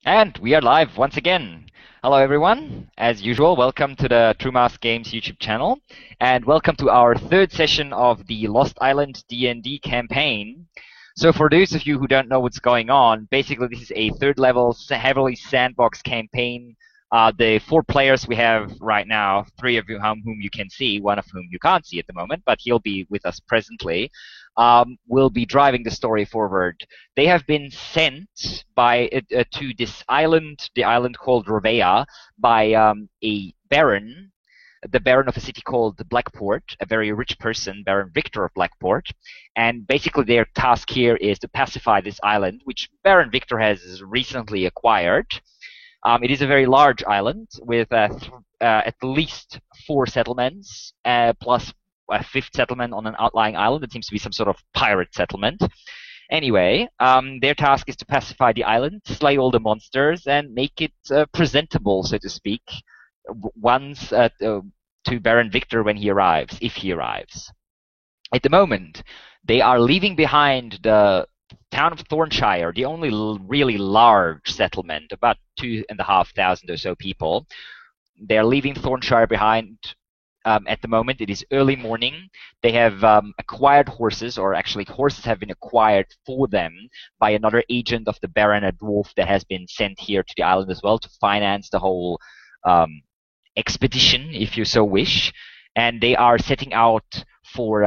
And we are live once again. Hello, everyone. As usual, welcome to the TrueMask Games YouTube channel, and welcome to our third session of the Lost Island D&D campaign. So for those of you who don't know what's going on, basically this is a third level, heavily sandbox campaign. The 4 players we have right now, 3 of whom you can see, 1 of whom you can't see at the moment, but he'll be with us presently, will be driving the story forward. They have been sent by to this island, the island called Rovea, by a baron, the baron of a city called Blackport, a very rich person, Baron Victor of Blackport. And basically their task here is to pacify this island, which Baron Victor has recently acquired. It is a very large island with at least 4 settlements, plus a 5th settlement on an outlying island that seems to be some sort of pirate settlement. Anyway, their task is to pacify the island, slay all the monsters, and make it presentable, so to speak, once to Baron Victor when he arrives, if he arrives. At the moment, they are leaving behind the town of Thornshire, the only really large settlement, about 2,500 or so people. They're leaving Thornshire behind at the moment. It is early morning. They have acquired horses, or actually horses have been acquired for them by another agent of the Baron, a dwarf that has been sent here to the island as well to finance the whole expedition, if you so wish. And they are setting out for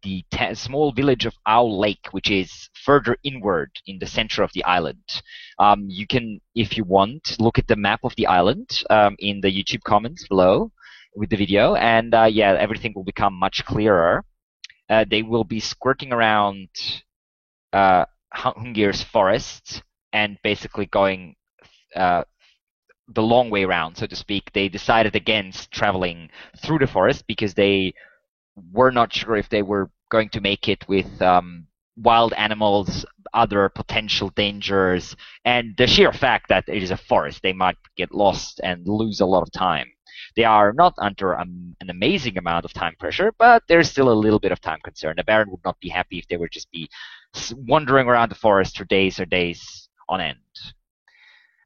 the small village of Owl Lake, which is further inward in the center of the island. You can, if you want, look at the map of the island in the YouTube comments below with the video, and yeah, everything will become much clearer. They will be squirting around Hungir's forest and basically going the long way around, so to speak. They decided against traveling through the forest because they were not sure if they were going to make it with wild animals, other potential dangers, and the sheer fact that it is a forest, they might get lost and lose a lot of time. They are not under an amazing amount of time pressure, but there's still a little bit of time concern. The Baron would not be happy if they would just be wandering around the forest for days or days on end.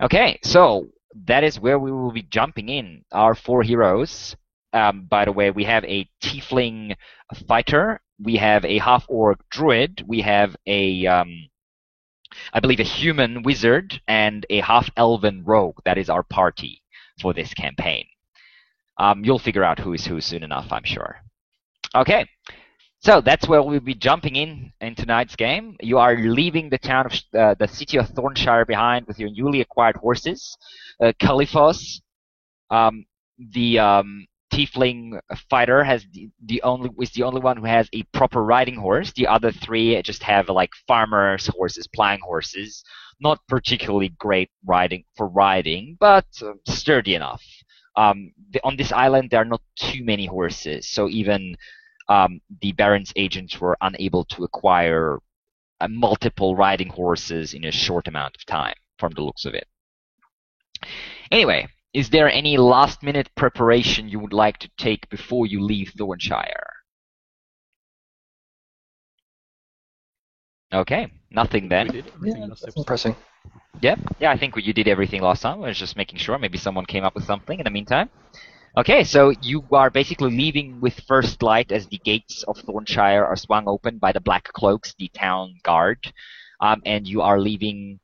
Okay, so that is where we will be jumping in. Our 4 heroes. By the way, we have a tiefling fighter, we have a half-orc druid, we have a, I believe, a human wizard, and a half-elven rogue. That is our party for this campaign. You'll figure out who is who soon enough, I'm sure. Okay, so that's where we'll be jumping in tonight's game. You are leaving the town of the city of Thornshire behind with your newly acquired horses. Califos, the tiefling fighter, is the only one who has a proper riding horse. The other 3 just have like farmers' horses, plying horses, not particularly great for riding, but sturdy enough. On this island, there are not too many horses, so even the Baron's agents were unable to acquire multiple riding horses in a short amount of time, from the looks of it. Anyway, is there any last-minute preparation you would like to take before you leave Thornshire? Okay, nothing then. We did everything last episode. Pressing. Yeah, I think you did everything last time. I was just making sure. Maybe someone came up with something in the meantime. Okay, so you are basically leaving with first light as the gates of Thornshire are swung open by the Black Cloaks, the town guard, and you are leaving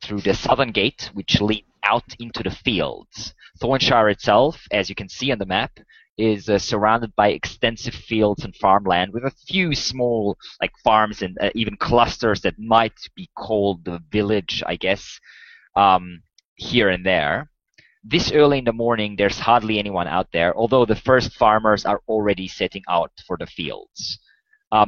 through the southern gate, which leads out into the fields. Thornshire itself, as you can see on the map, is surrounded by extensive fields and farmland with a few small farms and even clusters that might be called the village, I guess, here and there. This early in the morning, there's hardly anyone out there, although the first farmers are already setting out for the fields.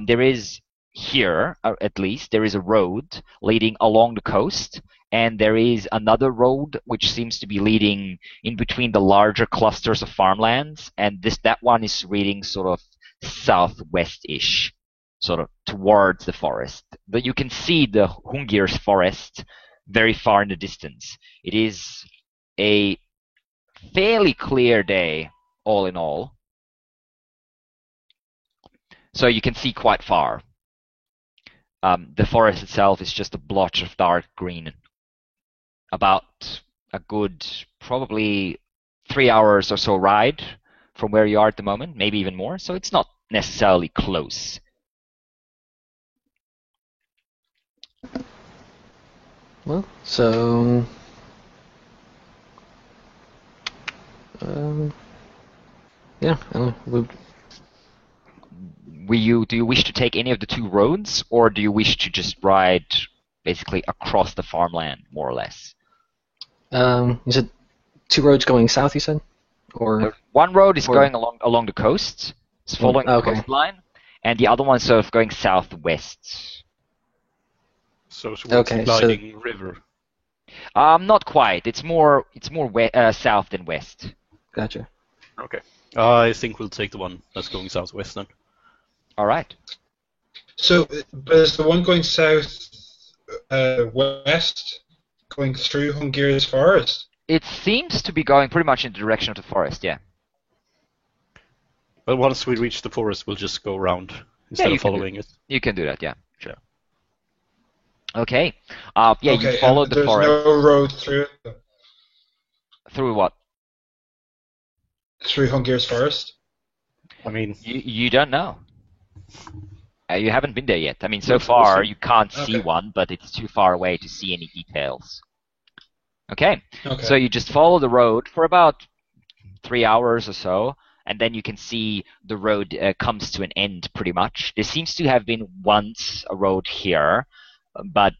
There is here, at least, there is a road leading along the coast, and there is another road which seems to be leading in between the larger clusters of farmlands, and that one is leading sort of southwest-ish, sort of towards the forest. But you can see the Hungir's forest very far in the distance. It is a fairly clear day, all in all. So you can see quite far. The forest itself is just a blotch of dark green. about a good probably 3 hours or so ride from where you are at the moment, maybe even more. So it's not necessarily close. Well, so yeah, I don't know. Do you wish to take any of the two roads, or do you wish to just ride basically across the farmland, more or less? You said two roads going south. You said, or One road is or going along the coast, it's following the okay, coastline, and the other one sort of going southwest. So towards okay. So Gliding River. Not quite. It's more south than west. gotcha. Okay. I think we'll take the one that's going southwest then. All right. So, but is the one going south west going through Hungaria's forest? It seems to be going pretty much in the direction of the forest. Yeah. But once we reach the forest, we'll just go around instead you of can do following it. You can do that. Yeah. Sure. Okay. Yeah. Okay, You followed and the there's forest no road through it, through what? through Hungaria's forest? I mean, You don't know. You haven't been there yet. I mean, so We'll far see. you can't see Okay. one, but it's too far away to see any details. Okay. Okay. So you just follow the road for about 3 hours or so, and then you can see the road comes to an end pretty much. There seems to have been once a road here, but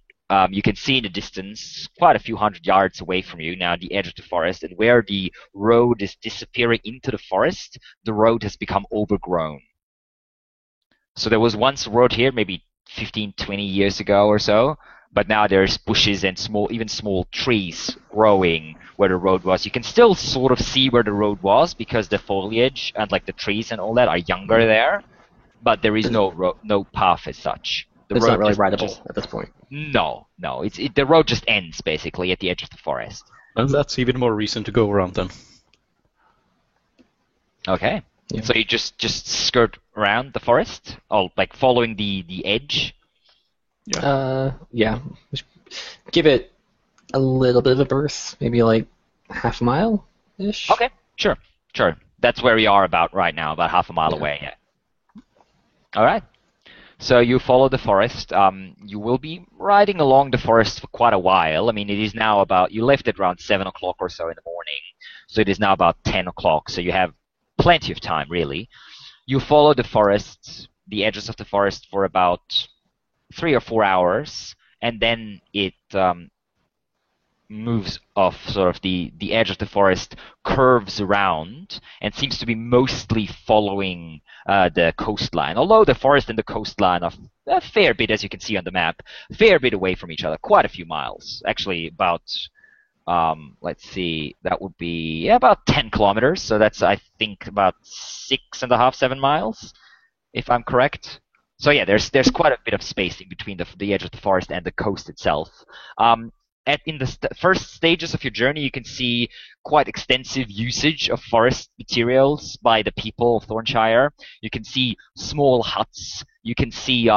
you can see in the distance, quite a few hundred yards away from you, now the edge of the forest, and where the road is disappearing into the forest, the road has become overgrown. So there was once a road here, maybe 15, 20 years ago or so, but now there's bushes and even small trees growing where the road was. You can still sort of see where the road was because the foliage and like the trees and all that are younger there, but there is no path as such. It's not really rideable at this point. No. The road just ends basically at the edge of the forest. and that's even more reason to go around then. Okay. Yeah. So you just skirt around the forest, or like following the edge. Yeah. Give it a little bit of a berth, maybe like half a mile ish. Okay, sure. That's where we are about right now, about half a mile Yeah. away. Yeah. All right. So you follow the forest. You will be riding along the forest for quite a while. I mean, it is now you left at around 7 o'clock or so in the morning, so it is now about 10 o'clock. So you have plenty of time, really. You follow the forest, the edges of the forest, for about 3 or 4 hours, and then it moves off. Sort of the edge of the forest curves around and seems to be mostly following the coastline. Although the forest and the coastline are a fair bit, as you can see on the map, a fair bit away from each other, quite a few miles. Actually, about let's see, that would be about 10 kilometers. So that's, I think, about 6.5, 7 miles, if I'm correct. So yeah, there's quite a bit of spacing between the edge of the forest and the coast itself. In the first stages of your journey, you can see quite extensive usage of forest materials by the people of Thornshire. You can see small huts. You can see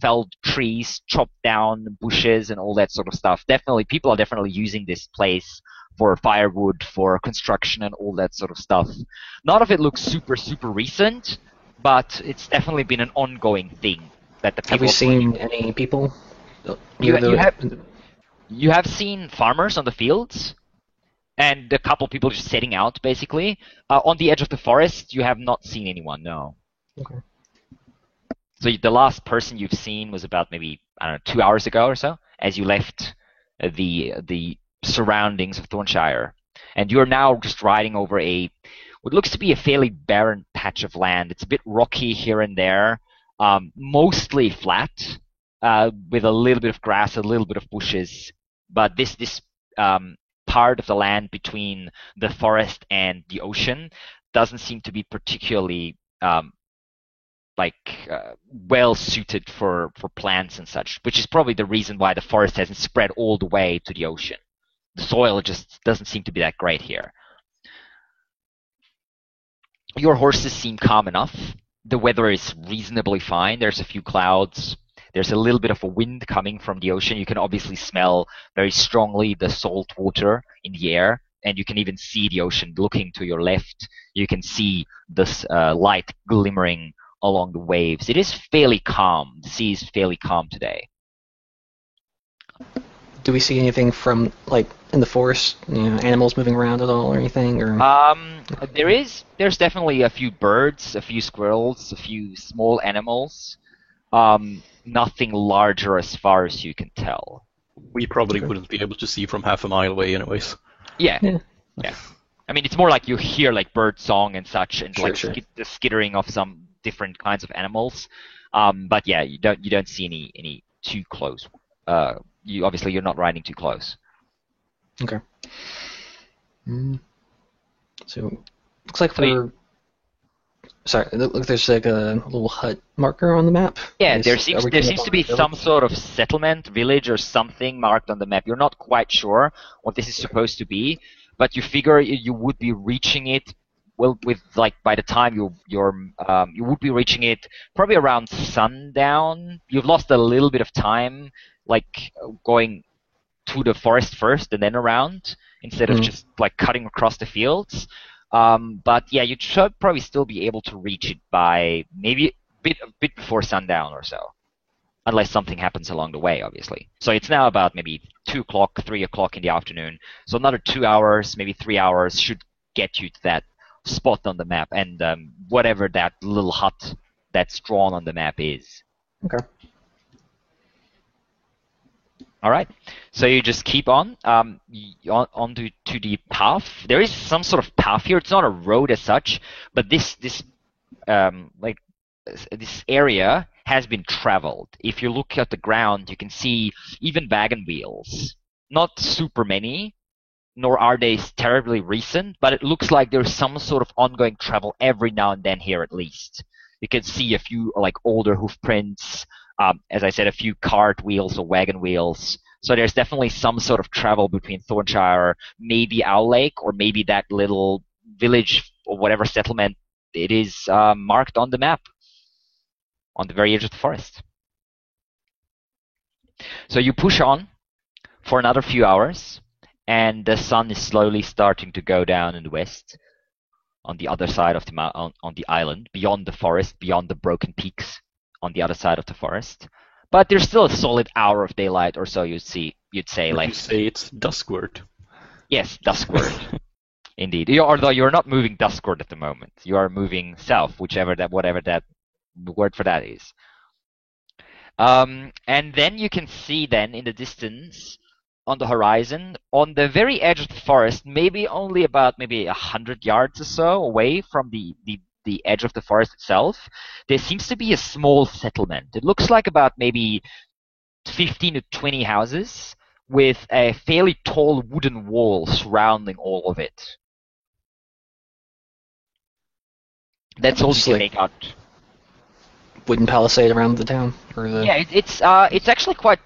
felled trees, chopped down bushes, and all that sort of stuff. People are definitely using this place for firewood, for construction, and all that sort of stuff. None of it looks super, super recent, but it's definitely been an ongoing thing that the people. Have we seen any people? You have seen farmers on the fields, and a couple people just setting out, basically. On the edge of the forest, you have not seen anyone, no. Okay. So the last person you've seen was about maybe, I don't know, 2 hours ago or so, as you left the surroundings of Thornshire. And you're now just riding over what looks to be a fairly barren patch of land. It's a bit rocky here and there, mostly flat, with a little bit of grass, a little bit of bushes. But this part of the land between the forest and the ocean doesn't seem to be particularly well suited for plants and such, which is probably the reason why the forest hasn't spread all the way to the ocean. The soil just doesn't seem to be that great here. Your horses seem calm enough. The weather is reasonably fine. There's a few clouds. There's a little bit of a wind coming from the ocean. You can obviously smell very strongly the salt water in the air, and you can even see the ocean looking to your left. You can see this light glimmering along the waves. It is fairly calm. The sea is fairly calm today. Do we see anything from, like, in the forest, animals moving around at all or anything? Or There's definitely a few birds, a few squirrels, a few small animals. Nothing larger as far as you can tell. We probably wouldn't be able to see from half a mile away anyways. Yeah. I mean, it's more like you hear like bird song and such, and Sure. the skittering of some different kinds of animals. But yeah, you don't see any too close. You're not riding too close. Okay. So, looks like Sorry, look, there's like a little hut marker on the map. Yeah, there Are seems we there coming seems up to on be a village? some sort of settlement, village, or something marked on the map. You're not quite sure what this is supposed to be, but you figure you would be reaching it. Well, with like by the time you would be reaching it probably around sundown. You've lost a little bit of time, like going to the forest first and then around instead of just like cutting across the fields. But yeah, you should probably still be able to reach it by maybe a bit before sundown or so, unless something happens along the way, obviously. So it's now about maybe 2 o'clock, 3 o'clock in the afternoon. So another 2 hours, maybe 3 hours should get you to that spot on the map, and whatever that little hut that's drawn on the map is. Okay. All right, so you just keep on onto the path. There is some sort of path here. It's not a road as such, but this area has been traveled. If you look at the ground, you can see even wagon wheels. Not super many, nor are they terribly recent, but it looks like there's some sort of ongoing travel every now and then here at least. You can see a few like older hoof prints. As I said, a few cart wheels or wagon wheels. So there's definitely some sort of travel between Thornshire, maybe Owl Lake, or maybe that little village or whatever settlement it is marked on the map on the very edge of the forest. So you push on for another few hours, and the sun is slowly starting to go down in the west on the other side of the on the island, beyond the forest, beyond the broken peaks. On the other side of the forest, but there's still a solid hour of daylight or so. You'd say Would like you say it's duskward? yes, duskward. Indeed, although you're not moving duskward at the moment. You are moving south, whatever that word for that is. And then you can see then in the distance on the horizon, on the very edge of the forest, maybe only about 100 yards or so away from the edge of the forest itself, there seems to be a small settlement. It looks like about maybe 15 to 20 houses with a fairly tall wooden wall surrounding all of it. That's all you Just can like- make out. Wooden palisade around the town, or the Yeah, it's actually quite.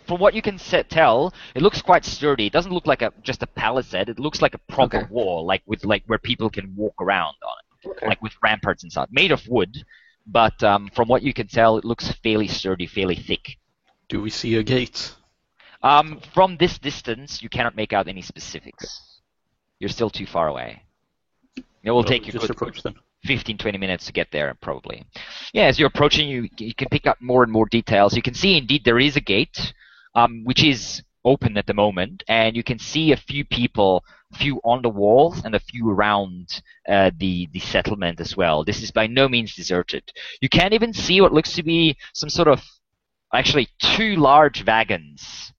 From what you can tell, it looks quite sturdy. It doesn't look like just a palisade. It looks like a proper Okay. wall, like where people can walk around on it, Okay. like with ramparts and stuff, made of wood. But from what you can tell, it looks fairly sturdy, fairly thick. Do we see a gate? From this distance, you cannot make out any specifics. You're still too far away. It will take you just good approach then. 15, 20 minutes to get there, probably. Yeah, as you're approaching, you can pick up more and more details. You can see, indeed, there is a gate, which is open at the moment, and you can see a few people, a few on the walls and a few around the settlement as well. This is by no means deserted. You can even see what looks to be some sort of, actually, 2 large wagons.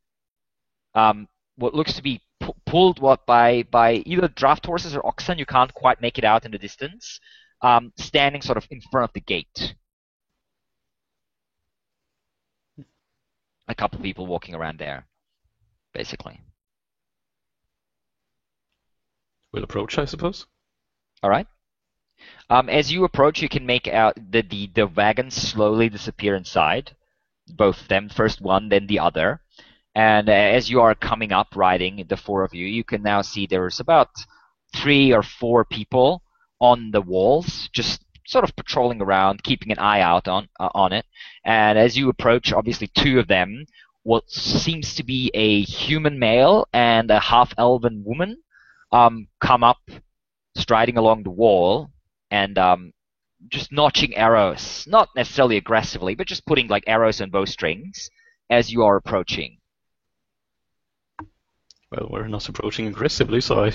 What looks to be pulled by either draft horses or oxen. You can't quite make it out in the distance. Standing sort of in front of the gate. A couple of people walking around there, basically. We'll approach, I suppose. All right. As you approach, you can make out the wagons slowly disappear inside. Both of them, first one, then the other. And as you are coming up, riding, the 4 of you, you can now see there's about 3 or 4 people on the walls, just sort of patrolling around, keeping an eye out on it. And as you approach, obviously two of them, what seems to be a human male and a half-elven woman, come up, striding along the wall, and just notching arrows, not necessarily aggressively, but just putting like arrows and bowstrings as you are approaching. Well, we're not approaching aggressively, so I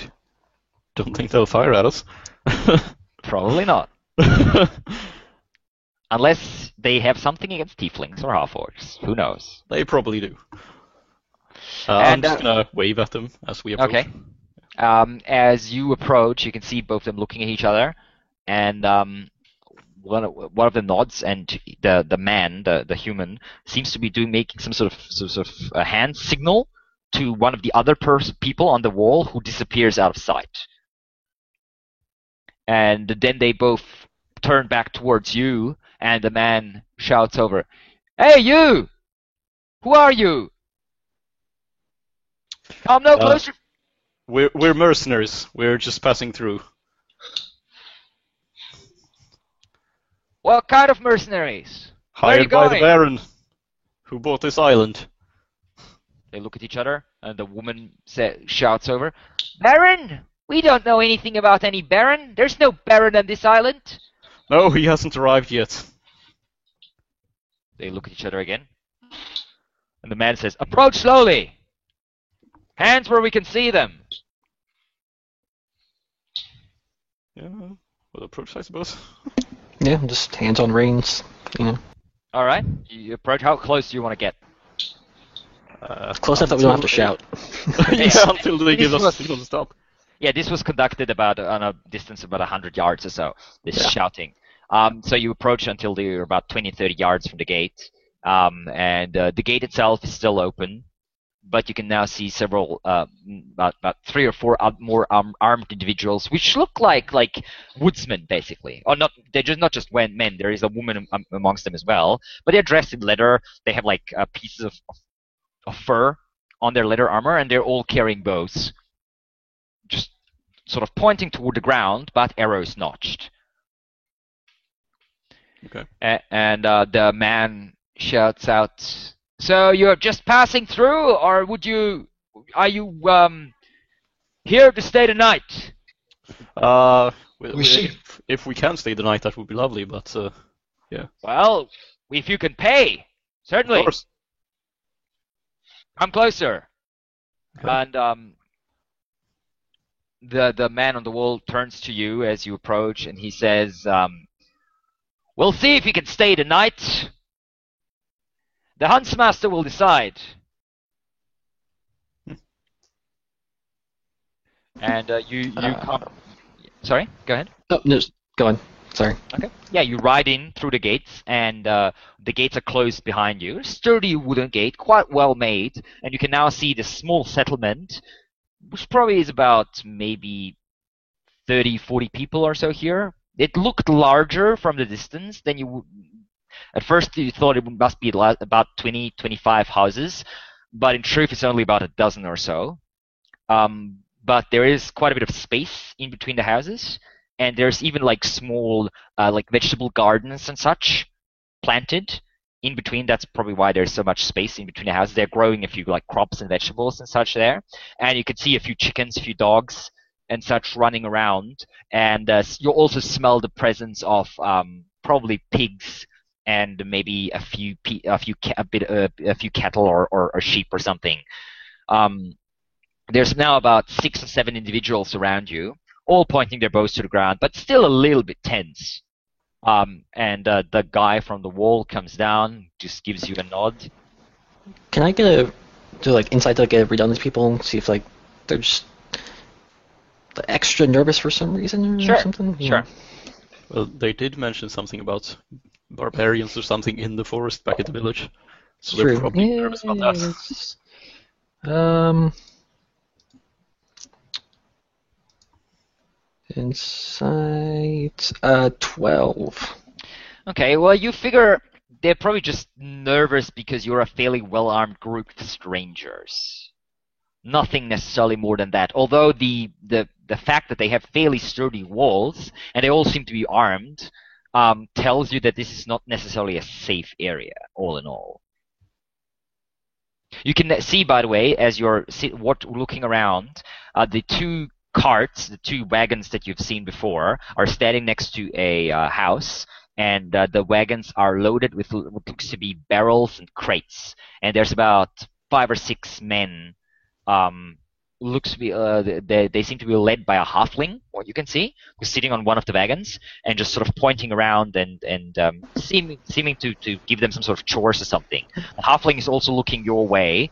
don't think they'll fire at us. Probably not. Unless they have something against tieflings or half-orcs. Who knows? They probably do. I'm And, just gonna wave at them as we approach. Okay. As you approach, you can see both of them looking at each other, and one of them nods, and the man, the human, seems to be making some sort of a hand signal to one of the other people on the wall, who disappears out of sight. And then they both turn back towards you, and the man shouts over, "Hey, you! Who are you? Come no closer." We're mercenaries. We're just passing through. What kind of mercenaries? Where are you Hired by the going? Baron, who bought this island. They look at each other, and the woman shouts over, "Baron! We don't know anything about any Baron. There's no Baron on this island." No, he hasn't arrived yet. They look at each other again. And the man says, "Approach slowly. Hands where we can see them." Yeah, well, approach, I suppose. Yeah, just hands on reins. You know, All right. You approach. How close do you want to get? close enough that we don't have to shout. Yeah, until they give This us was- a signal to stop. Yeah, this was conducted about on a distance of about 100 yards or so, this Yeah. shouting. So you approach until you're about 20, 30 yards from the gate. And the gate itself is still open, but you can now see several, about 3 or 4 more armed individuals, which look like woodsmen, basically. Or not, they're just not just men. There is a woman amongst them as well, but they're dressed in leather. They have like pieces of fur on their leather armor, and they're all carrying bows, just sort of pointing toward the ground, but arrows notched. Okay. And the man shouts out, "So you're just passing through, or are you here to stay the night?" If we can stay the night, that would be lovely, but yeah. "Well, if you can pay, certainly. Of course. Come closer." Okay. And the man on the wall turns to you as you approach, and he says, "We'll see if you can stay the night. The Huntsmaster will decide." And you come. Sorry, go ahead. Oh, no, go on. Sorry. Okay. Yeah, you ride in through the gates, and the gates are closed behind you. Sturdy wooden gate, quite well made, and you can now see the small settlement, which probably is about maybe 30, 40 people or so here. It looked larger from the distance than you would. At first, you thought it must be about 20, 25 houses, but in truth, it's only about a dozen or so. But there is quite a bit of space in between the houses, and there's even like small like vegetable gardens and such planted in between. That's probably why there's so much space in between the houses. They're growing a few like crops and vegetables and such there, and you can see a few chickens, a few dogs and such running around, and you'll also smell the presence of probably pigs and maybe a few cattle or sheep or something. There's now about 6 or 7 individuals around you, all pointing their bows to the ground, but still a little bit tense. And the guy from the wall comes down, just gives you a nod. Can I get insight to get a read on these people and see if they're just extra nervous for some reason or Sure, something? sure. Well, they did mention something about barbarians or something in the forest back at the village. So they're True. probably Yeah, nervous about that. it's- Insight 12. Okay, well, you figure they're probably just nervous because you're a fairly well-armed group of strangers. Nothing necessarily more than that. Although the fact that they have fairly sturdy walls and they all seem to be armed tells you that this is not necessarily a safe area, all in all. You can see, by the way, as you're looking around, the two carts, the two wagons that you've seen before, are standing next to a house, and the wagons are loaded with what looks to be barrels and crates. And there's about 5 or 6 men. Looks to be they seem to be led by a halfling, what you can see, who's sitting on one of the wagons and just sort of pointing around and seeming to give them some sort of chores or something. The halfling is also looking your way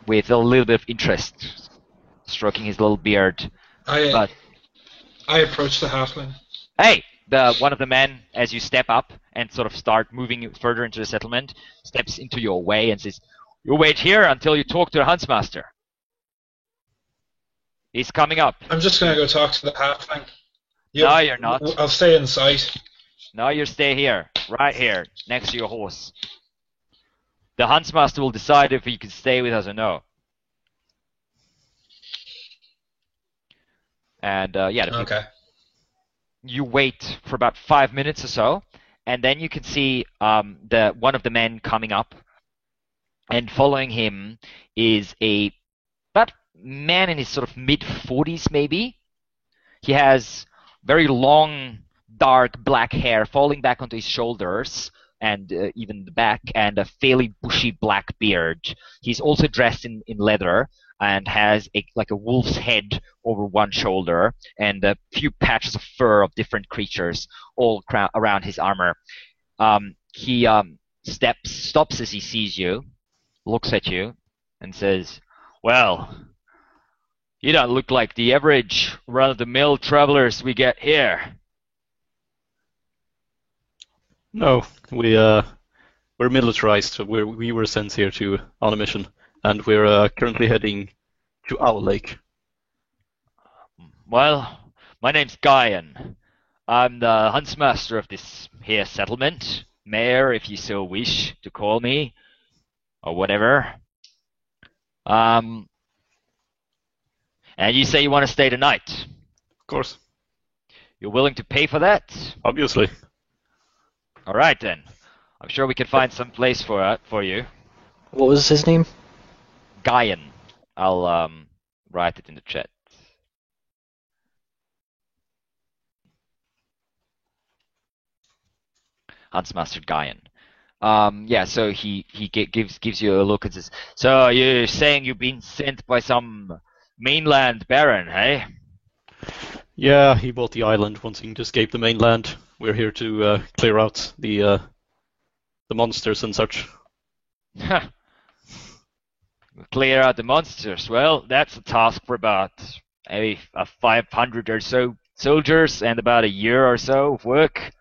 with a little bit of interest, stroking his little beard. I approach the halfling. Hey, one of the men, as you step up and sort of start moving further into the settlement, steps into your way and says, "You wait here until you talk to the Huntsmaster. He's coming up." I'm just going to go talk to the halfling. No, you're not. I'll stay in sight. No, you stay here, right here, next to your horse. The Huntsmaster will decide if he can stay with us or no. And Okay. You wait for about 5 minutes or so, and then you can see one of the men coming up, and following him is a man in his sort of mid-40s, maybe. He has very long, dark black hair falling back onto his shoulders and even the back, and a fairly bushy black beard. He's also dressed in leather and has like a wolf's head over one shoulder and a few patches of fur of different creatures all around his armor. He stops as he sees you, looks at you, and says, "Well, you don't look like the average run-of-the-mill travelers we get here." No, we're militarized. So we were sent here on a mission, and we're currently heading to Owl Lake. Well, my name's Guyan. I'm the Huntsmaster of this here settlement. Mayor, if you so wish to call me, or whatever. And you say you want to stay tonight. Of course. You're willing to pay for that? Obviously. All right, then. I'm sure we can find some place for you. What was his name? Guyan. I'll write it in the chat. Huntsmaster Guyan. So he gives you a look and says, "So you're saying you've been sent by some mainland baron, hey?" Yeah, he bought the island wanting to escape the mainland. We're here to clear out the monsters and such. Clear out the monsters. Well, that's a task for about maybe 500 or so soldiers and about a year or so of work,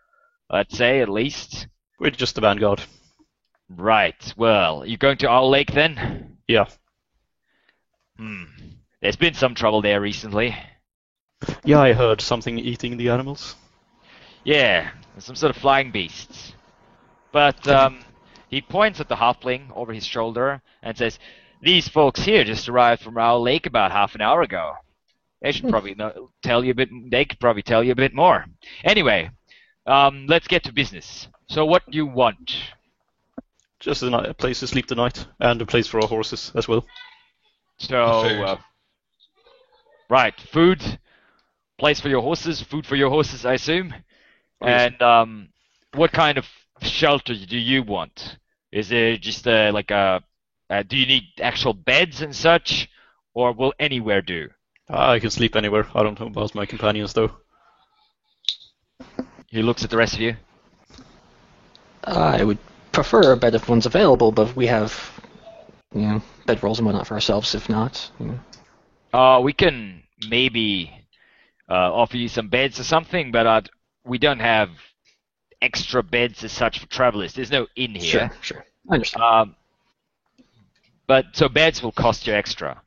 I'd say, at least. We're just the vanguard. Right. Well, you going to Owl Lake then? Yeah. There's been some trouble there recently. Yeah, I heard something eating the animals. Yeah, some sort of flying beasts. But he points at the halfling over his shoulder and says, "These folks here just arrived from Owl Lake about half an hour ago. They should probably tell you a bit. They could probably tell you a bit more. Anyway, let's get to business. So, what do you want?" Just a place to sleep the night, and a place for our horses as well. So, right, food, place for your horses, food for your horses, I assume. Yes. And what kind of shelter do you want? Is it just do you need actual beds and such, or will anywhere do? I can sleep anywhere. I don't know about my companions, though. He looks at the rest of you. I would prefer a bed if one's available, but we have, bedrolls and whatnot for ourselves if not. We can maybe offer you some beds or something, but we don't have extra beds as such for travelers. There's no inn here. Sure. I understand. So beds will cost you extra.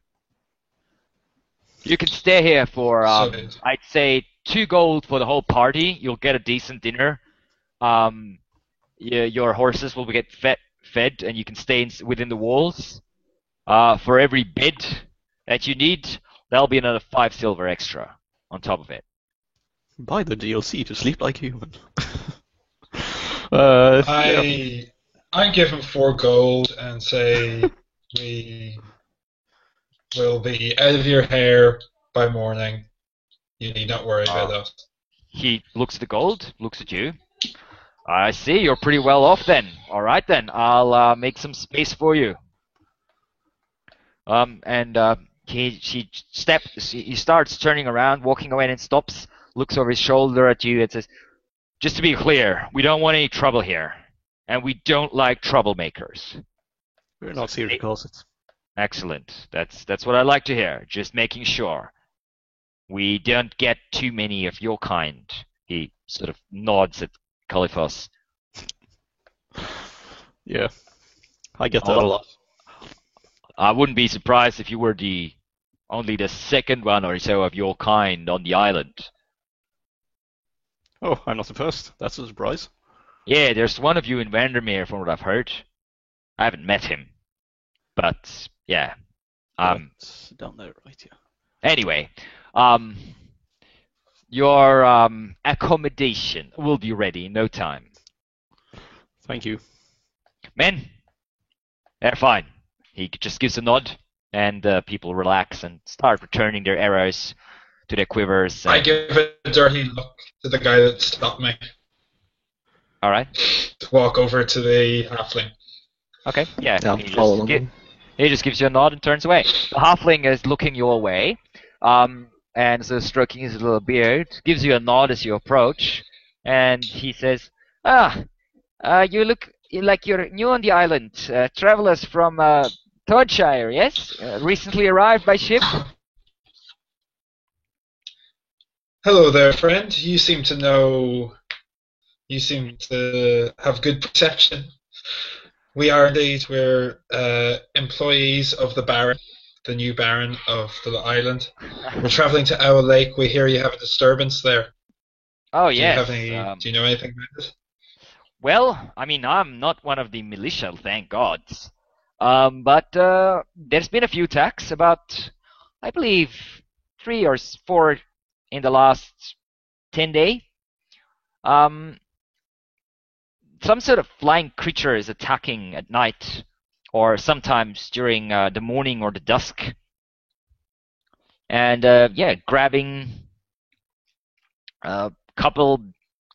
You can stay here for, I'd say, 2 gold for the whole party. You'll get a decent dinner. Your horses will get fed, and you can stay within the walls. For every bed that you need, that'll be another 5 silver extra on top of it. Buy the DLC to sleep like a human. Yeah. I give him 4 gold and say we will be out of your hair by morning. You need not worry about that. He looks at the gold, looks at you. I see, you're pretty well off then. All right then, I'll make some space for you. He starts turning around, walking away, and stops, looks over his shoulder at you, and says, "Just to be clear, we don't want any trouble here, and we don't like troublemakers." We're not here to cause it. Excellent. That's what I like to hear. Just making sure. We don't get too many of your kind. He sort of nods at Caliphos. Yeah, I get that a lot. I wouldn't be surprised if you were only the second one or so of your kind on the island. Oh, I'm not the first. That's a surprise. Yeah, there's one of you in Vandermeer from what I've heard. I haven't met him. But, yeah. That's down there, right, yeah. Anyway, your accommodation will be ready in no time. Thank you. Men, they're fine. He just gives a nod, and people relax and start returning their arrows to their quivers. I give a dirty look to the guy that stopped me. All right. To walk over to the halfling. Okay. Yeah. I'll follow him. He just gives you a nod and turns away. The halfling is looking your way, and so stroking his little beard, gives you a nod as you approach, and he says, you look like you're new on the island. Travelers from Toadshire, yes? Recently arrived by ship? Hello there, friend. You seem to have good perception. We are indeed. We're employees of the Baron, the new Baron of the island. We're travelling to Owl Lake. We hear you have a disturbance there. Oh, yes. Do you know anything about it? Well, I mean, I'm not one of the militia, thank God. But there's been a few attacks, about, I believe, 3 or 4 in the last 10 days. Some sort of flying creature is attacking at night, or sometimes during the morning or the dusk. And, grabbing a couple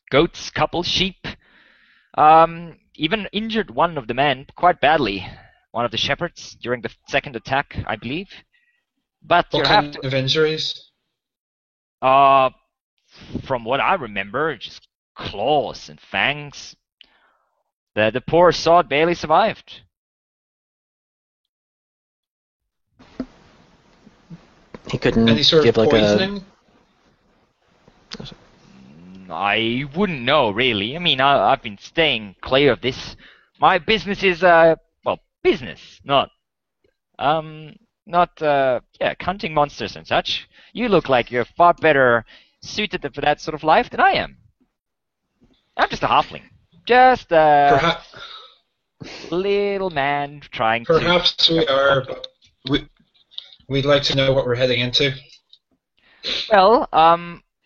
goats, couple sheep. Even injured one of the men quite badly, one of the shepherds, during the second attack, I believe. But what kind of injuries? From what I remember, just claws and fangs. The poor sod barely survived. He couldn't Any sort give of like poisoning? I wouldn't know, really. I mean, I've been staying clear of this. My business is, business, not hunting monsters and such. You look like you're far better suited for that sort of life than I am. I'm just a halfling. Just a little man trying to... Perhaps we are, but we'd like to know what we're heading into. Well,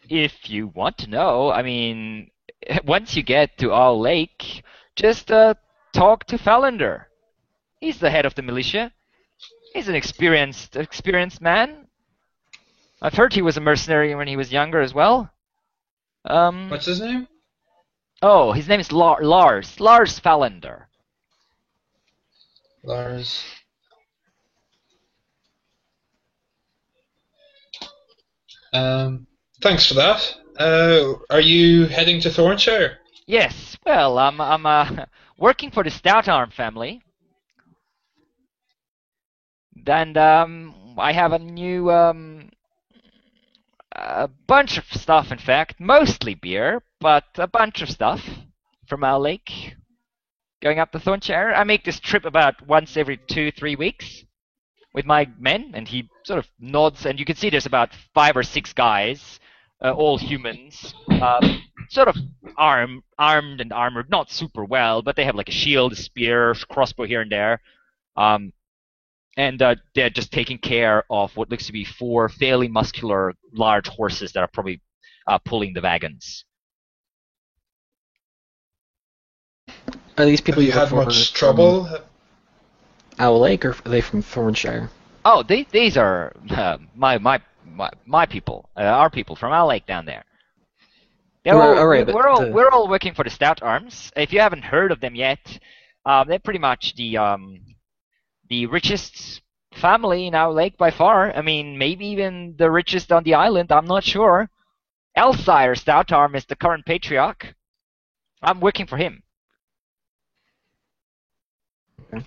if you want to know, I mean, once you get to Owl Lake, just talk to Falander. He's the head of the militia. He's an experienced man. I've heard he was a mercenary when he was younger as well. What's his name? Oh, his name is Lars Falander. Lars. Thanks for that. Are you heading to Thornshire? Yes. Well, I'm working for the Stoutarm family, and I have a new a bunch of stuff. In fact, mostly beer, but a bunch of stuff from our lake. Going up to Thornshire. I make this trip about once every 2-3 weeks with my men, and he sort of nods, and you can see there's about 5 or 6 guys, all humans, sort of armed and armored, not super well, but they have like a shield, a spear, crossbow here and there, and they're just taking care of what looks to be 4 fairly muscular, large horses that are probably pulling the wagons. Are these people Have you you look had for much from trouble? Owl Lake, or are they from Thornshire? Oh, these are my people, our people from our lake down there. We're all working for the Stout Arms. If you haven't heard of them yet, they're pretty much the richest family in our lake by far. I mean, maybe even the richest on the island. I'm not sure. Elsire Stoutarm is the current patriarch. I'm working for him. Okay.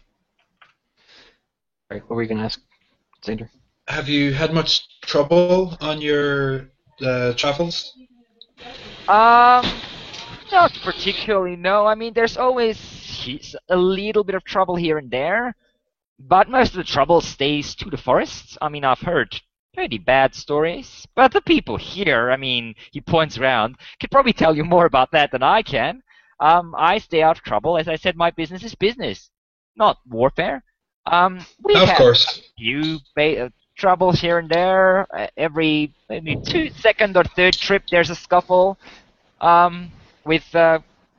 Right, what were you gonna ask, Xander? Have you had much trouble on your travels? Not particularly, no. I mean, there's always a little bit of trouble here and there, but most of the trouble stays to the forests. I mean, I've heard pretty bad stories, but the people here, I mean, he points around, could probably tell you more about that than I can. I stay out of trouble. As I said, my business is business, not warfare. We Of have course. a few troubles here and there. Every maybe 2nd or 3rd trip, there's a scuffle with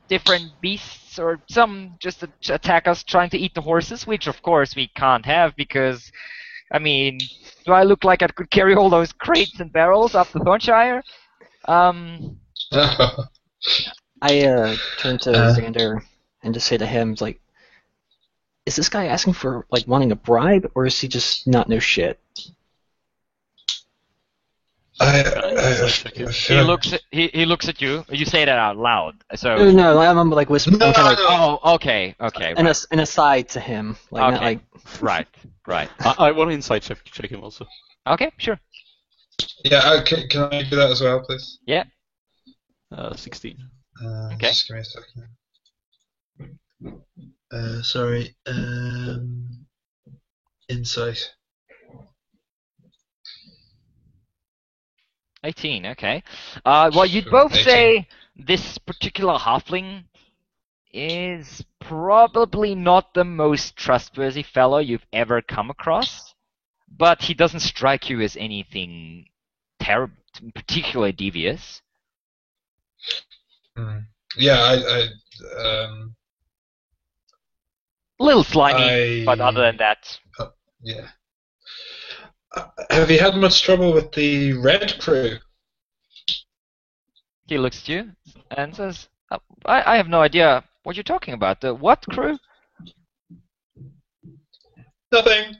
different beasts, or some just attack us trying to eat the horses, which of course we can't have because, I mean, do I look like I could carry all those crates and barrels up to Thornshire? I turn to Xander and just say to him, like, is this guy asking for, like, wanting a bribe, or is he just not know shit? He looks at you. You say that out loud. So No, I'm like whispering. No, kind of like, oh, okay. an aside to him, like Okay. not like. Right. I want to insight check him also. Okay, sure. Yeah, can I do that as well, please? Yeah. 16. Okay. Just give me a second. Sorry. Insight. 18. Okay. Well, you'd both 18. say this particular halfling is probably not the most trustworthy fellow you've ever come across, but he doesn't strike you as anything particularly devious. Yeah, A little slimy, but other than that, yeah. Have you had much trouble with the Red Crew? he looks at you and says, I have no idea what you're talking about. The what crew? Nothing.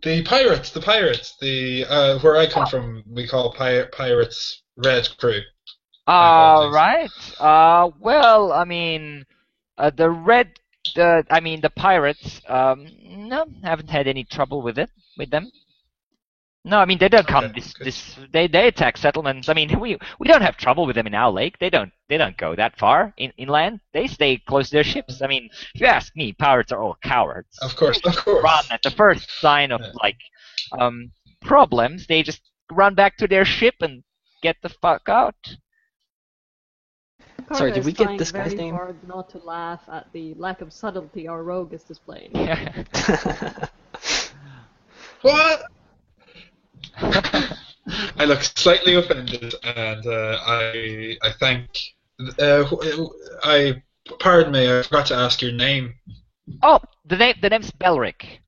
The pirates. The where I come from, we call pirates Red Crew. Right. Well, I mean, the pirates, no, haven't had any trouble with them. No, I mean, they don't come Okay, they attack settlements. I mean, we don't have trouble with them in our lake. They don't go that far inland. They stay close to their ships. I mean, if you ask me, pirates are all cowards. Of course. Run at the first sign of problems. They just run back to their ship and get the fuck out. Sorry, did we get Trying this guy's very name? hard not to laugh at the lack of subtlety our rogue is displaying. What? I look slightly offended, and I thank. Pardon me. I forgot to ask your name. Oh, the name's Belric.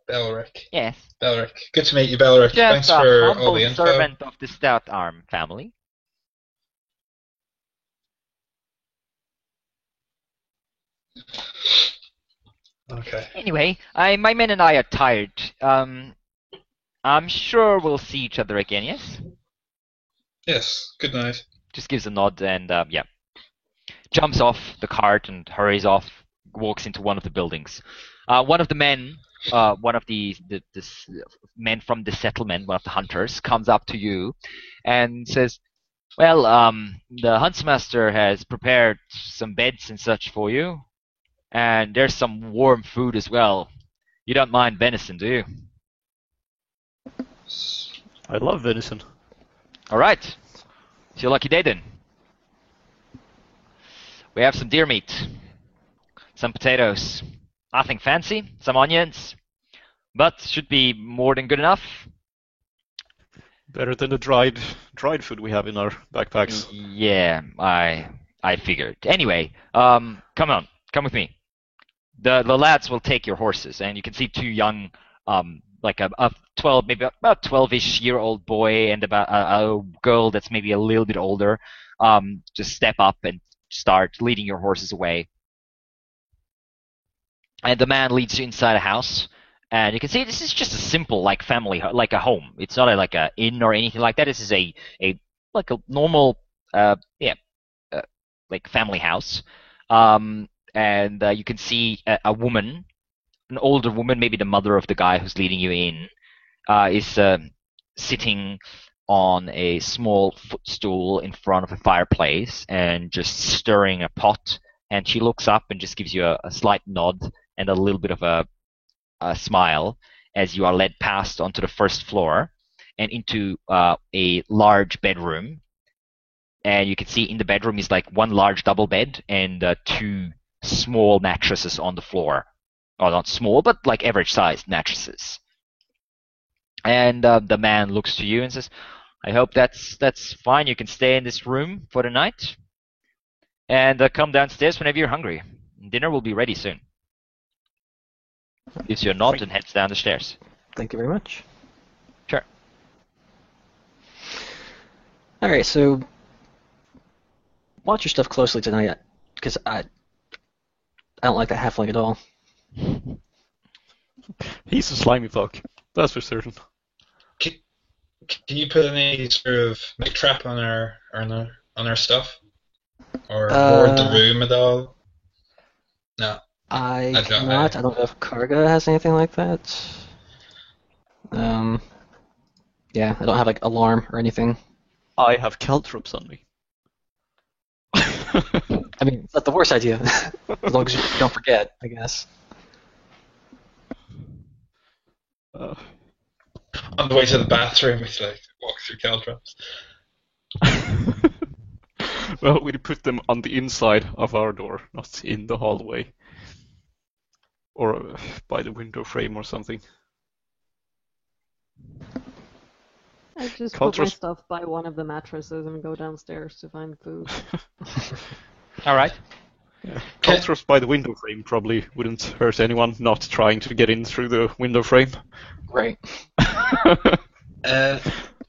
Belric. Yes. Belric. Good to meet you, Belric. Thanks Just a for all humble the info. servant of the Stout Arm family. Okay. Anyway, my men and I are tired. I'm sure we'll see each other again, yes? Yes. Good night. Just gives a nod and, yeah. Jumps off the cart and hurries off, walks into one of the buildings. One of the men, one of the men from the settlement, one of the hunters, comes up to you and says, well, the huntsmaster has prepared some beds and such for you, and there's some warm food as well. You don't mind venison, do you? I love venison. Alright. It's your lucky day then. We have some deer meat, some potatoes, nothing fancy, some onions, but should be more than good enough. Better than the dried food we have in our backpacks. Yeah, I figured. Anyway, come on, come with me. The lads will take your horses, and you can see two young, like a 12, maybe about 12-ish-year-old boy and about a girl that's maybe a little bit older, just step up and start leading your horses away. And the man leads you inside a house, and you can see this is just a simple like family, like a home. It's not like a inn or anything like that. This is a like a normal, like family house. And you can see a woman, an older woman, maybe the mother of the guy who's leading you in, is sitting on a small footstool in front of a fireplace and just stirring a pot. And she looks up and just gives you a slight nod and a little bit of a smile as you are led past onto the first floor and into a large bedroom. And you can see in the bedroom is like one large double bed and two small mattresses on the floor. Or not small, but like average-sized mattresses. And the man looks to you and says, I hope that's fine. You can stay in this room for the night. And come downstairs whenever you're hungry. Dinner will be ready soon. Gives you a nod and heads down the stairs. Thank you very much. Sure. Alright, so watch your stuff closely tonight, because I don't like that halfling at all. He's a slimy fuck. That's for certain. Can you put any sort of make trap on our stuff, or board the room at all? No. I don't- cannot. I don't know if Karga has anything like that. Yeah, I don't have like alarm or anything. I have caltrops on me. I mean, it's not the worst idea, as long as you don't forget, I guess. On the way to the bathroom, we like walk through caltrops. Well, we put them on the inside of our door, not in the hallway. Or by the window frame or something. I just put my Cultures- stuff by one of the mattresses and go downstairs to find food. All right. Caltrops by the window frame probably wouldn't hurt anyone not trying to get in through the window frame. Right.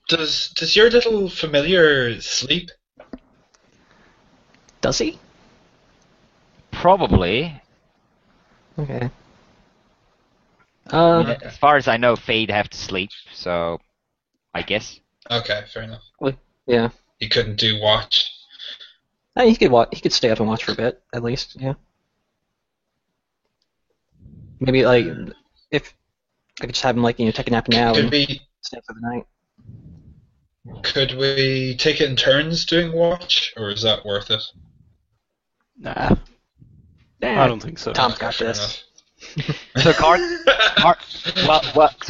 Does your little familiar sleep? Does he? Probably. Okay. As far as I know, Fade have to sleep, so I guess. Okay, fair enough. Yeah. He couldn't do watch. I mean, he could watch. He could stay up and watch for a bit, at least. Yeah. Maybe like if I could just have him like take a nap now Could and we stay up for the night. take it in turns doing watch, or is that worth it? Nah, I don't think so. Tom's got Fair this. So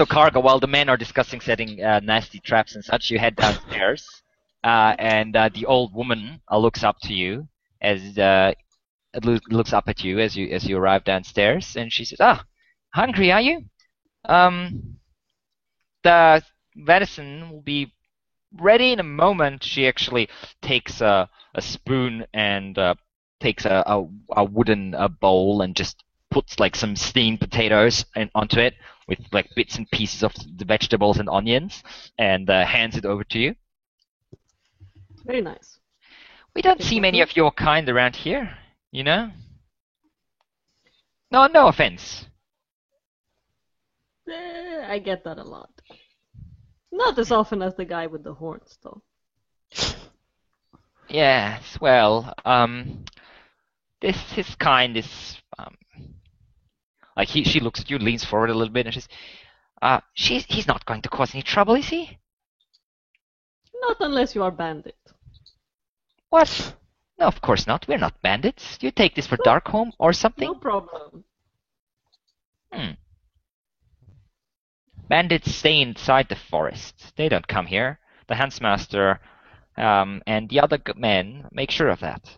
Karga, while the men are discussing setting nasty traps and such, you head downstairs, and the old woman looks up to you as looks up at you as you arrive downstairs, and she says, "Ah, hungry, are you? The venison will be ready in a moment." She actually takes a spoon and takes a wooden bowl and just puts like some steamed potatoes onto it with like bits and pieces of the vegetables and onions, and hands it over to you. Very nice. We don't see many of your kind around here, you know? No offense. I get that a lot. Not as often as the guy with the horns, though. Yes, well, his kind is, like she looks at you, leans forward a little bit, and says, he's not going to cause any trouble, is he? Not unless you are bandit. What? No, of course not. We're not bandits. You take this for Darkholme or something? No problem. Bandits stay inside the forest. They don't come here. The Huntsmaster and the other men make sure of that.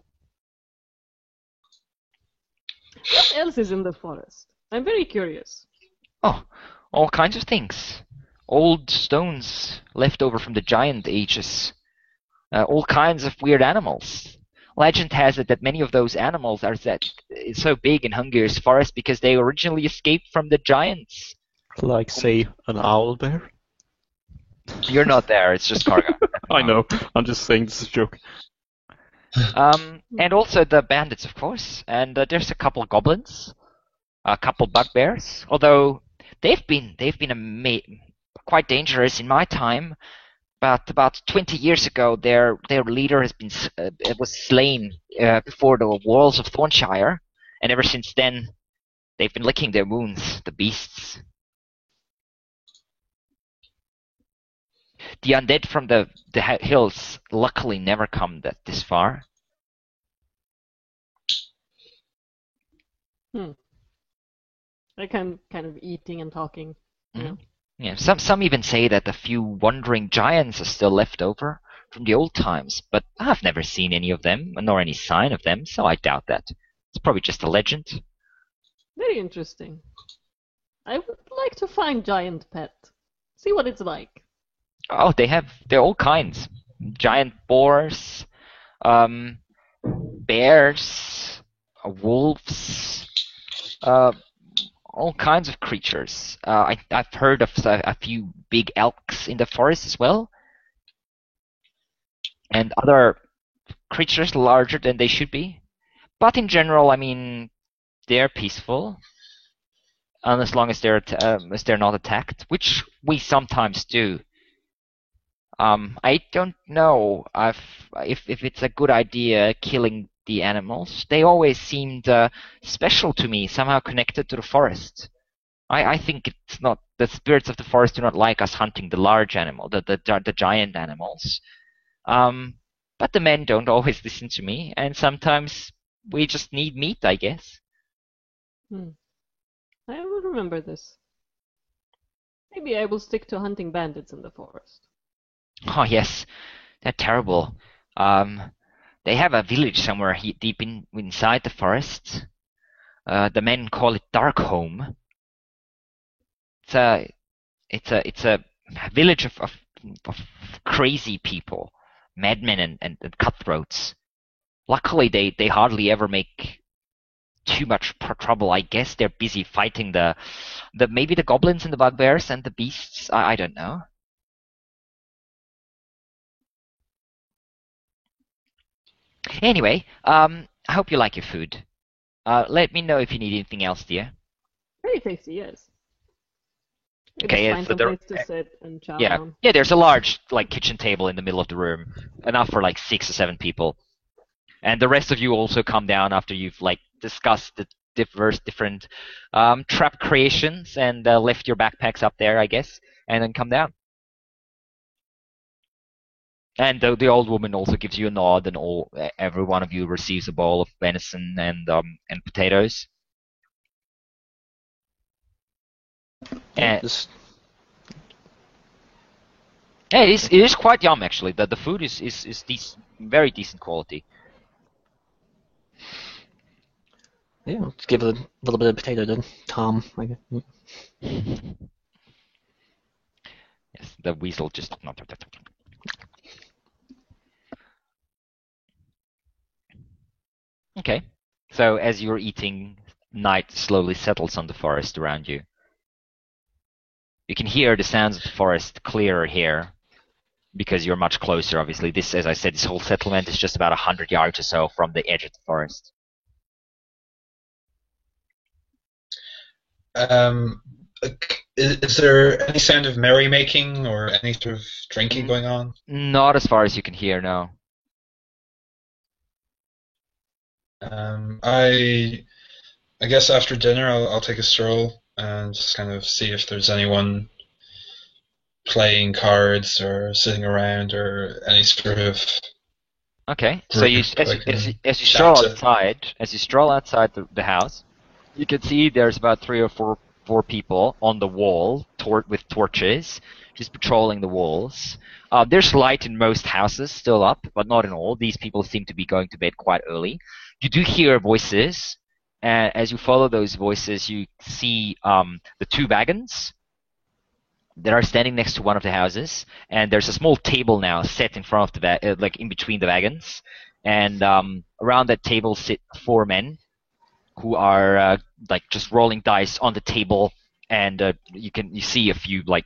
What else is in the forest? I'm very curious. Oh, all kinds of things. old stones left over from the giant ages. All kinds of weird animals. Legend has it that many of those animals are so big in Hungary's forest because they originally escaped from the giants. Like, say, an owl bear? You're not there, it's just Karga. I know. I'm just saying this is a joke. And also the bandits, of course. And there's a couple goblins, a couple bugbears. Although they've been quite dangerous in my time. But about 20 years ago, their leader was slain before the walls of Thornshire, and ever since then, they've been licking their wounds. The beasts. The undead from the hills luckily never come this far. They're kind of eating and talking. You know. Yeah, some even say that a few wandering giants are still left over from the old times, but I've never seen any of them, nor any sign of them, so I doubt that. It's probably just a legend. Very interesting. I would like to find giant pet. See what it's like. Oh, they're all kinds. Giant boars, bears, wolves, all kinds of creatures. I've heard of a few big elks in the forest as well, and other creatures larger than they should be. But in general, I mean, they're peaceful, and as long as they're not attacked, which we sometimes do. I don't know if it's a good idea killing the animals. They always seemed special to me, somehow connected to the forest. I think it's not the spirits of the forest do not like us hunting the large animal, the giant animals. But the men don't always listen to me, and sometimes we just need meat, I guess. I will remember this. Maybe I will stick to hunting bandits in the forest. Oh yes, they're terrible. They have a village somewhere deep inside the forest. The men call it Darkholm. It's a village of crazy people, madmen and cutthroats. Luckily, they hardly ever make too much trouble. I guess they're busy fighting maybe the goblins and the bugbears and the beasts. I don't know. Anyway, I hope you like your food. Let me know if you need anything else, dear. Very tasty, yes. Okay, just find some place to sit and chow down. Yeah. There's a large kitchen table in the middle of the room, enough for 6 or 7 people, and the rest of you also come down after you've discussed the different trap creations and left your backpacks up there, I guess, and then come down. And the old woman also gives you a nod, and every one of you receives a bowl of venison and potatoes. And yeah, it is quite yum actually. The food is very decent quality. Yeah, let's give a little bit of potato to Tom. I guess. Yes, the weasel just not. Okay, so as you're eating, night slowly settles on the forest around you. You can hear the sounds of the forest clearer here, because you're much closer, obviously. This, as I said, this whole settlement is just about 100 yards or so from the edge of the forest. Is there any sound of merrymaking or any sort of drinking going on? Not as far as you can hear, no. I guess after dinner I'll take a stroll and just kind of see if there's anyone playing cards or sitting around or any sort of. Okay, so as you stroll outside the house, you can see there's about 3 or 4 people on the wall with torches, just patrolling the walls. There's light in most houses still up, but not in all. These people seem to be going to bed quite early. You do hear voices, and as you follow those voices, you see the 2 wagons that are standing next to one of the houses, and there's a small table now set in front of the like in between the wagons, and around that table sit 4 men who are like just rolling dice on the table, and you see a few like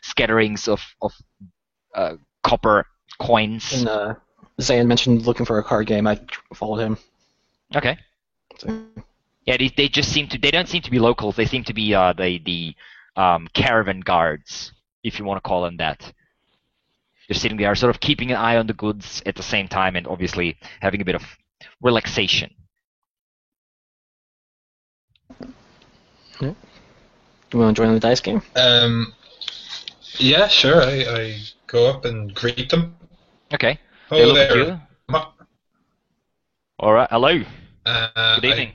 scatterings of copper coins. And Zayn mentioned looking for a card game. I followed him. Okay. So, Yeah, they just seem to. They don't seem to be locals. They seem to be the caravan guards, if you want to call them that. They're sitting there, sort of keeping an eye on the goods at the same time, and obviously having a bit of relaxation. you want to join the dice game? Yeah, sure. I go up and greet them. Okay. They Oh, look at there. you. All right. Hello. Good I evening.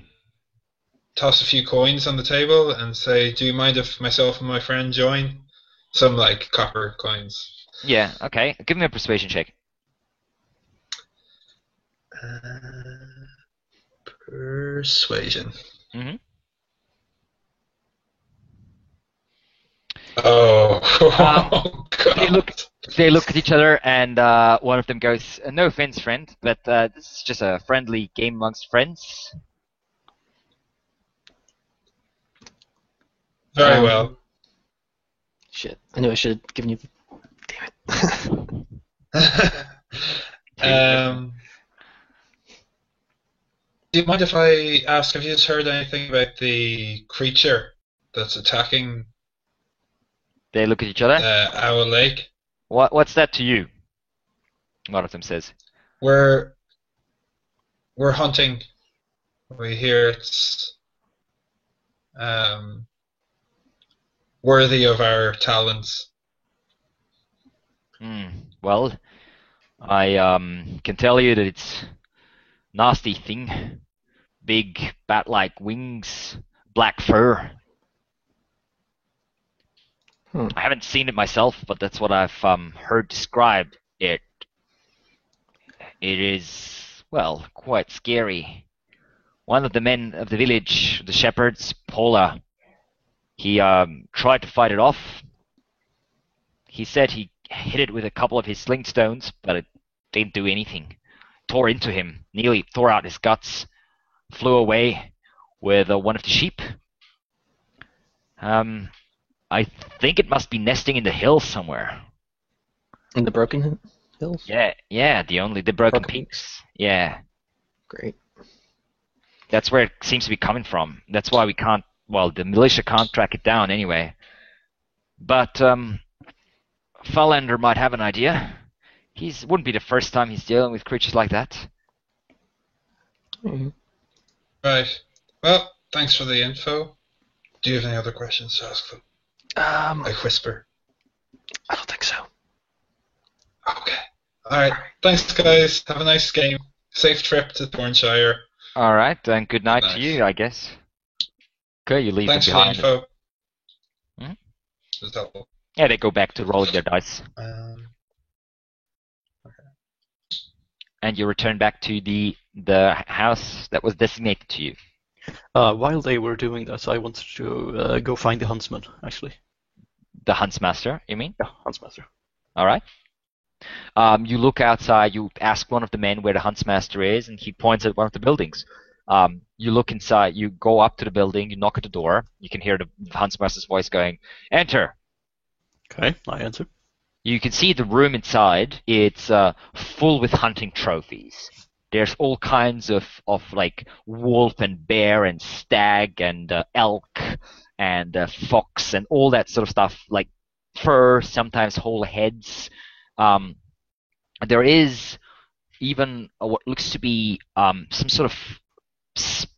toss a few coins on the table and say, "Do you mind if myself and my friend join?" Some like copper coins. Yeah. Okay. Give me a persuasion check. Persuasion. Mhm. Oh, They God. They look at each other, and one of them goes, "No offense, friend, but this is just a friendly game amongst friends." Very well. Shit. I knew I should have given you. Damn it. Do you mind if I ask, have you just heard anything about the creature that's attacking They look at each other. Owl Lake? What's that to you? One of them says. We're hunting. We hear it's worthy of our talents. Well, I can tell you that it's nasty thing. Big bat-like wings, black fur. I haven't seen it myself, but that's what I've heard described. It is, well, quite scary. One of the men of the village, the shepherds, Paula, he tried to fight it off. He said he hit it with a couple of his sling stones, but it didn't do anything. Tore into him, nearly tore out his guts, flew away with one of the sheep. I think it must be nesting in the hills somewhere. In the Broken Hills? Yeah, the broken peaks. Yeah. Great. That's where it seems to be coming from. That's why we can't, well, the militia can't track it down anyway. But Fallander might have an idea. Wouldn't be the first time he's dealing with creatures like that. Mm-hmm. Right. Well, thanks for the info. Do you have any other questions to ask them? I whisper. I don't think so. Okay. Alright. Thanks, guys. Have a nice game. Safe trip to Thornshire. All right, and good night Nice. to you, I guess. Okay, you leave Thanks them for the behind. info. Hmm? Is that all? Yeah, they go back to rolling their dice. And you return back to the house that was designated to you. While they were doing that, I wanted to go find the huntsman, actually. The Huntsmaster, you mean? Yeah, Huntsmaster. All right. You look outside, you ask one of the men where the Huntsmaster is, and he points at one of the buildings. You look inside, you go up to the building, you knock at the door, you can hear the Huntsmaster's voice going, "Enter!" Okay, I answer. You can see the room inside, it's full with hunting trophies. There's all kinds of like wolf and bear and stag and elk and fox and all that sort of stuff, like fur, sometimes whole heads. There is even what looks to be some sort of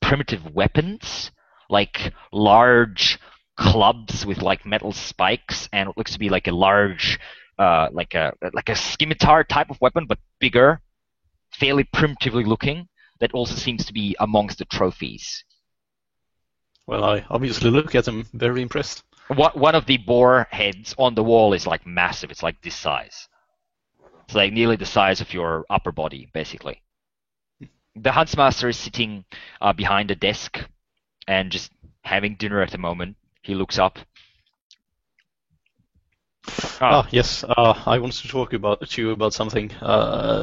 primitive weapons, like large clubs with like metal spikes, and what looks to be like a large, like a scimitar type of weapon, but bigger, fairly primitively looking. That also seems to be amongst the trophies. Well, I obviously look at them, very impressed. One of the boar heads on the wall is like massive. It's like this size. It's like nearly the size of your upper body, basically. The Huntsmaster is sitting behind a desk and just having dinner at the moment. He looks up. Yes. I wanted to talk to you about something.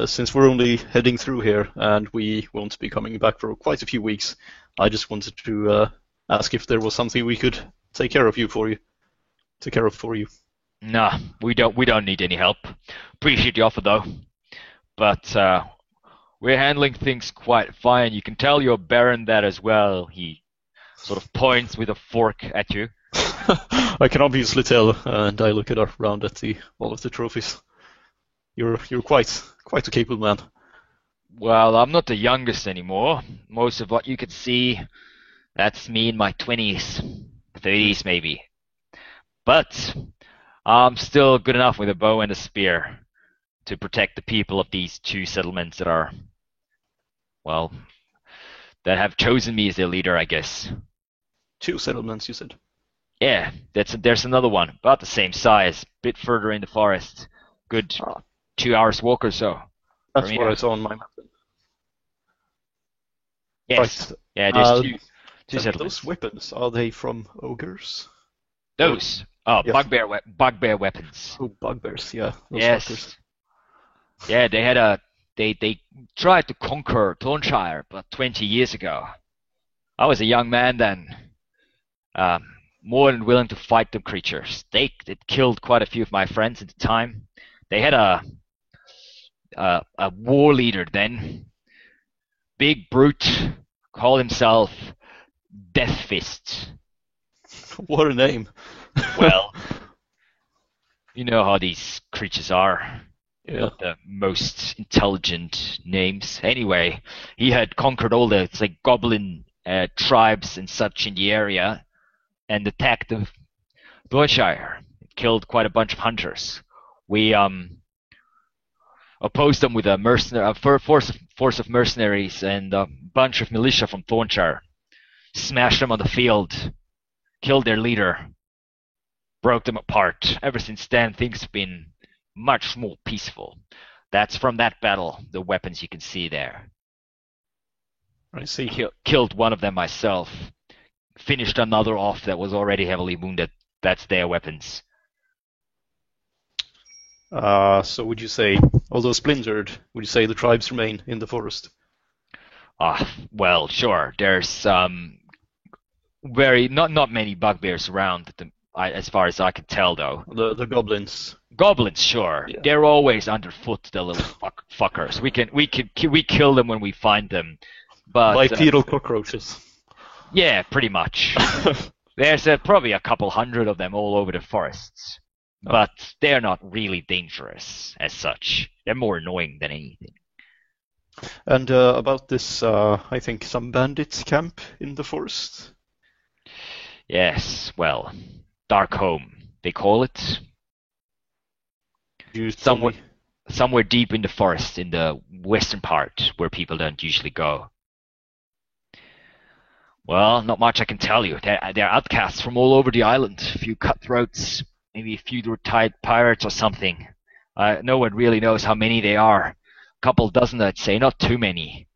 Since we're only heading through here and we won't be coming back for quite a few weeks, I just wanted to ask if there was something we could take care of for you. Nah, we don't need any help. Appreciate the offer though, but we're handling things quite fine. You can tell your Baron that as well. He sort of points with a fork at you. I can obviously tell, and I look around at all of the trophies. You're quite a capable man. Well, I'm not the youngest anymore. Most of what you could see, that's me in my 20s, 30s maybe. But I'm still good enough with a bow and a spear to protect the people of these two settlements that are, well, that have chosen me as their leader, I guess. 2 settlements, you said? Yeah, there's another one, about the same size, bit further in the forest. Good 2 hours walk or so. That's what I saw on my map. Yes. Right. Yeah, there's two settlements. Those weapons, are they from ogres? Those? Oh, Yes. bugbear weapons. Oh, bugbears, yeah. Those Yes. fuckers. Yeah, they tried to conquer Thornshire about 20 years ago. I was a young man then. More than willing to fight the creatures. They killed quite a few of my friends at the time. They had a war leader then. Big brute, called himself Death Fist. What a name. Well, you know how these creatures are. Yeah. Not the most intelligent names. Anyway, he had conquered all the goblin tribes and such in the area and attacked the Thornshire. Killed quite a bunch of hunters. We opposed them with a force of mercenaries and a bunch of militia from Thornshire. Smashed them on the field. Killed their leader. Broke them apart. Ever since then, things have been much more peaceful. That's from that battle, the weapons you can see there. I see. Killed one of them myself. Finished another off that was already heavily wounded. That's their weapons. So would you say, although splintered, would you say the tribes remain in the forest? Well, sure. There's not many bugbears around, as far as I can tell, though. The goblins. Goblins, sure. Yeah. They're always underfoot, the little fuckers. We kill them when we find them. But bipedal cockroaches. Yeah, pretty much. There's probably a couple hundred of them all over the forests. But they're not really dangerous as such. They're more annoying than anything. And about this, I think some bandits camp in the forest? Yes, well, Darkholme, they call it. Somewhere deep in the forest, in the western part, where people don't usually go. Well, not much I can tell you. They're outcasts from all over the island. A few cutthroats, maybe a few retired pirates or something. No one really knows how many they are. A couple dozen, I'd say, not too many.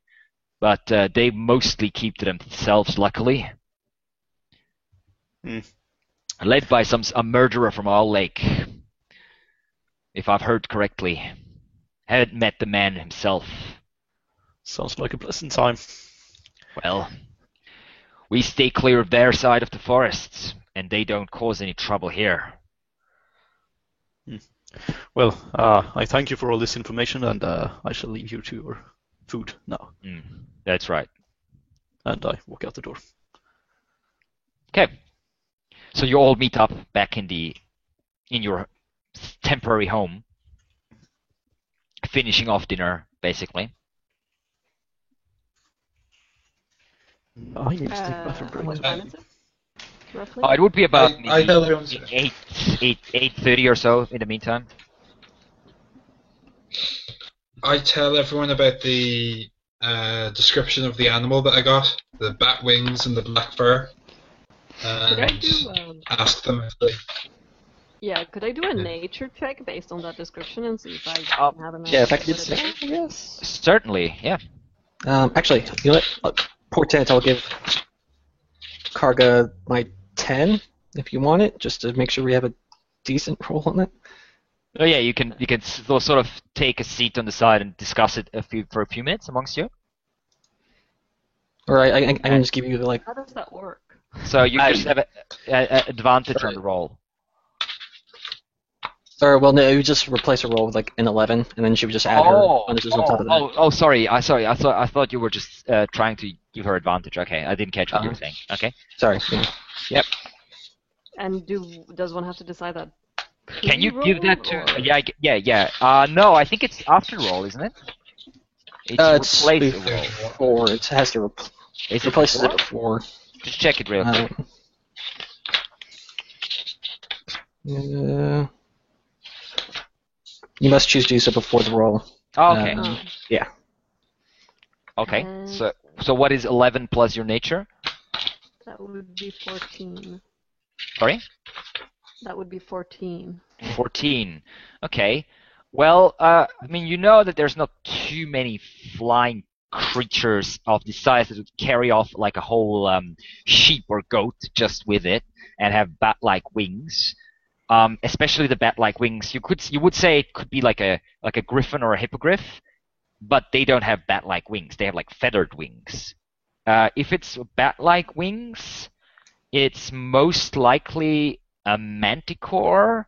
But they mostly keep to themselves, luckily. Led by a murderer from Owl Lake, if I've heard correctly. Haven't met the man himself. Sounds like a pleasant time. Well, we stay clear of their side of the forests, and they don't cause any trouble here. Well, I thank you for all this information, and I shall leave you to your food now. That's right. And I walk out the door. Okay. So you all meet up back in your temporary home, finishing off dinner, basically. I need to take a bathroom break. What time is it? Roughly? It would be about I tell everyone 8:30 or so in the meantime. I tell everyone about the description of the animal that I got, the bat wings and the black fur. Could I do? Ask them if they. Yeah, could I do a nature check based on that description and see if I have enough? Yeah, if I could what do it that, is? yes. Certainly, yeah. Actually, you know what? Portent, I'll give Karga my 10 if you want it, just to make sure we have a decent roll on it. Oh yeah, you can sort of take a seat on the side and discuss it for a few minutes amongst you. Or I can just give you like. How does that work? So you just have a advantage on the roll. Or well, no, you just replace a roll with like an 11, and then she would just add her bonuses on top of that. Sorry. I thought you were just trying to give her advantage. Okay, I didn't catch what you were saying. Okay. Sorry. Yeah. Yep. And does one have to decide that? Can you give that to? Or? Yeah. No, I think it's after roll, isn't it? It's replace the roll. before. It has to replaces it before. Just check it real quick. You must choose to do so before the roll. Oh, okay. Yeah. Okay. So what is 11 plus your nature? That would be 14. Sorry? That would be 14. 14. Okay. Well, I mean, you know that there's not too many flying creatures of this size that would carry off like a whole sheep or goat just with it and have bat-like wings. Especially the bat-like wings. You would say it could be like a griffin or a hippogriff, but they don't have bat-like wings. They have like feathered wings. If it's bat-like wings, it's most likely a manticore,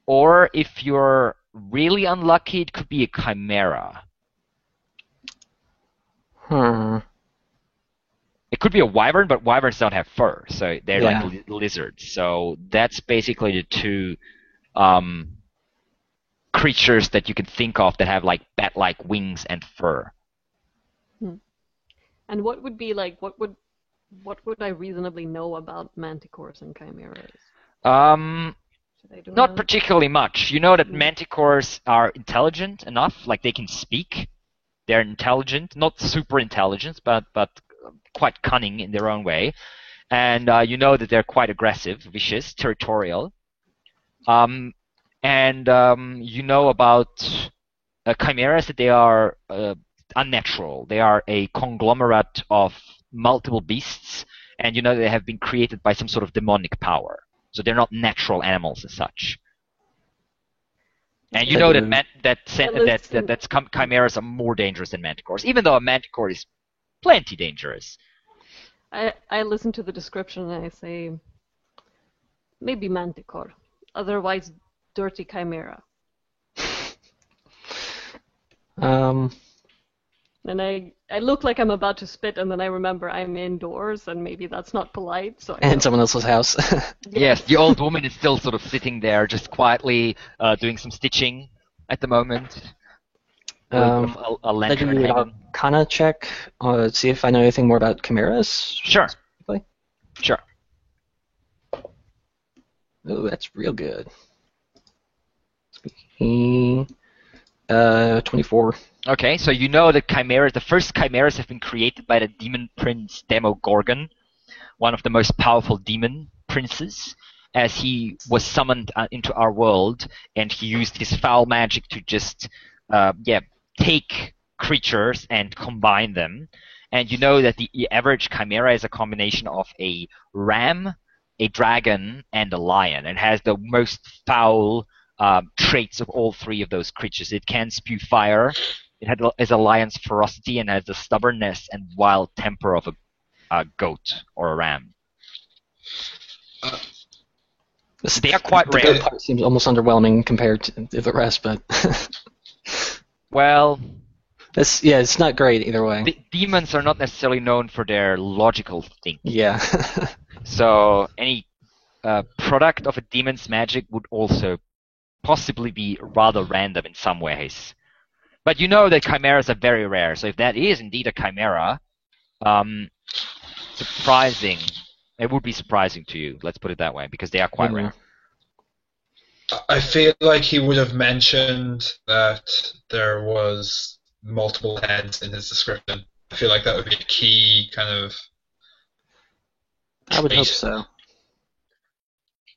or if you're really unlucky, it could be a chimera. It could be a wyvern, but wyverns don't have fur, so they're like lizards. So that's basically the two creatures that you can think of that have like bat-like wings and fur. And what would be like? What would I reasonably know about manticores and chimeras? Not particularly much. You know that manticores are intelligent enough, like they can speak. They're intelligent, not super intelligent, but quite cunning in their own way. And you know that they're quite aggressive, vicious, territorial. And you know about chimeras that they are unnatural. They are a conglomerate of multiple beasts, and you know they have been created by some sort of demonic power. So they're not natural animals as such. And you know that chimeras are more dangerous than manticores, even though a manticore is plenty dangerous. I listen to the description and I say, maybe manticore, otherwise dirty chimera. And I look like I'm about to spit, and then I remember I'm indoors, and maybe that's not polite. So in someone else's house. Yes, the old woman is still sort of sitting there, just quietly doing some stitching at the moment. A lantern hanging. Arcana check. See if I know anything more about chimeras. Sure. Sure. Oh, that's real good. 24. Okay, so you know that the first chimeras have been created by the demon prince Demogorgon, one of the most powerful demon princes, as he was summoned into our world, and he used his foul magic to just, take creatures and combine them. And you know that the average chimera is a combination of a ram, a dragon, and a lion, and has the most foul traits of all three of those creatures. It can spew fire. It has a lion's ferocity and has the stubbornness and wild temper of a goat or a ram. They are quite rare. The part seems almost underwhelming compared to the rest, but well, it's not great either way. Demons are not necessarily known for their logical thinking. Yeah. So any product of a demon's magic would also possibly be rather random in some ways. But you know that chimeras are very rare, so if that is indeed a chimera, surprising. It would be surprising to you, let's put it that way, because they are quite rare. I feel like he would have mentioned that there was multiple heads in his description. I feel like that would be a key kind of... I would hope so.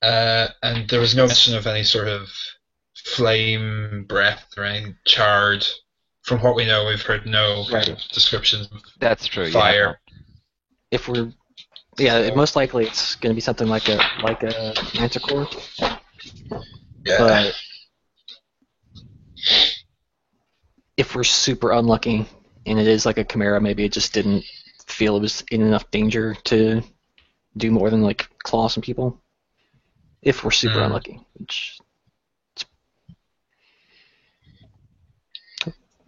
And there was no mention of any sort of flame breath or any charred. From what we know, we've heard no kind of descriptions of That's true. fire. Yeah. Most likely it's going to be something like a manticore. Yeah. But if we're super unlucky and it is like a chimera, maybe it just didn't feel it was in enough danger to do more than like claw some people. If we're super unlucky, which it's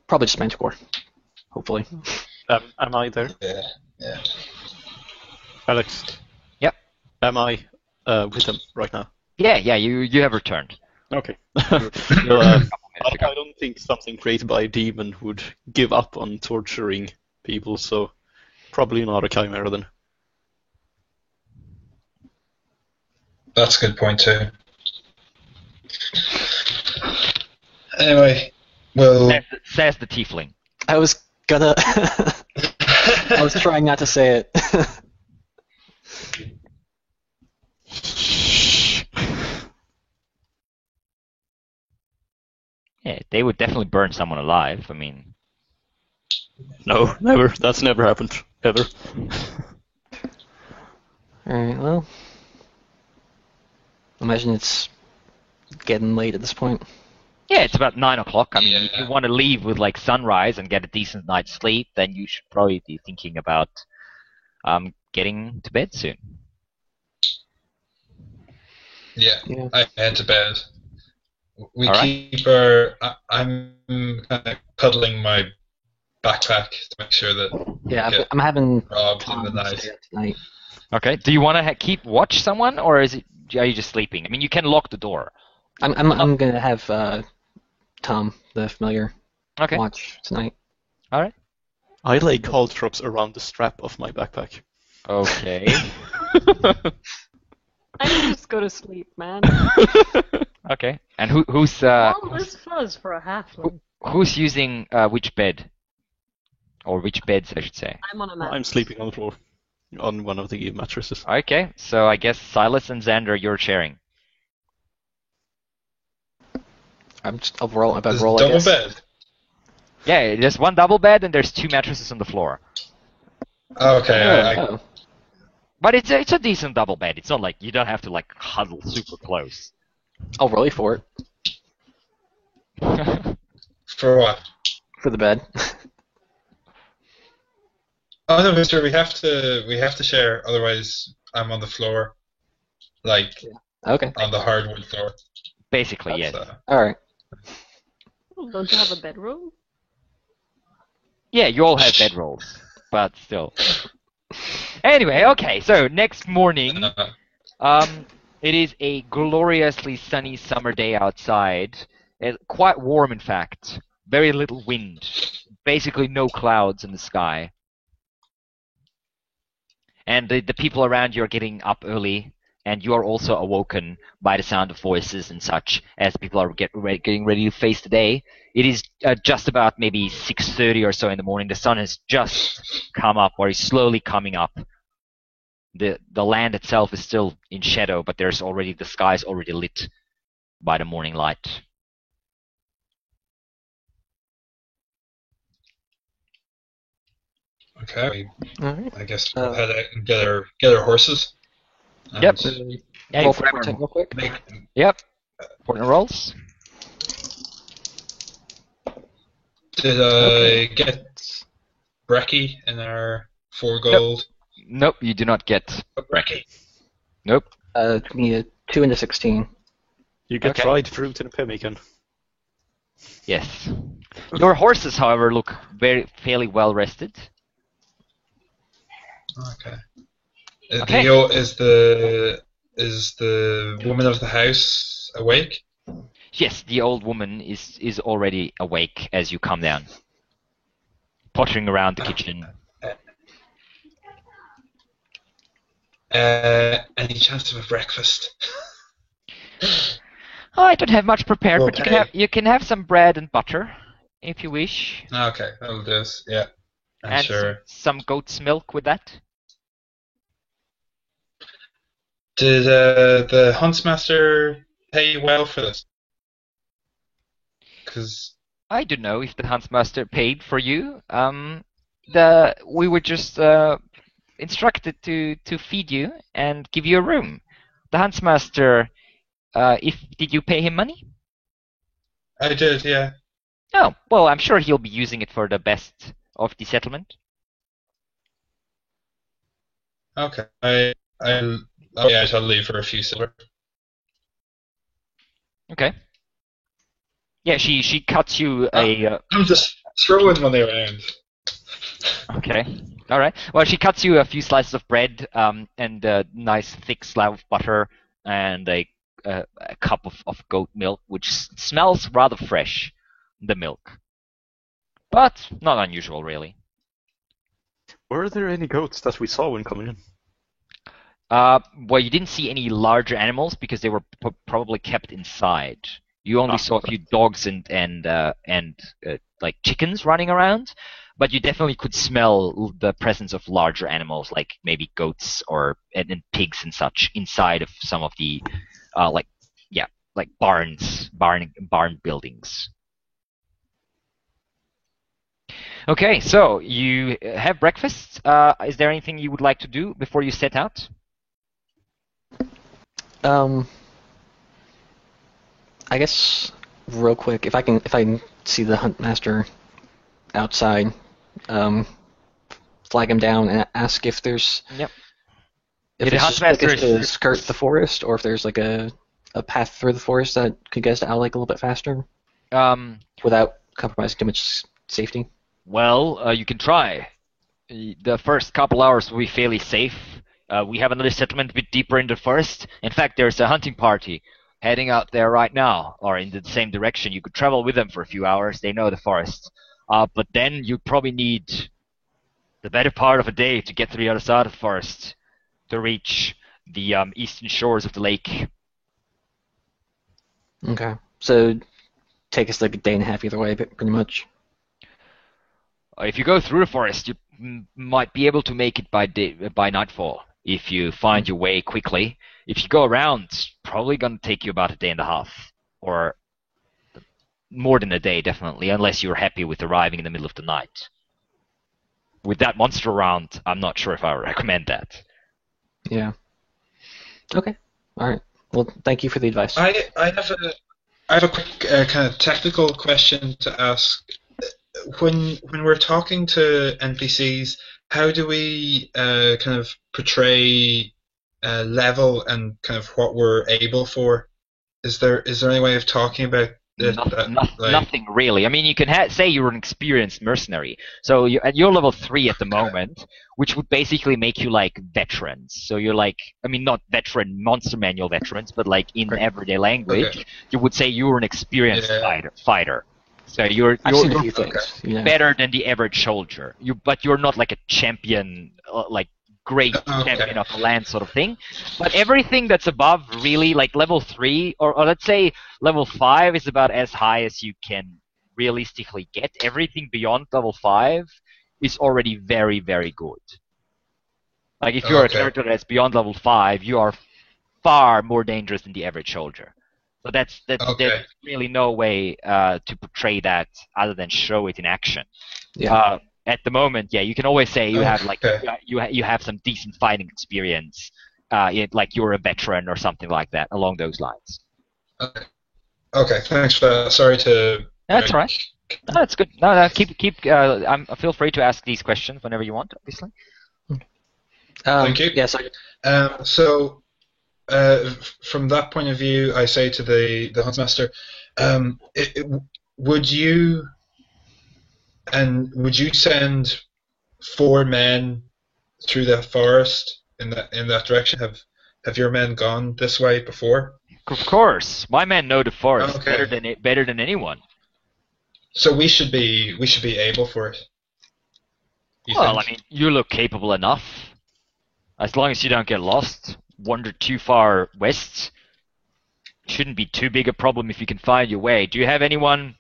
probably just Manticore, hopefully. Am I there? Yeah. Alex? Yep. Am I with them right now? Yeah, you have returned. Okay. You're a couple minutes ago. I don't think something created by a demon would give up on torturing people, so probably not a chimera then. That's a good point too. Anyway, well, Says the tiefling. I was gonna. I was trying not to say it. Yeah, they would definitely burn someone alive. I mean, No, never. That's never happened. Ever. Alright, well. Imagine it's getting late at this point. yeah, it's about 9 o'clock. I mean, if Yeah. you want to leave with like sunrise and get a decent night's sleep, then you should probably be thinking about getting to bed soon. yeah, Yeah. I head to bed. We All right. keep our. I'm kind of cuddling my backpack to make sure that Yeah, Okay. I'm having robbed in Tom the night. stay up tonight. Okay. Do you want to keep watch someone, or are you just sleeping? I mean, you can lock the door. I'm gonna have Tom, the familiar, Okay. watch tonight. All right. I lay caltrops around the strap of my backpack. Okay. I can just go to sleep, man. Okay. And who's All this fuzz for a halfling. who's using which bed, or which beds, I should say? I'm on a mat. I'm sleeping on the floor, on one of the mattresses. Okay. So I guess Silas and Xander, you're sharing. I'll roll. If I There's roll, I double guess. bed. Yeah, there's one double bed and there's 2 mattresses on the floor. Okay, Oh, But it's a decent double bed. It's not like you don't have to like huddle super close. I'll roll for it for what? for the bed. Oh no, Mister, we have to share. Otherwise, I'm on the floor, like Okay. on the hardwood floor. Basically, yes. So, All right. Don't you have a bedroom? Yeah, you all have bedrolls, but still. Anyway, okay. So next morning, it is a gloriously sunny summer day outside. Quite warm, in fact. Very little wind. Basically, no clouds in the sky. And the people around you are getting up early, and you are also awoken by the sound of voices and such as people are getting ready to face the day. It is just about maybe 6:30 or so in the morning. The sun has just come up, or is slowly coming up. The land itself is still in shadow, but the sky is already lit by the morning light. okay, All right. I guess we'll head out and get our horses. And Yep. Yeah, Roll for grab portent our- real quick. Make, Yep. Important rolls. did I get brekkie in our 4 gold? Nope, you do not get. Brekkie. Nope. Give me a 2 and a 16. You get Okay. dried fruit and a pemmican. Yes. Your horses, however, look fairly well rested. Okay. Okay. Is the woman of the house awake? Yes, the old woman is already awake as you come down, pottering around the kitchen. Any chance of a breakfast? Oh, I don't have much prepared, but Okay. you can have some bread and butter if you wish, Okay, that'll do us. Yeah, I'm and sure. some goat's milk with that. Did the Huntsmaster pay you well for this? Because I don't know if the Huntsmaster paid for you. We were just instructed to feed you and give you a room. The Huntsmaster, did you pay him money? I did, yeah. Oh, well, I'm sure he'll be using it for the best of the settlement. Okay. I'll leave for a few silver. Okay. Yeah, she cuts you a. I'm just throwing money around. Okay. All right. Well, she cuts you a few slices of bread, and a nice thick slab of butter, and a cup of goat milk, which smells rather fresh, the milk. But not unusual, really. Were there any goats that we saw when coming in? Well, you didn't see any larger animals because they were probably kept inside. You only saw a few dogs and like chickens running around, but you definitely could smell the presence of larger animals, like maybe goats and pigs and such, inside of some of the like barn buildings. Okay, so you have breakfast. Is there anything you would like to do before you set out? I guess real quick, if I can see the Huntmaster outside, flag him down and ask if there's Yep. if The it's just Huntmaster like to is- skirt the forest, or if there's like a path through the forest that could get us to Owl Lake a little bit faster without compromising too much safety. Well, you can try. The first couple hours will be fairly safe. We have another settlement a bit deeper in the forest. In fact, there's a hunting party heading out there right now, or in the same direction. You could travel with them for a few hours. They know the forest. But then you probably need the better part of a day to get to the other side of the forest to reach the eastern shores of the lake. Okay. So take us like a day and a half either way, pretty much. If you go through the forest, you might be able to make it by nightfall if you find your way quickly. If you go around, it's probably going to take you about a day and a half, or more than a day, definitely, unless you're happy with arriving in the middle of the night. With that monster around, I'm not sure if I would recommend that. Yeah. Okay. All right. Well, thank you for the advice. I have a quick kind of technical question to ask. When we're talking to NPCs, how do we kind of portray level and kind of what we're able for? Is there any way of talking about it? Nothing really. I mean, you can say you're an experienced mercenary. So you're level 3 at the moment, which would basically make you like veterans. So you're like, I mean, not veteran monster manual veterans, but like in everyday language, you would say you're an experienced fighter. So you're I've seen a few things. Yeah. better than the average soldier. But you're not like a champion, like great champion of the land sort of thing. But everything that's above really, like level 3, or let's say level 5 is about as high as you can realistically get. Everything beyond level 5 is already very, very good. Like if you're a character that's beyond level 5, you are far more dangerous than the average soldier. So there's really no way to portray that other than show it in action. Yeah. At the moment, yeah, you can always say you have like you have some decent fighting experience, like you're a veteran or something like that along those lines. Okay, thanks for that. Sorry to. That's all right. No, that's good. No, keep. Feel free to ask these questions whenever you want, obviously. Thank you. Yes. So, from that point of view, I say to the Huntmaster, would you send 4 men through the forest in that direction? Have your men gone this way before? Of course, my men know the forest better than anyone. So we should be able for it. Well, I mean, you look capable enough. As long as you don't get lost, wander too far west, shouldn't be too big a problem if you can find your way. Do you have anyone?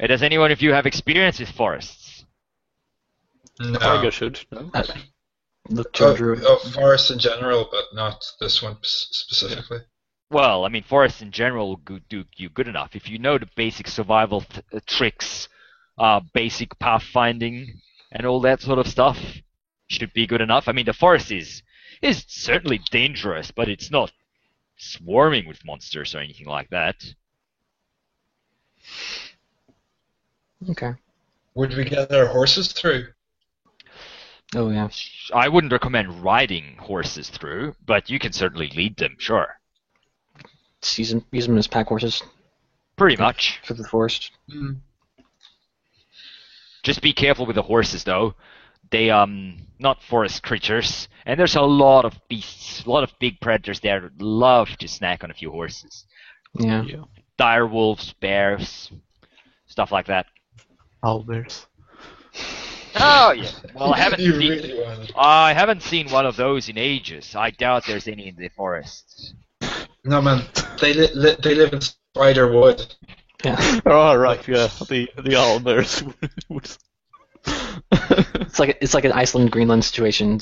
Does anyone of you have experience with forests? No. Tiger should. No? Forests in general, but not this one specifically. Well, I mean, forests in general will do you good enough. If you know the basic survival tricks, basic pathfinding, and all that sort of stuff, should be good enough. I mean, the forest is certainly dangerous, but it's not swarming with monsters or anything like that. Okay. Would we get our horses through? Oh yeah. I wouldn't recommend riding horses through, but you can certainly lead them, sure. Use them as pack horses Pretty much. for the forest. Hmm. Just be careful with the horses, though. They not forest creatures, and there's a lot of beasts, a lot of big predators there that love to snack on a few horses. Yeah. Yeah. Dire wolves, bears, stuff like that. Owlbears. Oh yeah. Well, You really wanted. I haven't seen one of those in ages. I doubt there's any in the forest. No man, they live in Spiderwood. Yeah. Oh, right, yeah. The owlbears would. It's like an Iceland Greenland situation.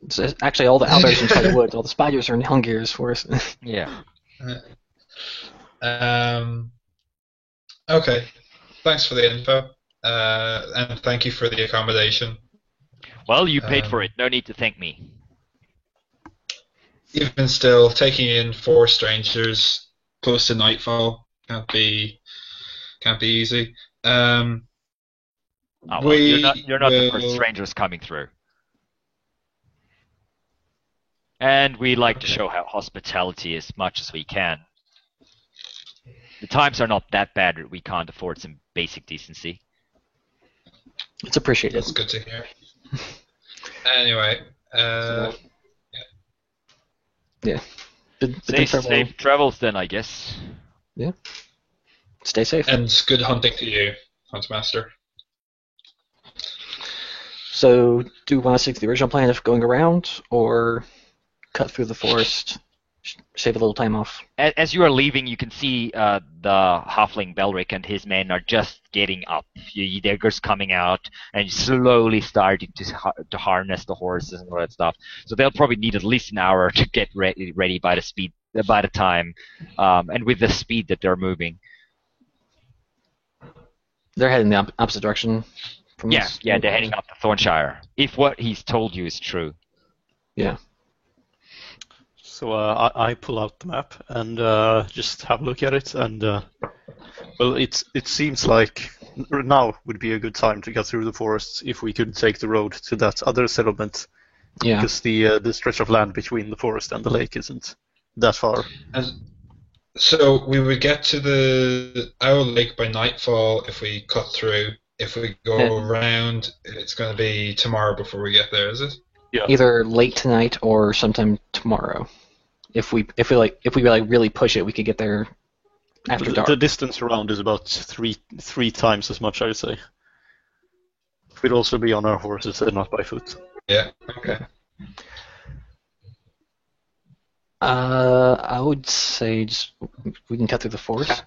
It's actually all the owlbears in Spiderwood. All the spiders are in Hunger's forest. Yeah. Okay. Thanks for the info. And thank you for the accommodation. Well, you paid for it. No need to thank me. Even still, taking in 4 strangers close to nightfall can't be easy. Oh, well, you're not the first strangers coming through. And we like to show hospitality as much as we can. The times are not that bad that we can't afford some basic decency. It's appreciated. That's good to hear. Anyway, Yeah. Safe travels then, I guess. Yeah. Stay safe. and good hunting to you, Huntmaster. So, do we want to stick to the original plan of going around, or cut through the forest, save a little time off? As you are leaving, you can see the halfling Belric and his men are just getting up. They're just coming out and slowly starting to harness the horses and all that stuff. So they'll probably need at least an hour to get ready by the time, and with the speed that they're moving. They're heading the opposite direction from us? Yeah, they're heading up to Thornshire. If what he's told you is true. Yeah. So I pull out the map and just have a look at it, and well, it seems like now would be a good time to get through the forest if we could take the road to that other settlement, Yeah. because the stretch of land between the forest and the lake isn't that far. And so we would get to the Owl Lake by nightfall if we cut through. If we go Yeah. around, it's going to be tomorrow before we get there, is it? Yeah. Either late tonight or sometime tomorrow. If we really push it, we could get there after dark. The distance around is about three times as much, I would say. We'd also be on our horses and not by foot. Yeah. Okay. I would say just we can cut through the forest.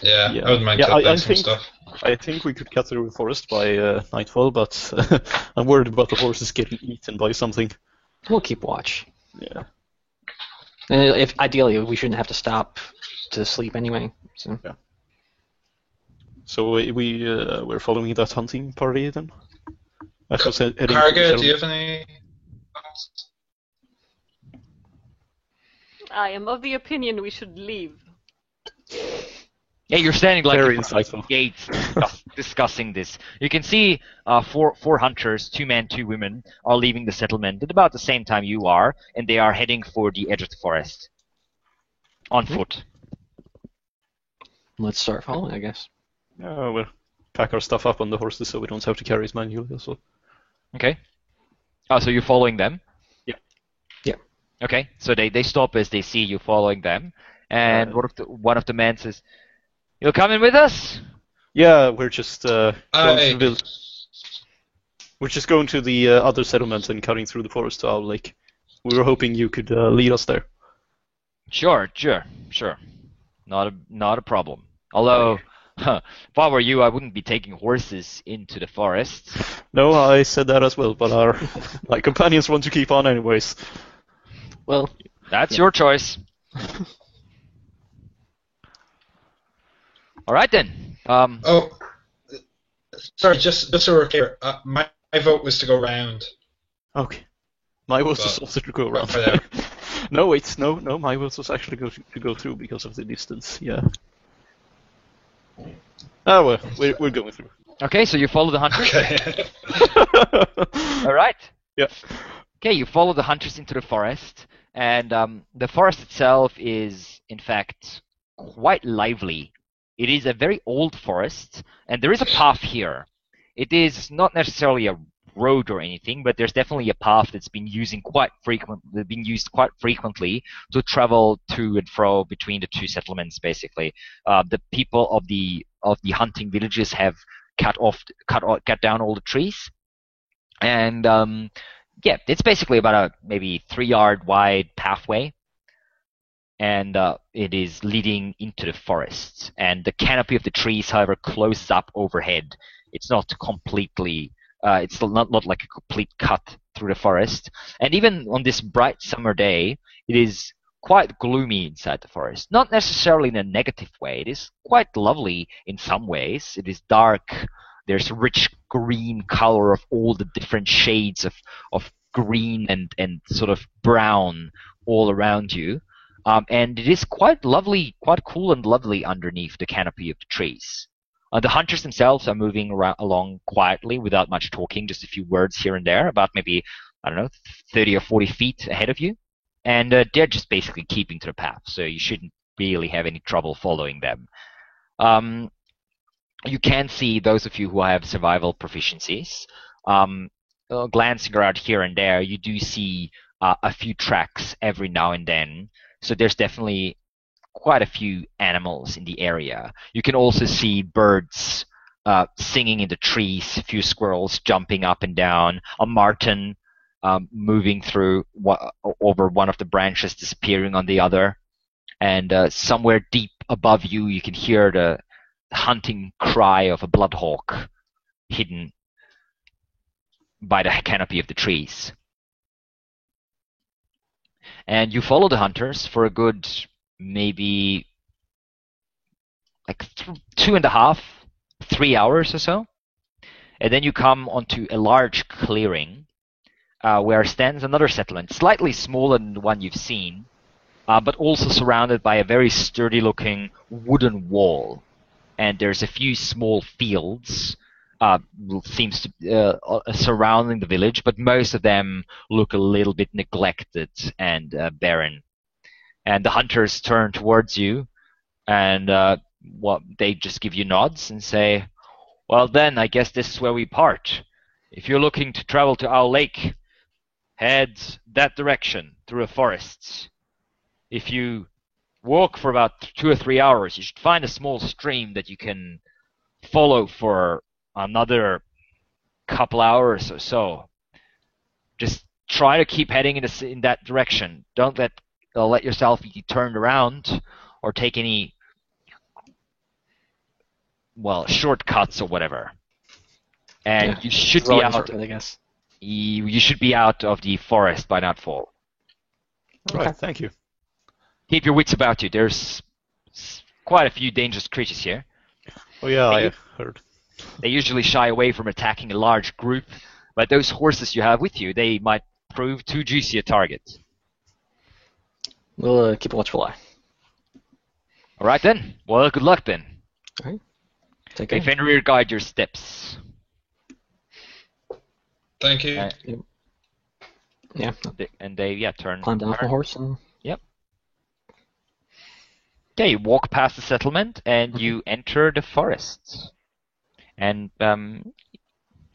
Yeah. Yeah. I wouldn't mind Yeah, cutting I some think- stuff. I think we could cut through the forest by nightfall, but I'm worried about the horses getting eaten by something. We'll keep watch. Yeah. And if ideally, we shouldn't have to stop to sleep anyway. So So we're following that hunting party then. As was heading to the Karga, do settlement. you have any thoughts? I am of the opinion we should leave. Yeah, you're standing like Very in front of insightful. the gates discussing this. You can see four hunters, 2 men, 2 women, are leaving the settlement at about the same time you are, and they are heading for the edge of the forest. On foot. let's start following, I guess. We'll pack our stuff up on the horses so we don't have to carry it manually also. Okay. Oh, so you're following them? Yeah. Yeah. Okay, so they stop as they see you following them, and one of the men says, "You'll come in with us?" Yeah, we're just going Aye. to we're just going to the other settlement and cutting through the forest to Owl Lake. We were hoping you could lead us there. Sure. Not a problem. Although, if I were you, I wouldn't be taking horses into the forest. No, I said that as well, but my companions want to keep on anyways. Well, That's your choice. All right then. Oh, sorry. Just so we're clear, my vote was to go round. Okay. My vote was But- also to go around. whatever. No, wait, no. My vote was actually to go through because of the distance. Yeah. Oh well, we're going through. Okay, so you follow the hunters. Okay. All right. Yeah. Okay, you follow the hunters into the forest, and the forest itself is, in fact, quite lively. It is a very old forest, and there is a path here. It is not necessarily a road or anything, but there's definitely a path that's been used quite frequently to travel to and fro between the two settlements. Basically, the people of the hunting villages have cut down all the trees, and yeah, it's basically about a maybe 3-yard wide pathway, and it is leading into the forest. And the canopy of the trees, however, closes up overhead. It's not completely, it's not like a complete cut through the forest. And even on this bright summer day, it is quite gloomy inside the forest. Not necessarily in a negative way. It is quite lovely in some ways. It is dark. There's rich green color of all the different shades of green and sort of brown all around you. And it is quite lovely, quite cool and lovely underneath the canopy of the trees. The hunters themselves are moving along quietly without much talking, just a few words here and there, about maybe, I don't know, 30 or 40 feet ahead of you. And they're just basically keeping to the path, so you shouldn't really have any trouble following them. You can see, those of you who have survival proficiencies, glancing around here and there, you do see a few tracks every now and then. So there's definitely quite a few animals in the area. You can also see birds singing in the trees, a few squirrels jumping up and down, a marten moving through over one of the branches, disappearing on the other. And somewhere deep above you, you can hear the hunting cry of a bloodhawk hidden by the canopy of the trees. And you follow the hunters for a good maybe like 2.5, 3 hours or so. And then you come onto a large clearing where stands another settlement, slightly smaller than the one you've seen, but also surrounded by a very sturdy-looking wooden wall. And there's a few small fields seems to surrounding the village, but most of them look a little bit neglected and barren. And the hunters turn towards you, and they just give you nods and say, "Well, then, I guess this is where we part. If you're looking to travel to Owl Lake, head that direction through the forests. If you walk for about 2 or 3 hours, you should find a small stream that you can follow for another couple hours or so. Just try to keep heading in that direction. Don't let yourself be turned around or take any shortcuts or whatever. And Yeah. you should be out. I guess. You should be out of the forest by nightfall. All right, Okay. thank you. Keep your wits about you. There's quite a few dangerous creatures here. Oh yeah, I heard. They usually shy away from attacking a large group, but those horses you have with you, they might prove too juicy a target. We'll keep a watchful eye. All right then. Well, good luck then. Take May care. Fenrir guide your steps. Thank you. Yeah. And they turn. Climb down off the horse and. Okay, you walk past the settlement and you enter the forest. And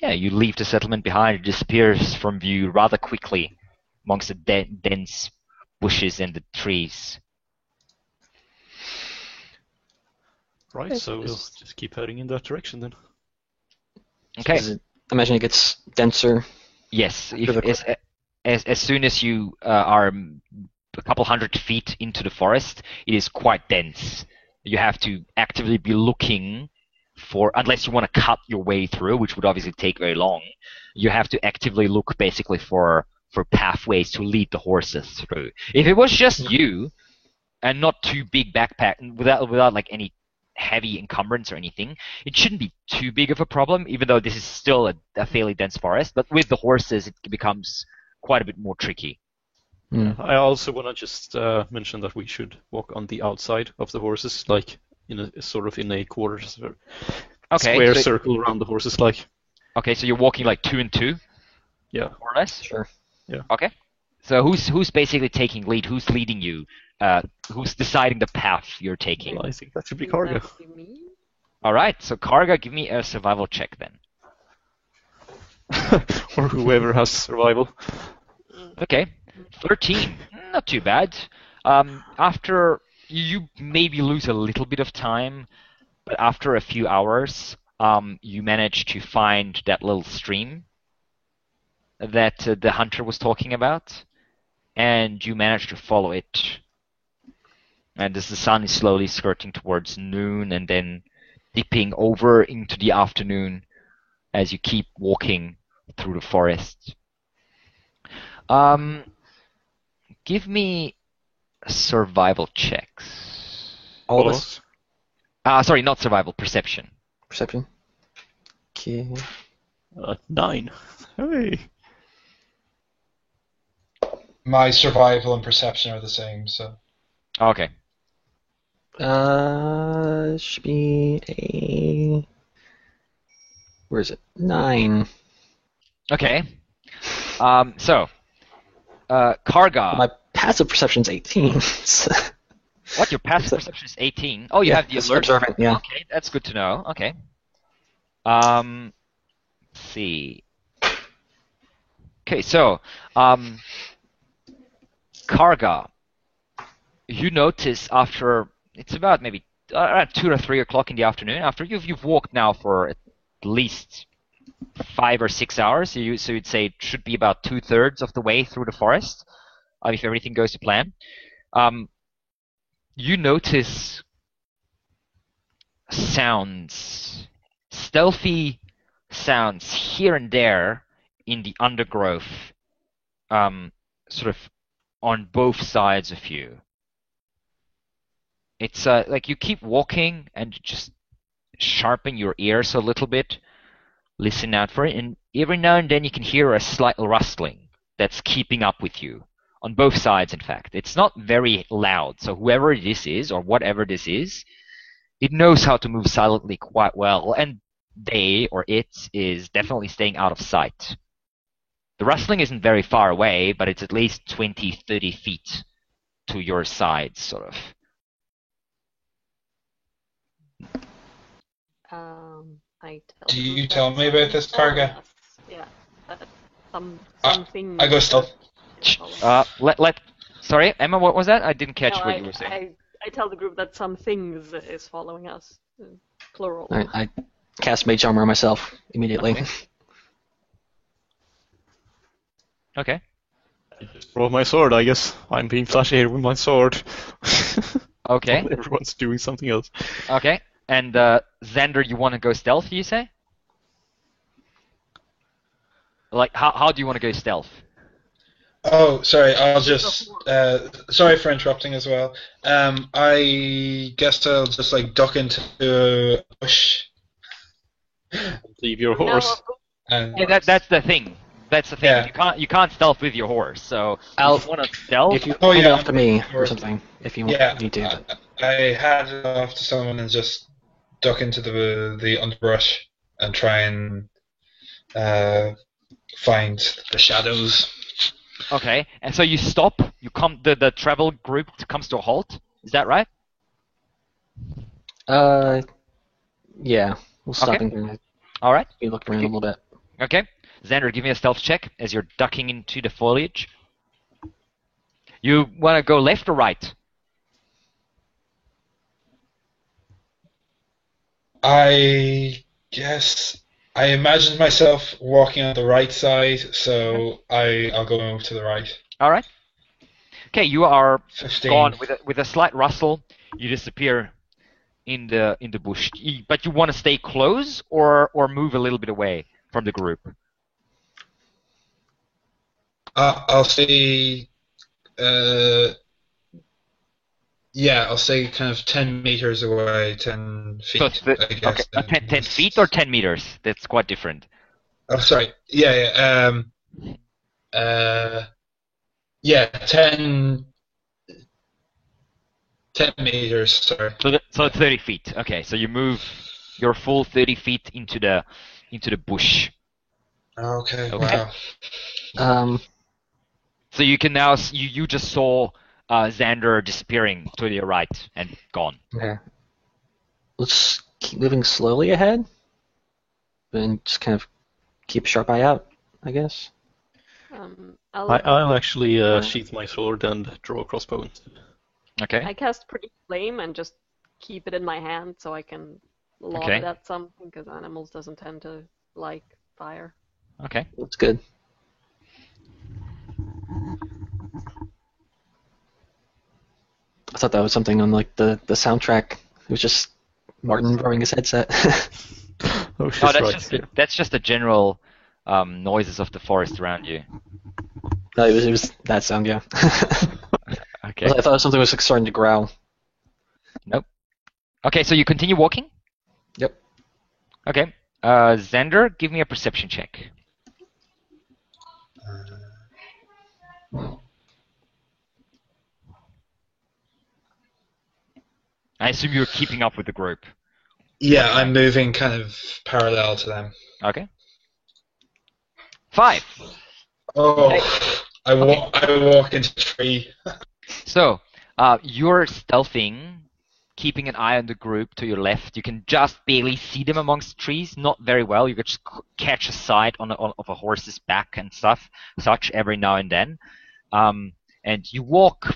you leave the settlement behind. It disappears from view rather quickly amongst the dense bushes and the trees. Right, so we'll just keep heading in that direction then. Okay. I imagine it gets denser. Yes. Really As soon as you are a couple 100 feet into the forest, it is quite dense. You have to actively be looking for, unless you want to cut your way through, which would obviously take very long, you have to actively look basically for pathways to lead the horses through. If it was just you, and not too big backpack, without like any heavy encumbrance or anything, it shouldn't be too big of a problem, even though this is still a fairly dense forest. But with the horses, it becomes quite a bit more tricky. I also want to just mention that we should walk on the outside of the horses, like in a sort of in a quarter Okay. square So, circle around the horses, like. okay, so you're walking like 2 and 2, Yeah. more or less. Sure. Okay. So who's basically taking lead? Who's leading you? Who's deciding the path you're taking? Well, I think that should be That Karga. would be me. All right. So Karga, give me a survival check then. Or whoever has survival. Okay. 13. Not too bad. After you maybe lose a little bit of time, but after a few hours, you manage to find that little stream that the hunter was talking about, and you manage to follow it. And as the sun is slowly skirting towards noon and then dipping over into the afternoon as you keep walking through the forest. Give me survival checks. All of Both. us. Sorry, not survival, perception. Perception. Okay. 9. Hey. My survival and perception are the same, so. Okay. Should be a. Where is it? 9. Okay. Karga. My passive perception's 18. What? Your passive perception is 18? Oh, you have the it's alert. observant, yeah. Okay, that's good to know. Okay. Let's see. Okay, so, Karga, you notice after, it's about maybe around 2 or 3 o'clock in the afternoon, after you've walked now for at least 5 or 6 hours, so you'd say it should be about 2/3 of the way through the forest, if everything goes to plan. You notice sounds, stealthy sounds here and there in the undergrowth, sort of on both sides of you. It's like you keep walking and just sharpen your ears a little bit, listen out for it, and every now and then you can hear a slight rustling that's keeping up with you. On both sides, in fact. It's not very loud, so whoever this is, or whatever this is, it knows how to move silently quite well, and they, or it, is definitely staying out of sight. The rustling isn't very far away, but it's at least 20, 30 feet to your side, sort of. I tell Do you them tell that me about this, following Karga? us. Yeah. I- Something. I go stealth. Sorry, Emma, what was that? I didn't catch No, what you were saying. I tell the group that some things is following us. Plural. Alright, I cast Mage Armor myself immediately. Okay. Draw my sword, I guess. I'm being flashy here with my sword. Okay. Everyone's doing something else. Okay. And Xander, you want to go stealth, you say? Like, how do you want to go stealth? Oh, sorry. I'll just. Sorry for interrupting as well. I guess I'll just like duck into a bush. Leave your horse. And Yeah, that's the thing. That's the thing. Yeah. You can't stealth with your horse. So I'll- if you want to stealth, If you Oh, hand it yeah. off to me or Horse. something, if you yeah, need to. But I hand it off to someone and just duck into the underbrush and try and find the shadows. okay. And so you stop. You come. The travel group comes to a halt. Is that right? yeah, we'll stop Okay. and All right. be looking around a little bit. Okay. Xander, give me a stealth check as you're ducking into the foliage. You want to go left or right? I guess I imagined myself walking on the right side, so I'll go to the right. All right. Okay, you are 15. gone with a slight rustle. You disappear in the bush. But you want to stay close or move a little bit away from the group. I'll say, I'll say kind of 10 meters away, 10 feet, So I guess. okay, 10 feet or 10 meters? That's quite different. Oh, sorry. Yeah. 10. 10 meters, sorry. So 30 feet. Okay, so you move your full 30 feet into the bush. Okay, Okay. wow. So you can now you just saw Xander disappearing to your right and gone. Okay. Let's keep moving slowly ahead, and just kind of keep a sharp eye out, I guess. I'll actually sheath my sword and draw a crossbow. Okay. I cast Pretty Flame and just keep it in my hand so I can lob Okay. it at something, because animals doesn't tend to like fire. Okay. That's good. I thought that was something on like the soundtrack. It was just Martin rubbing his headset. Oh, No, she's that's right. that's just the general noises of the forest around you. No, it was that sound, yeah. Okay. I thought something was like, starting to growl. Nope. Okay, so you continue walking? Yep. Okay. Xander, give me a perception check. I assume you're keeping up with the group. Yeah, I'm moving kind of parallel to them. Okay. 5. Oh, I walk into the tree. So, you're stealthing, keeping an eye on the group to your left. You can just barely see them amongst the trees, not very well. You could just catch a sight of a horse's back and such every now and then. And you walk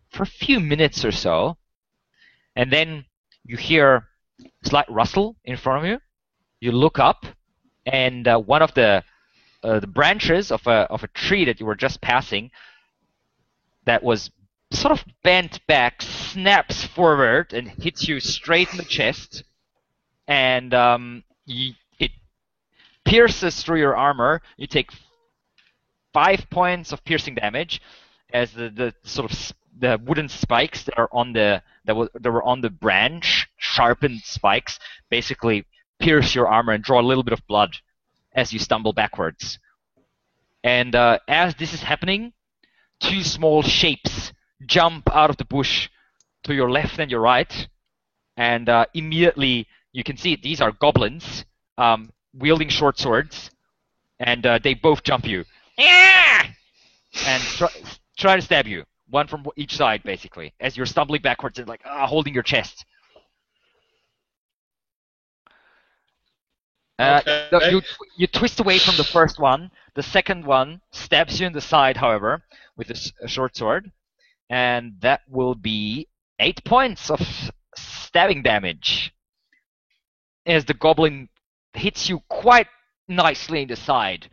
for a few minutes or so, and then you hear a slight rustle in front of you. You look up, and one of the branches of a tree that you were just passing, that was sort of bent back, snaps forward and hits you straight in the chest, and it pierces through your armor. You take 5 points of piercing damage, as the sort of the wooden spikes that are on that were on the branch, sharpened spikes, basically pierce your armor and draw a little bit of blood as you stumble backwards. And as this is happening, 2 small shapes jump out of the bush to your left and your right, and immediately you can see these are goblins wielding short swords, and they both jump you and try to stab you, one from each side basically, as you're stumbling backwards and like holding your chest. Okay. No, you twist away from the first one. The second one stabs you in the side, however, with a short sword, and that will be 8 points of stabbing damage, as the goblin hits you quite nicely in the side.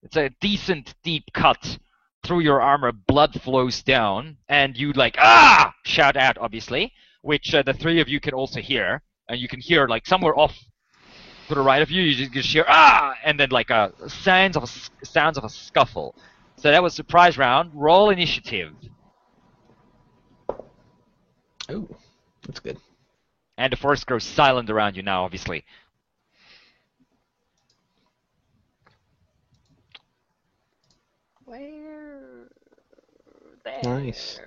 It's a decent deep cut through your armor. Blood flows down, and you shout out, obviously, which the 3 of you can also hear, and you can hear like somewhere off to the right of you. You just hear and then like sounds of a scuffle. So that was surprise round. Roll initiative. Oh, that's good. And the forest grows silent around you now, obviously. Where? There. Nice.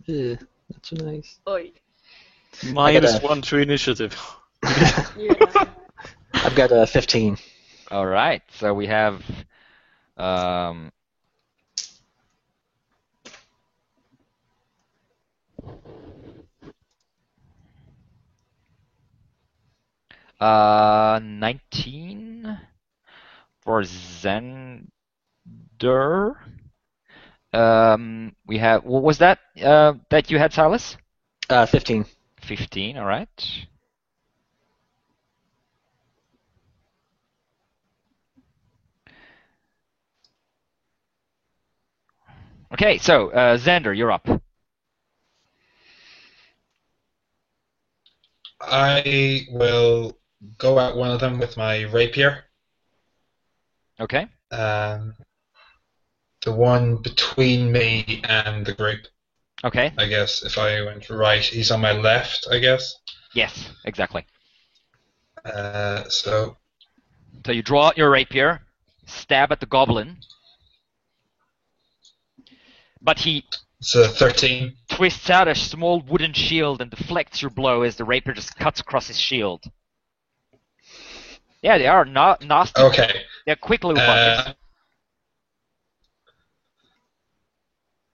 Not so nice. Oi. Minus 1 to initiative. Yeah. I've got 15. All right. So we have. Uh, 19 for Xander. We have, what was that that you had, Silas? 15. 15, all right. Okay, so Xander, you're up. I will go at one of them with my rapier. Okay. The one between me and the group. Okay. I guess if I went right, he's on my left, I guess. Yes, exactly. So you draw out your rapier, stab at the goblin, but he It's a 13. Twists out a small wooden shield and deflects your blow as the rapier just cuts across his shield. Yeah, they are not nasty. Okay. They're quick little buggers.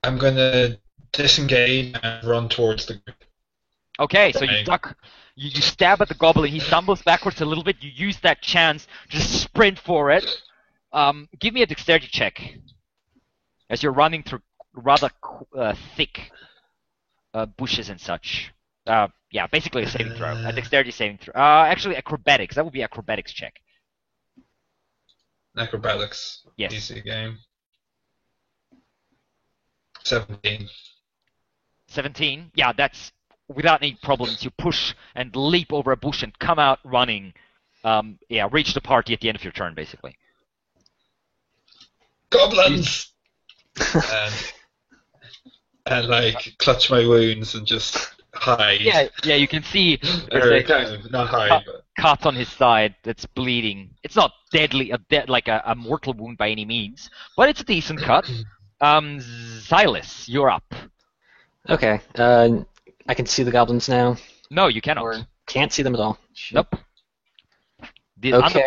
I'm gonna disengage and run towards the group. Okay, so you Right. duck, you stab at the goblin, he stumbles backwards a little bit, you use that chance, just sprint for it. Give me a dexterity check. As you're running through rather thick bushes and such. Yeah, basically a saving throw. A dexterity saving throw. Actually, acrobatics. That would be acrobatics check. Acrobatics. Yes. Easy game. 17. 17. Yeah, that's without any problems. You push and leap over a bush and come out running. Yeah, reach the party at the end of your turn, basically. Goblins! and like clutch my wounds and just hide. Yeah, you can see Or there's kind a of not hide, but cut on his side that's bleeding. It's not deadly, like a mortal wound by any means, but it's a decent cut. Silas, you're up. Okay. I can see the goblins now. No, you cannot. Or can't see them at all. Shit. Nope. The, Okay.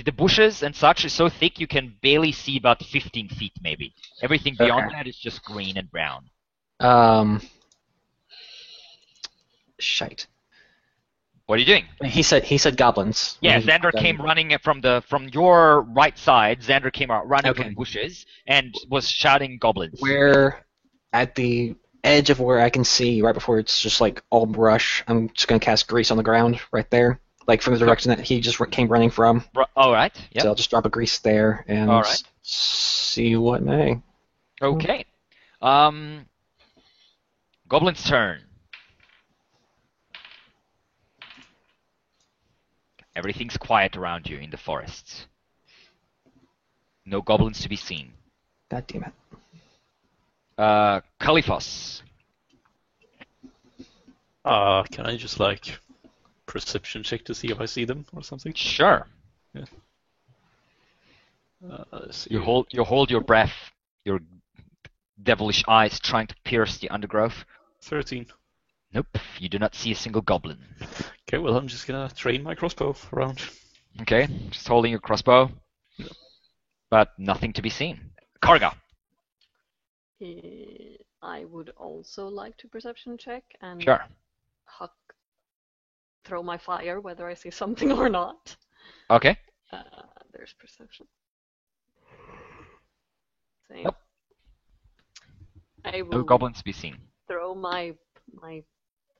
the bushes and such is so thick you can barely see about 15 feet, maybe. Everything beyond Okay. that is just green and brown. Shite. What are you doing? He said goblins. Yeah, When he- Xander came running from your right side. Xander came out running Okay. from the bushes and was shouting goblins. Where at the edge of where I can see, right before it's just like all brush, I'm just gonna cast grease on the ground right there, like from the direction that he just came running from. All right. Yep. So I'll just drop a grease there and All right. see what may. Okay. Goblin's turn. Everything's quiet around you in the forests. No goblins to be seen. God damn it. Kalifos. Can I just like perception check to see if I see them or something? Sure. Let's see. You hold your breath, your devilish eyes trying to pierce the undergrowth. 13. Nope, you do not see a single goblin. Okay, well I'm just gonna train my crossbow around. Okay, just holding your crossbow. Yeah. But nothing to be seen. Karga. I would also like to perception check and Sure. throw my fire whether I see something or not. Okay. There's perception. Same. Nope. I will No goblins to be seen. throw my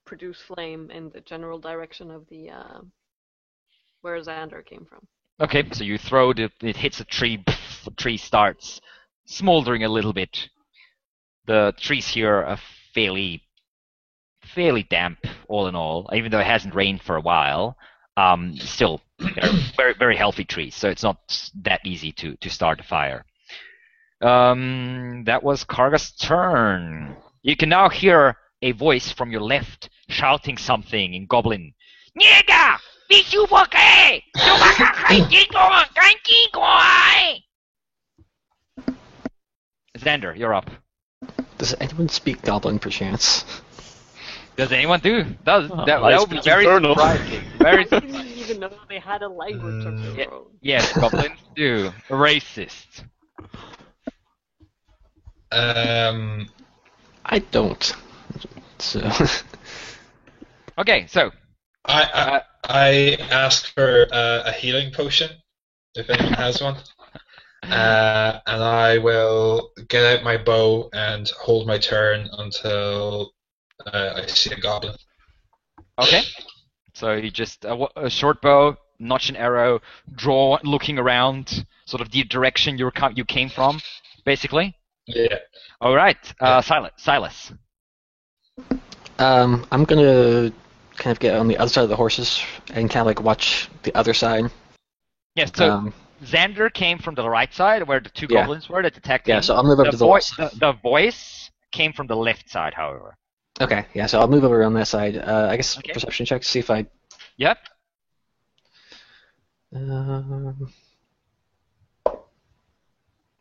produce flame in the general direction of the where Xander came from. Okay, so you throw it hits a tree, the tree starts smoldering a little bit. The trees here are fairly damp, all in all, even though it hasn't rained for a while. Still, they're very, very healthy trees, so it's not that easy to start a fire. That was Karga's turn. You can now hear a voice from your left shouting something in Goblin. Niega! Xander, you're up. Does anyone speak goblin perchance? Does anyone do? That I would be speak very Infernal. surprising. Very I didn't even know they had a language of their Yeah. own. Yes, goblins do. Racist. I don't. So Okay, so I ask for a healing potion, if anyone has one. And I will get out my bow and hold my turn until I see a goblin. okay, so you just a short bow, notch an arrow, draw, looking around, sort of the direction you came from, basically. Yeah. All right, Yeah. Silas. I'm gonna kind of get on the other side of the horses and kind of like watch the other side. Yes, so Um, Xander came from the right side, where the two Yeah. goblins were that attacked yeah, him. so I'll move over The, to the voice, left. the voice came from the left side, however. Okay, yeah, so I'll move over on that side. I guess Okay. perception check to see if I. Yep.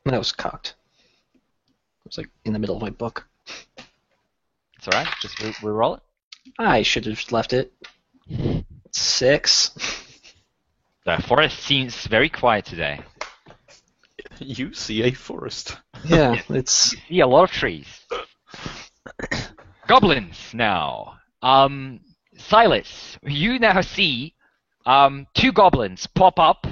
That was cocked. It was like in the middle of my book. It's alright, just re-roll it. I should have left it. 6. The forest seems very quiet today. You see a forest. Yeah, it's You see a lot of trees. Goblins now. Silas, you now see 2 goblins pop up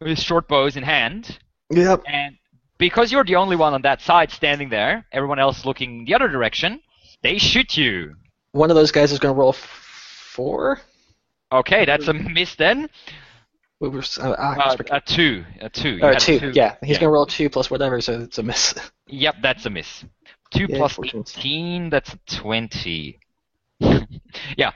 with short bows in hand, yep. and because you're the only one on that side standing there, everyone else looking the other direction, they shoot you. One of those guys is going to roll 4. Okay, that's a miss then. We were, A 2. You or had 2. Yeah, he's going to roll 2 plus whatever, so it's a miss. Yep, that's a miss. 2 Yeah, plus fortunate. 18, that's a 20. Yeah,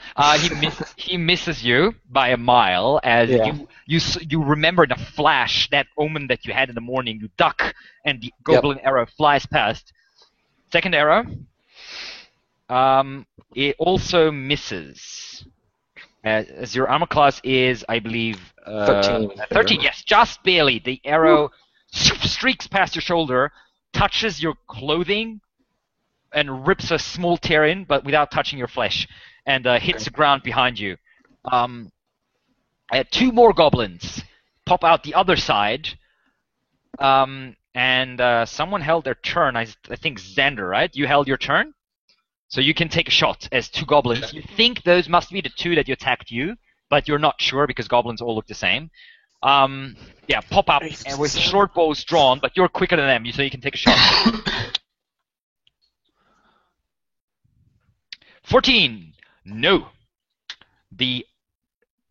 he misses you by a mile as Yeah. you remember the flash, that omen that you had in the morning. You duck, and the goblin arrow flies past. Second arrow, it also misses. As your armor class is, I believe, 13. 13. Yes, just barely. The arrow streaks past your shoulder, touches your clothing, and rips a small tear in, but without touching your flesh, and hits the ground behind you. 2 more goblins pop out the other side, and someone held their turn. I think Xander, right? You held your turn? So you can take a shot as 2 goblins. You think those must be the 2 that attacked you, but you're not sure because goblins all look the same. Yeah, pop up and with short bows drawn, but you're quicker than them, so you can take a shot. 14. No. The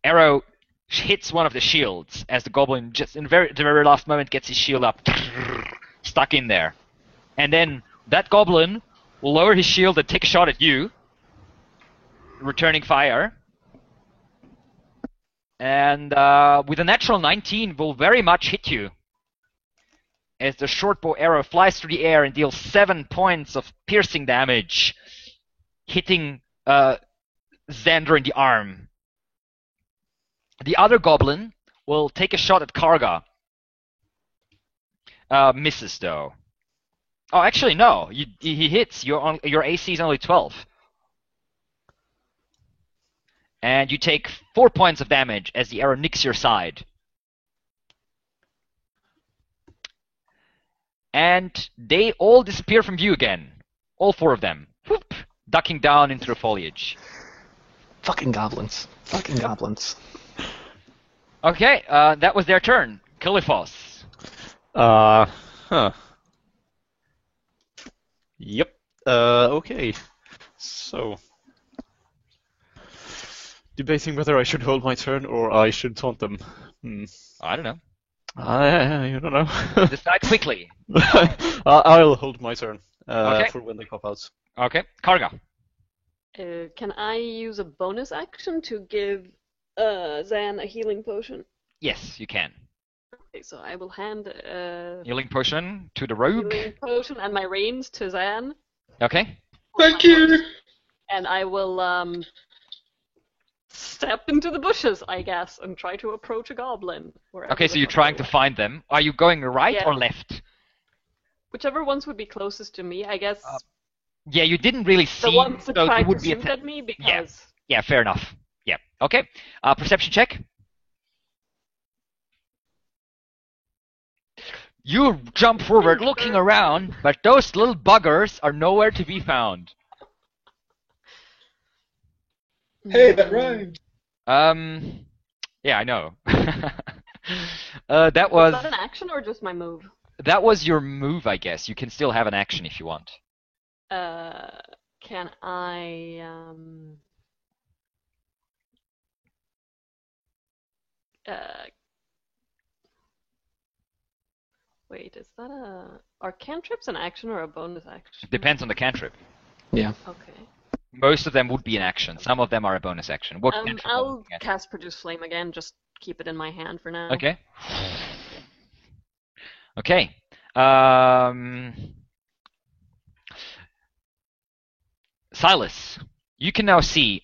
arrow hits one of the shields as the goblin just in the very last moment gets his shield up, stuck in there. And then that goblin will lower his shield and take a shot at you, returning fire. And with a natural 19 will very much hit you as the short bow arrow flies through the air and deals 7 points of piercing damage, hitting Xander in the arm. The other goblin will take a shot at Karga. Misses though. Oh, actually no. He hits. Your AC is only 12. And you take 4 points of damage as the arrow nicks your side. And they all disappear from view again. All 4 of them. Whoop, ducking down into the foliage. Fucking goblins. Fucking goblins. Okay, that was their turn. Kalifos. Yep. Okay. So, debating whether I should hold my turn or I should taunt them. I don't know. I don't know. Decide quickly. I'll hold my turn Okay. for when they pop out. Okay, Karga. Can I use a bonus action to give Zan a healing potion? Yes, you can. Okay, so I will hand Healing potion to the rogue. healing potion and my reins to Zan, Okay. Thank you. and I will step into the bushes, I guess, and try to approach a goblin. wherever Okay, so the you're fuck trying they to are. find them. Are you going right Yeah. or left? Whichever ones would be closest to me, I guess. Yeah, you didn't really see. The ones that so tried it to would be shoot at me because Yeah, fair enough. Yeah. Okay. Perception check. You jump forward, looking around, but those little buggers are nowhere to be found. Hey, that rhymed. Yeah, I know. That was Was that an action or just my move? your move, I guess. You can still have an action if you want. Can I wait, is that are cantrips an action or a bonus action? Depends on the cantrip. Yeah. Okay. Most of them would be an action. Some of them are a bonus action. What cantrip are you I'll looking at? cast Produce Flame again, just keep it in my hand for now. Okay. Okay. Silas, you can now see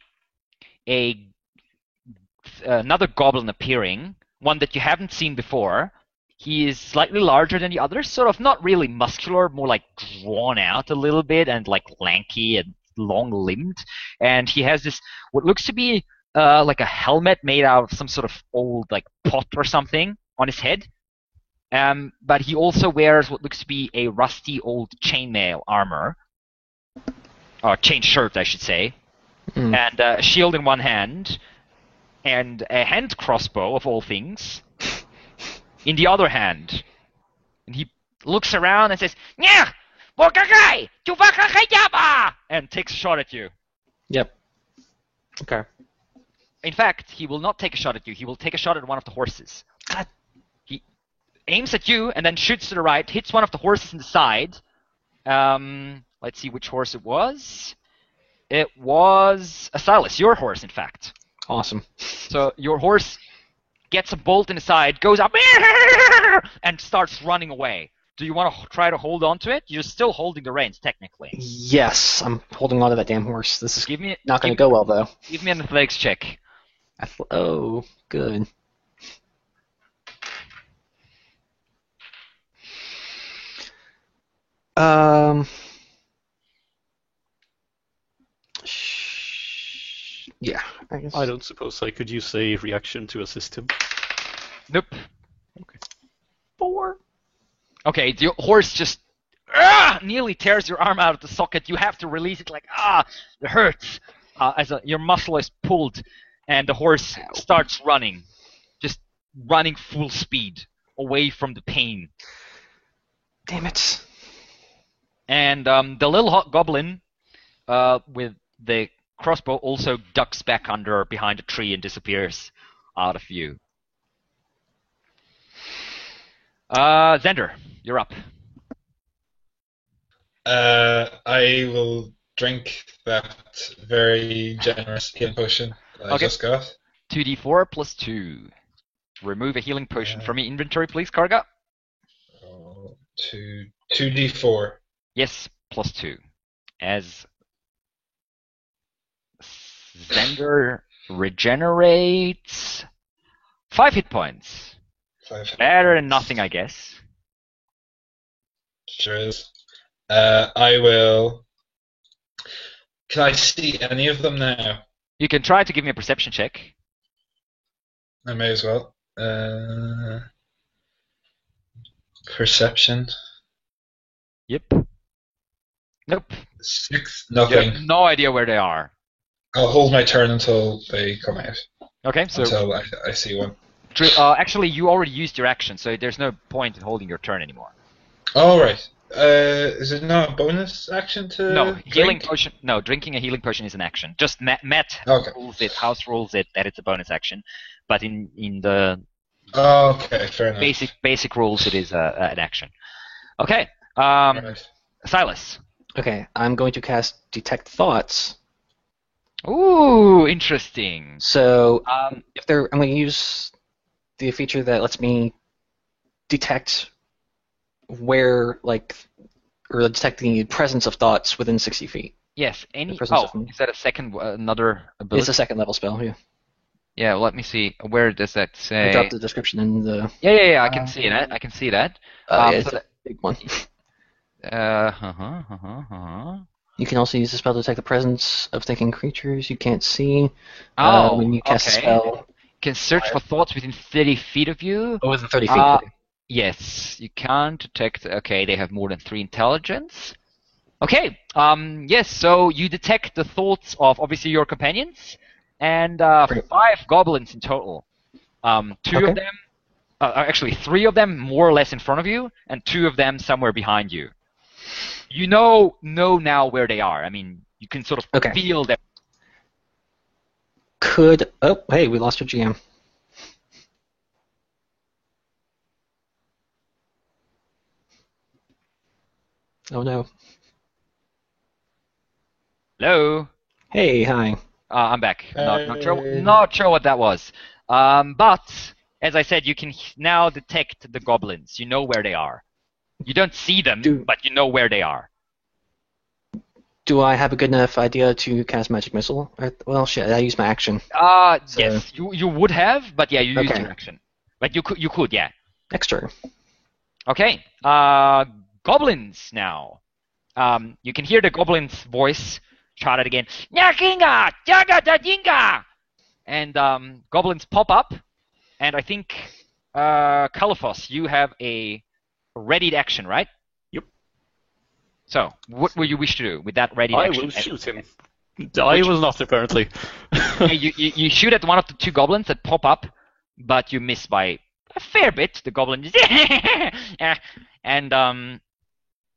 another goblin appearing, one that you haven't seen before. He is slightly larger than the others, sort of not really muscular, more like drawn out a little bit and like lanky and long-limbed, and he has this what looks to be like a helmet made out of some sort of old like pot or something on his head. But he also wears what looks to be a rusty old chainmail armor, or chain shirt, I should say, and a shield in one hand, and a hand crossbow of all things in the other hand. And he looks around and says, "Nya, Bokakai, Chubakakayaba," and takes a shot at you. Yep. Okay. In fact, he will not take a shot at you. He will take a shot at one of the horses. God. He aims at you and then shoots to the right, hits one of the horses in the side. Let's see which horse it was. It was Silas, your horse, in fact. Awesome. So your horse gets a bolt in the side, goes up, and starts running away. Do you want to try to hold on to it? You're still holding the reins, technically. Yes, I'm holding on to that damn horse. This is Give me not going to go well, though. Give me an athletics check. Oh, good. Yeah, I guess. I don't suppose I could use a reaction to assist him. Nope. Okay. 4. Okay, the horse just nearly tears your arm out of the socket. You have to release it like, it hurts. Your muscle is pulled, and the horse starts running. Just running full speed away from the pain. Damn it. And the little goblin with the crossbow also ducks back behind a tree and disappears out of view. Zender, you're up. I will drink that very generous healing potion that I just got. 2d4 plus 2. Remove a healing potion from your inventory, please, Karga. 2d4. Yes, plus 2. As Zender regenerates 5 hit points. 5. Better than nothing, I guess. Sure is. I will. Can I see any of them now? You can try to give me a perception check. I may as well. Perception. Yep. Nope. 6. You Nothing. have no idea where they are. I'll hold my turn until they come out. Okay, so Until I see one. actually, you already used your action, so there's no point in holding your turn anymore. Oh, right. Is it not a bonus action to No, healing drink? potion. No, drinking a healing potion is an action. Just Matt Okay. rules it, house rules it that it's a bonus action, but in the Okay, fair enough. basic rules, it is an action. Okay, Right. Silas. Okay, I'm going to cast Detect Thoughts. Ooh, interesting. So, I'm going to use the feature that lets me detect where, or detect the presence of thoughts within 60 feet. Yes. presence of me. Is that a second another ability? It's a second level spell, yeah. Yeah. Let me see. Where does that say? I dropped the description in the... Yeah. I can see that. I can see that. yeah, so it's a big one. You can also use the spell to detect the presence of thinking creatures you can't see. When you cast a spell... You can search for thoughts within 30 feet of you. Oh, within 30 feet. Okay. Yes, you can't detect. Okay, they have more than 3 intelligence. Okay. Yes. So you detect the thoughts of obviously your companions and 5 goblins in total. 2 of them, actually 3 of them more or less in front of you, and 2 of them somewhere behind you. You know now where they are. I mean, you can sort of feel them. Oh, hey, we lost our GM. Oh no. Hello. Hey, hi. I'm back. Not sure what that was. But as I said, you can now detect the goblins. You know where they are. You don't see them, but you know where they are. Do I have a good enough idea to cast Magic Missile? Well, shit, I used my action. Yes, you would have, but yeah, you used your action. But you could, yeah. Next turn. Okay. Goblins now. You can hear the goblin's voice shout it again. Nyakinga! Jaga Dajinga! And goblins pop up, and I think Kalifos, you have a readied action, right? Yep. So, what will you wish to do with that readied I action? will shoot him. I will not, apparently. you shoot at one of the two goblins that pop up, but you miss by a fair bit. The goblin is and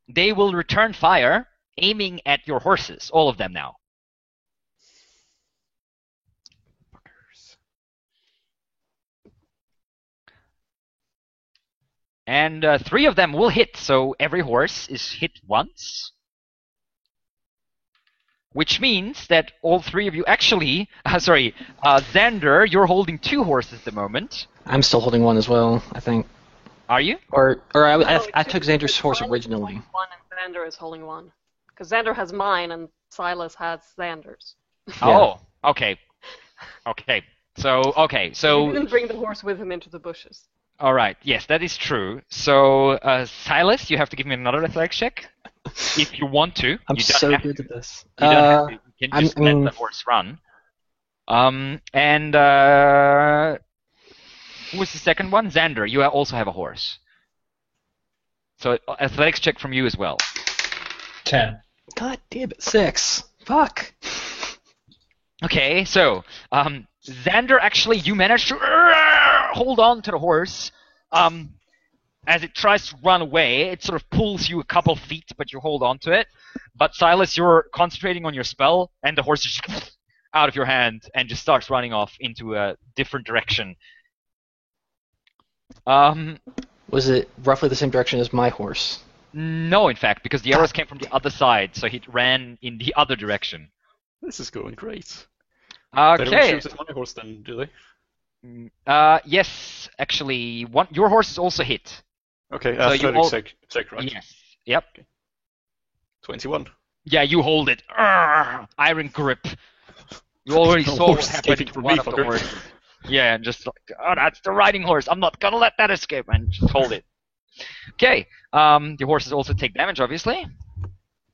they will return fire, aiming at your horses, all of them now. And 3 of them will hit, so every horse is hit once. Which means that all 3 of you actually... Xander, you're holding 2 horses at the moment. I'm still holding one as well, I think. Are you? Or I took Xander's horse originally. One and Xander is holding one. Because Xander has mine and Silas has Xander's. Oh, okay. So He didn't bring the horse with him into the bushes. all right. Yes, that is true. So, Silas, you have to give me another athletics check. If you want to. I'm You don't so have to. good at this. You don't have to. You can just let the horse run. Who was the second one? Xander, you also have a horse. So athletics check from you as well. 10. God damn it, 6. Fuck. Okay, so Xander, actually, you managed to hold on to the horse. As it tries to run away, it sort of pulls you a couple feet, but you hold on to it. But Silas, you're concentrating on your spell, and the horse is just out of your hand and just starts running off into a different direction. Was it roughly the same direction as my horse? No, in fact, because the arrows came from the other side, so he ran in the other direction. This is going great. They don't Okay. shoot at my horse then, do they? Yes, actually, your horse is also hit. Okay, So you athletics check, right? Yes. Yep. 21. Yeah, you hold it. Iron grip. You already No saw what horse happened escaping to from one me, of the fucker. horses. Yeah, and just like, oh, that's the riding horse. I'm not gonna let that escape, and just hold it. Okay. The horses also take damage, obviously,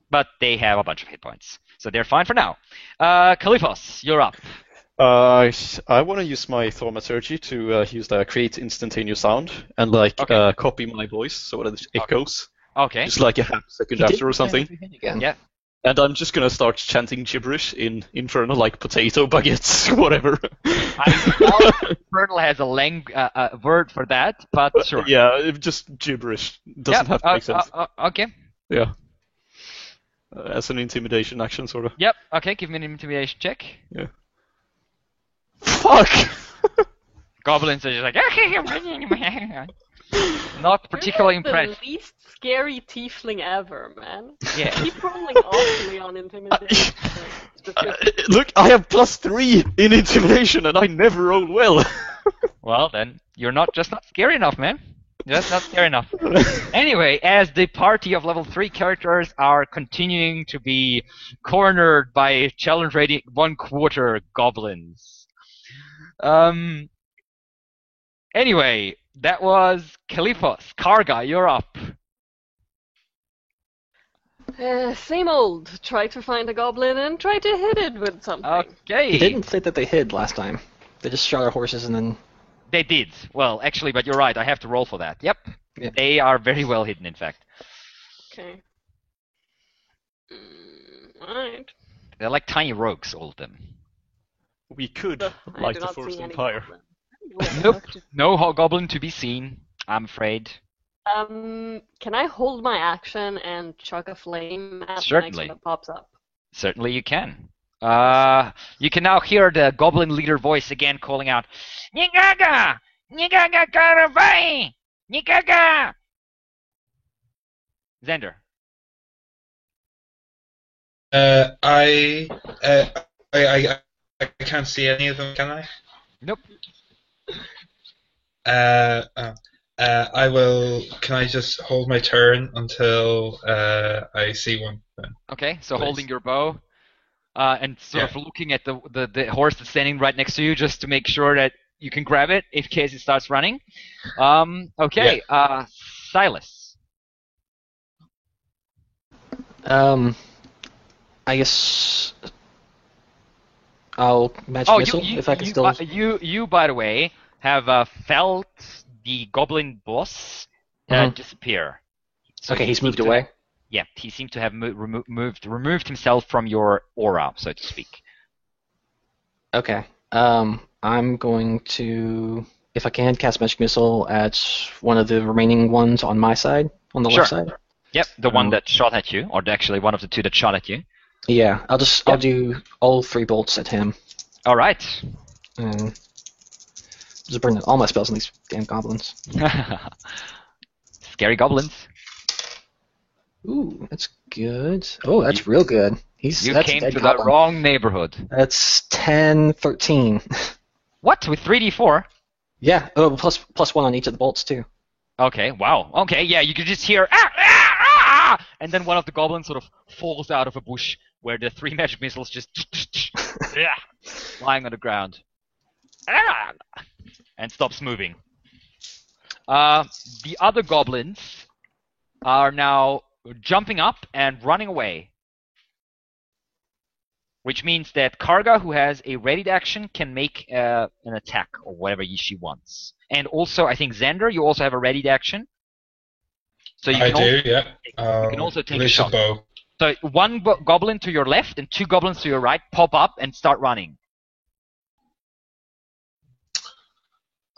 but they have a bunch of hit points, so they're fine for now. Kalifos, you're up. I want to use my thaumaturgy to use the create instantaneous sound and Okay. copy my voice so that it echoes, Okay. just like a half second He did after or something. Again. Yeah. And I'm just gonna start chanting gibberish in Infernal, like potato baguettes, whatever. I doubt Infernal has a word for that, but sure. Yeah, just gibberish. Doesn't have to make sense. Okay. Yeah. As an intimidation action, sort of. Yep. Okay. Give me an intimidation check. Yeah. Fuck! Goblins are just like not particularly You're impressed. the least scary tiefling ever, man. Yeah. Keep rolling awfully on intimidation. Look, I have +3 in intimidation and I never roll well. Well, then you're not scary enough, man. Just not scary enough. Anyway, as the party of level 3 characters are continuing to be cornered by challenge rating 1/4 goblins. Anyway, that was Kalifos. Karga, you're up. Same old. Try to find a goblin and try to hit it with something. Okay. He didn't say that they hid last time. They just shot our horses and then... They did. Well, actually, but you're right. I have to roll for that. Yep. Yeah. They are very well hidden, in fact. Okay. Alright. They're like tiny rogues, all of them. We could I light do the not forest see on any fire. goblin. We'll Nope. have to- No goblin to be seen, I'm afraid. Can I hold my action and chuck a flame at the Certainly. next one that pops up? Certainly you can. You can now hear the goblin leader voice again calling out, Nigaga! Nigaga Karavai! Nigaga! Xander. I can't see any of them, can I? Nope. I will. Can I just hold my turn until I see one? Then? Okay, so Please. holding your bow, and sort of looking at the horse that's standing right next to you just to make sure that you can grab it in case it starts running. Okay, Silas. I I guess I'll magic Oh, missile if I can still. you, by the way, have felt the goblin boss Mhm. disappear. So Okay, he he's seemed moved to away. have- yeah, he seemed to have removed himself from your aura, so to speak. Okay. I'm going to, if I can, cast magic missile at one of the remaining ones on my side, on the Sure. left side. Yep, the one Um, that shot at you, or actually one of the two that shot at you. Yeah, I'll do all 3 bolts at him, All right. and just burn all my spells on these damn goblins. Scary goblins. Ooh, that's good. Oh, that's real good. You That's a came dead to the goblin. wrong neighborhood. That's 10, 13. What? With 3d4? Yeah. Oh, plus 1 on each of the bolts too. Okay, wow. Okay, yeah, you could just hear ah, ah, ah, and then one of the goblins sort of falls out of a bush where the 3 magic missiles just yeah, lying on the ground. Ah, and stops moving. The other goblins are now jumping up and running away. Which means that Karga, who has a readied action, can make an attack or whatever she wants. And also, I think Xander, you also have a readied action. So you I can do, yeah. you can also take a release shot. bow. So one goblin to your left and 2 goblins to your right pop up and start running.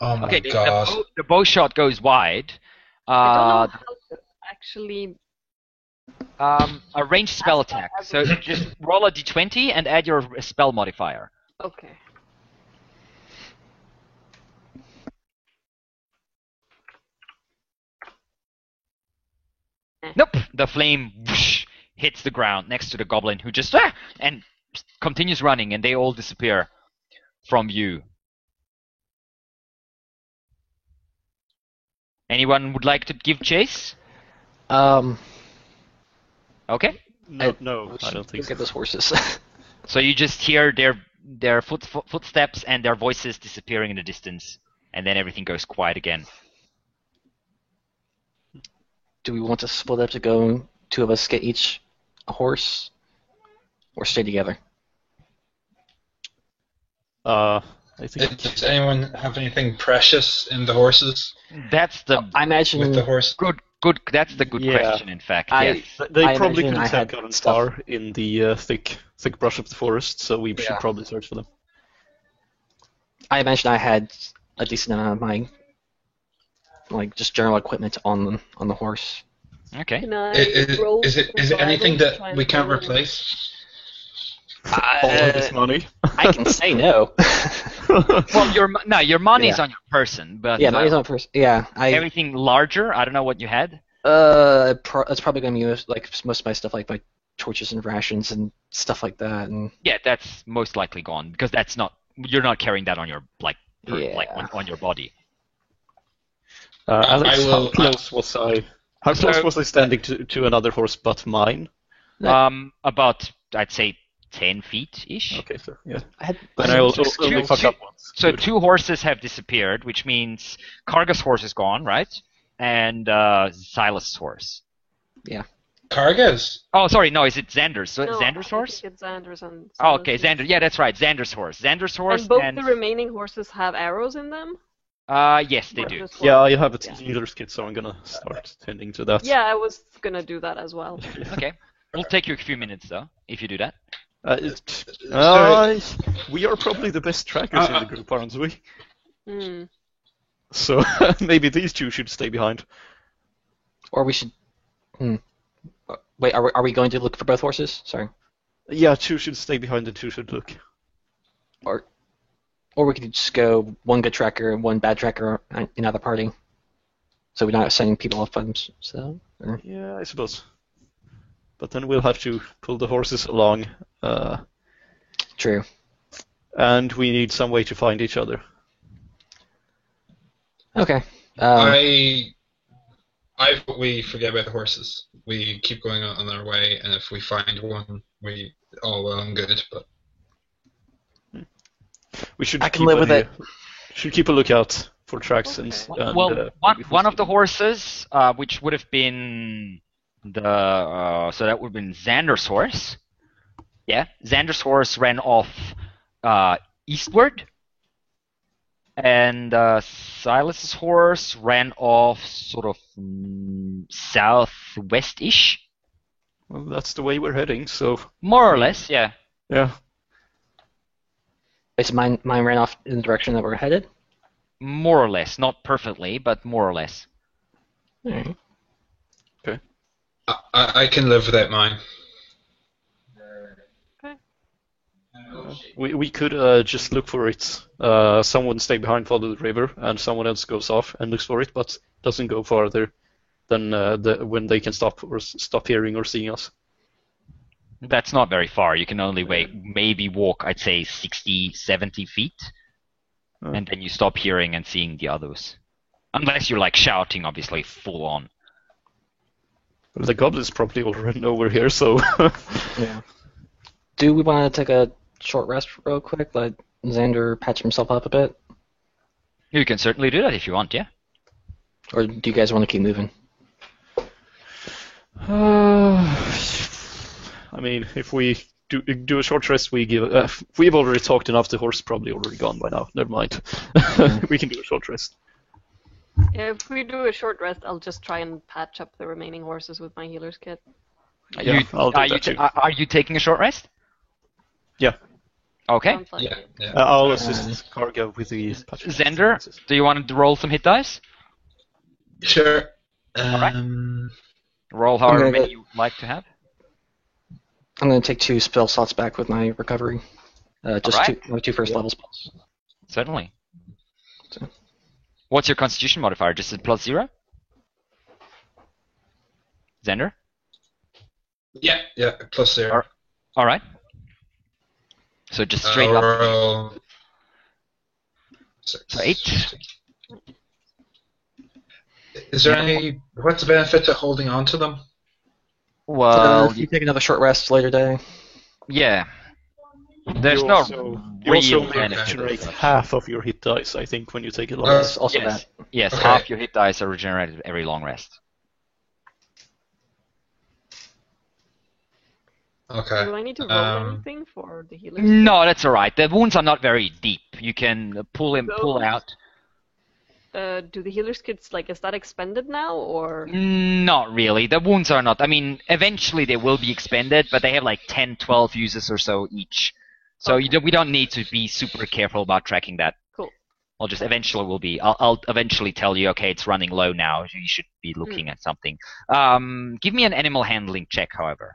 Oh my Okay, god. the bow shot goes wide. I don't know how to actually. A ranged spell attack. So just roll a d20 and add your spell modifier. Okay. Nope. The flame whoosh, hits the ground next to the goblin, who just and continues running, and they all disappear from view. Anyone would like to give chase? Okay. No, I don't think Look so. at those horses. So you just hear their footsteps and their voices disappearing in the distance, and then everything goes quiet again. Do we want to split up to go 2 of us get each a horse, or stay together? I think Does anyone have anything precious in the horses? That's the I imagine. With the horse? good. That's the good Yeah. question, in fact. I- Yes. they I probably imagine I couldn't have had gotten stuff. far in the thick brush of the forest, so we should Yeah. probably search for them. I imagine I had a decent amount of my, like, just general equipment on the horse. Okay. Can I Is roll it survival anything to that try and we can't find them? replace? All of this money. I can say no. Well, your money's Yeah. on your person, but Yeah, money's on first. Yeah, everything larger. I don't know what you had. it's probably gonna be like most of my stuff, like my torches and rations and stuff like that. And Yeah, that's most likely gone because that's not. You're not carrying that on your Yeah. on your body. Alex, I will- how close was I? How close So- was I standing to another horse but mine? About I'd say 10 feet ish. Okay, so yeah. I had. Then I also Just only two- fucked up once. So Good. 2 horses have disappeared, which means Karga's horse is gone, right? And Silas' horse. Kargas? Oh, sorry, no, is it Xander's? So No, Xander's I horse? think it's Xander's and. Oh, okay, Silas's. Xander. Yeah, that's right, Xander's horse. Xander's horse And both the remaining horses have arrows in them. yes, they Or do. just one? Yeah, I have a Yeah. healer's kit, so I'm gonna start tending to that. Yeah, I was gonna do that as well. Okay. It'll take you a few minutes though, if you do that. We are probably the best trackers in the group, aren't we? Hmm. So maybe these 2 should stay behind. Or we should. Wait, are we going to look for both horses? Sorry. Yeah, 2 should stay behind and 2 should look. Or we could just go 1 good tracker and 1 bad tracker in either party. So we're not sending people off by themselves. Or... Yeah, I suppose. But then we'll have to pull the horses along, True. and we need some way to find each other. Okay. I vote we forget about the horses. We keep going on our way, and if we find one, we all well and good. But We should I can keep live with it. Should keep a lookout for tracks Okay. and Well, maybe for one of the some- horses, which would have been so that would have been Xander's horse, Yeah, Xander's horse ran off eastward, and Silas's horse ran off sort of southwest-ish, Well, that's the way we're heading. So more or less. Yeah. yeah. Wait, so mine ran off in the direction that we're headed? More or less, not perfectly, but more or less. Alright. I can live without mine. We could just look for it. Someone stay behind, follow the river, and someone else goes off and looks for it, but doesn't go farther than when they can stop hearing or seeing us. That's not very far. You can only maybe walk, I'd say, 60, 70 feet, and then you stop hearing and seeing the others. Unless you're like shouting, obviously, full on. Well, the goblins probably already know we're here, so. Yeah. Do we want to take a short rest real quick? Let Xander patch himself up a bit? You can certainly do that if you want, yeah. Or do you guys want to keep moving? I mean, if we do a short rest, we give. We've already talked enough. The horse is probably already gone by now. Never mind. We can do a short rest. Yeah, if we do a short rest, I'll just try and patch up the remaining horses with my healer's kit. Yeah, I'll do that too. Are you taking a short rest? Yeah. Okay. Sounds like Yeah, it. yeah. I'll assist Karga with the patch. Xander, do you want to roll some hit dice? Sure. Alright. Roll however Okay, many but- you like to have. I'm going to take 2 spell slots back with my recovery. Just Alright. two first level spells. Certainly. So- What's your constitution modifier? Just a +0? Xander? Yeah, +0. Alright. So just straight up. Roll 6. So 8. Is there any? What's the benefit to holding on to them? Well, if you take another short rest later day. yeah. There's You no also- You also real may benefit. regenerate half of your hit dice, I think, when you take it long. Yes, also Yes, that. yes. Okay. Half your hit dice are regenerated every long rest. Okay. Do I need to roll anything for the healer? No, that's alright. The wounds are not very deep. You can pull out. Do the healer's kits, like, is that expended now, or? Not really. The wounds are not. I mean, eventually they will be expended, but they have like 10, 12 uses or so each. So we don't need to be super careful about tracking that. Cool. I'll just eventually will be. I'll eventually tell you, okay, it's running low now. You should be looking at something. Give me an animal handling check, however,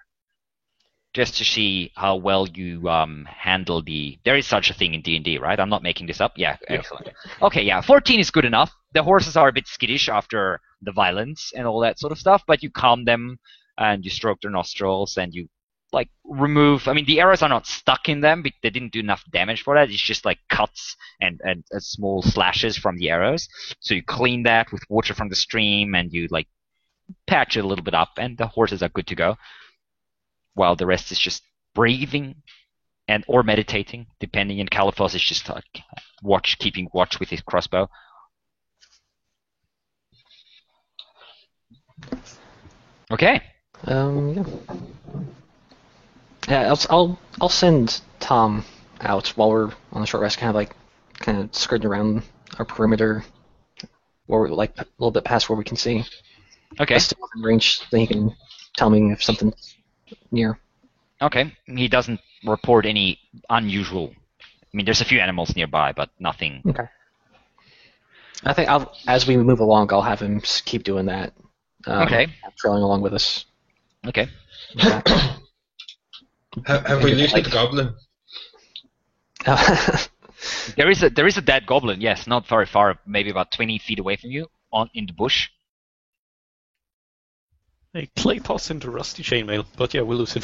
just to see how well you handle the. There is such a thing in D&D, right? I'm not making this up. Yeah, excellent. Okay, yeah, 14 is good enough. The horses are a bit skittish after the violence and all that sort of stuff, but you calm them and you stroke their nostrils and you like remove. I mean, the arrows are not stuck in them. They didn't do enough damage for that. It's just like cuts and small slashes from the arrows. So you clean that with water from the stream and you like patch it a little bit up, and the horses are good to go. While the rest is just breathing and or meditating, depending. And Caliphos is just keeping watch with his crossbow. Okay. Yeah. Yeah, I'll send Tom out while we're on the short rest, kind of skirting around our perimeter, where we're like a little bit past where we can see. Okay. Just still within range, then he can tell me if something's near. Okay. He doesn't report any unusual. I mean, there's a few animals nearby, but nothing. Okay. I think as we move along, I'll have him keep doing that. Okay. Trailing along with us. Okay. Have we looted the goblin? There is a dead goblin. Yes, not very far. Maybe about 20 feet away from you, in the bush. Hey, clay pots into rusty chainmail, but yeah, we'll lose him.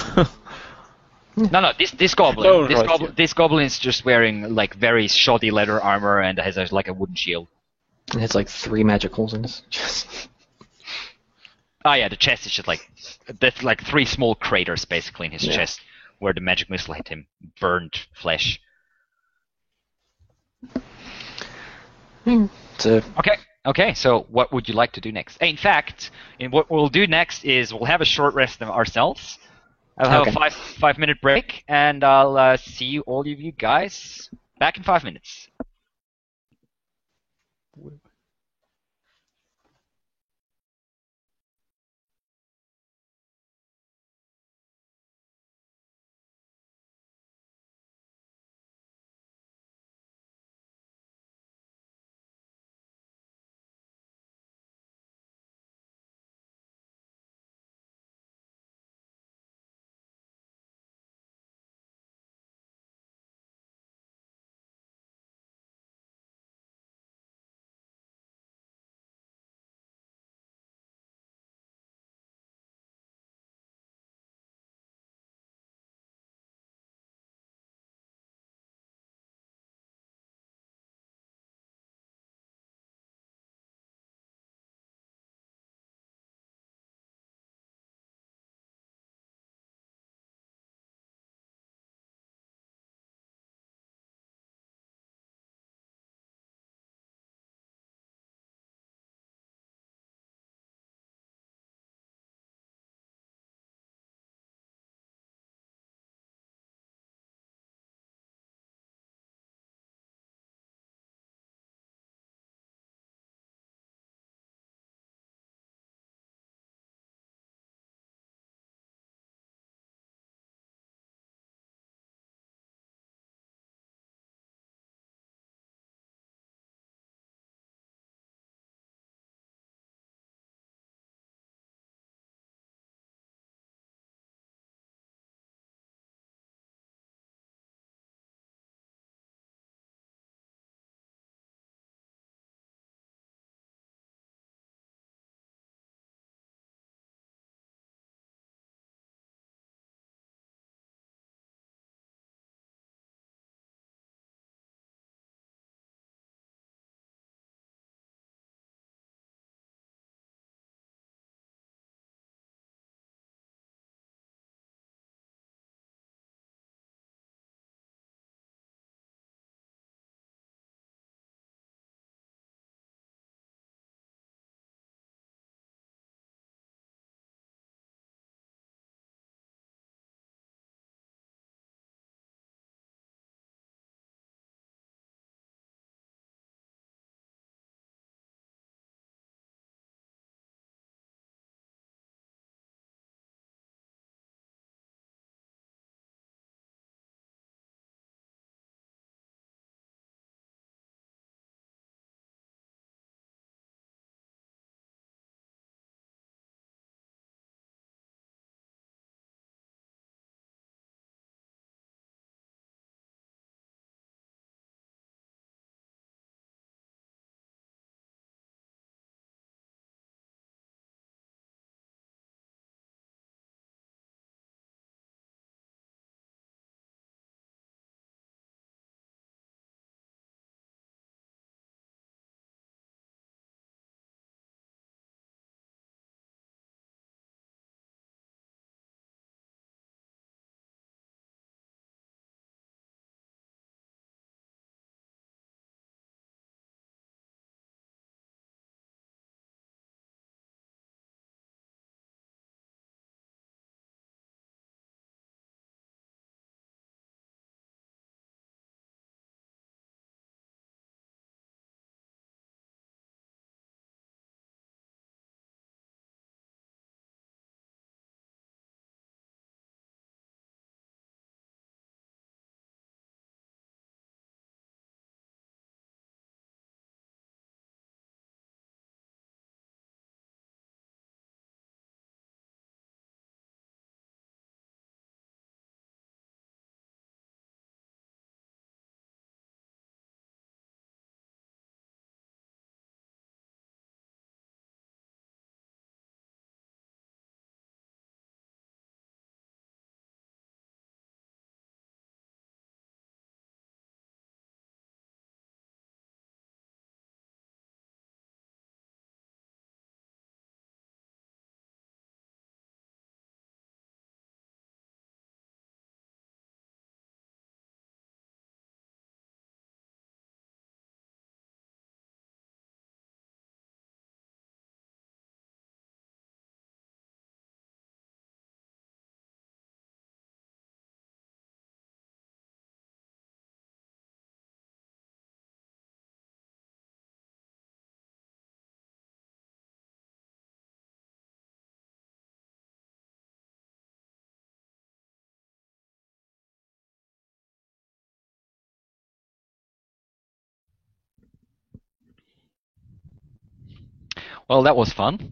No, this goblin. Oh, right, yeah. This goblin is just wearing like very shoddy leather armor and has like a wooden shield. And it's like 3 magic holes in his chest. Oh yeah, the chest is just like that's like 3 small craters basically in his chest where the magic missile hit him, burned flesh. So Okay. So what would you like to do next? In fact, what we'll do next is we'll have a short rest of ourselves, I'll have Okay. a 5 minute break, and I'll see you all of you guys back in 5 minutes. Well, that was fun.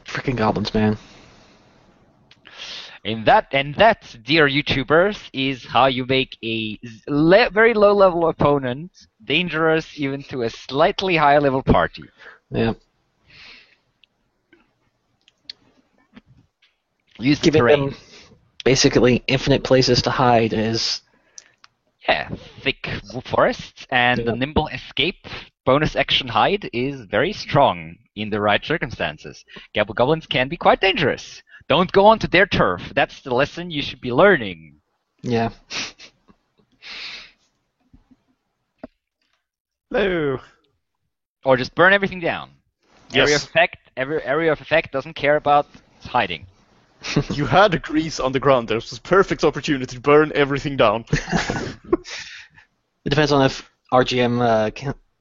Freaking goblins, man. And that, dear YouTubers, is how you make a very low-level opponent dangerous even to a slightly higher-level party. Yeah. Use the Giving terrain. them basically infinite places to hide is... Yeah, thick forests and the Yeah. nimble escape bonus action hide is very strong in the right circumstances. Goblins can be quite dangerous. Don't go onto their turf. That's the lesson you should be learning. Yeah. Hello. Or just burn everything down. Area of Yes. effect. Every area of effect doesn't care about hiding. You had grease on the ground. There was a perfect opportunity to burn everything down. It depends on if RGM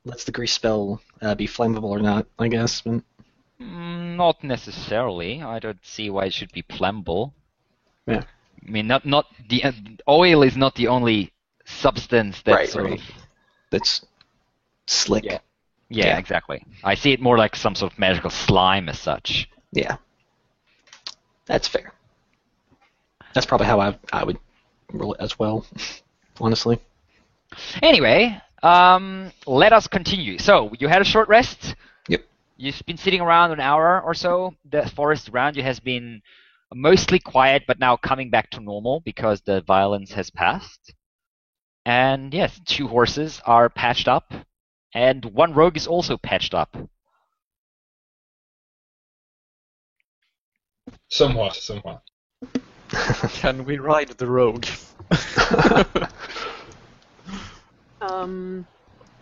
lets the grease spell be flammable or not, I guess. But... Not necessarily. I don't see why it should be flammable. Yeah. I mean, not the oil is not the only substance that Right, sort right. of. That's slick. Yeah. Yeah. Yeah, exactly. I see it more like some sort of magical slime as such. Yeah. That's fair. That's probably how I would roll it as well, honestly. Anyway, let us continue. So, you had a short rest. Yep. You've been sitting around an hour or so. The forest around you has been mostly quiet, but now coming back to normal because the violence has passed. And yes, 2 horses are patched up, and 1 rogue is also patched up. Somewhat. Can we ride the rogue?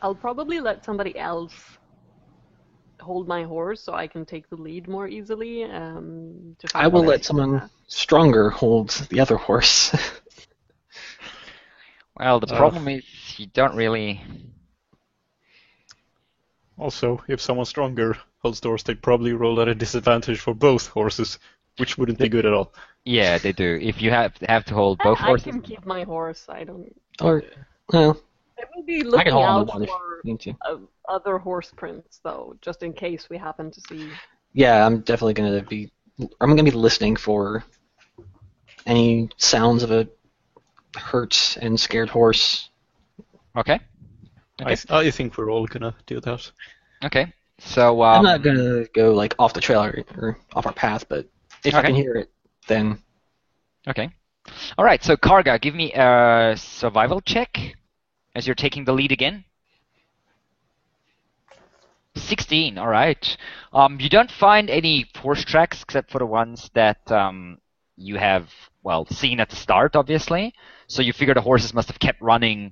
I'll probably let somebody else hold my horse so I can take the lead more easily. To I will find let someone stronger hold the other horse. Well, the problem is you don't really. Also, if someone stronger holds the horse, they probably roll at a disadvantage for both horses, which wouldn't be good at all. Yeah, they do. If you have to hold both I horses. can keep my horse. I Or, well, I will be I can looking hold on out to one if for you need to. other horse prints, though, just in case we happen to see. Yeah, I'm definitely going to be... I'm going to be listening for any sounds of a hurt and scared horse. Okay. Okay. I think we're all gonna do that. Okay. So I'm not going to go like off the trail or off our path, but if I Okay. can hear it, then... Okay. All right. So Karga, give me a survival check as you're taking the lead again. 16. All right. You don't find any horse tracks except for the ones that you have seen at the start, obviously. So you figure the horses must have kept running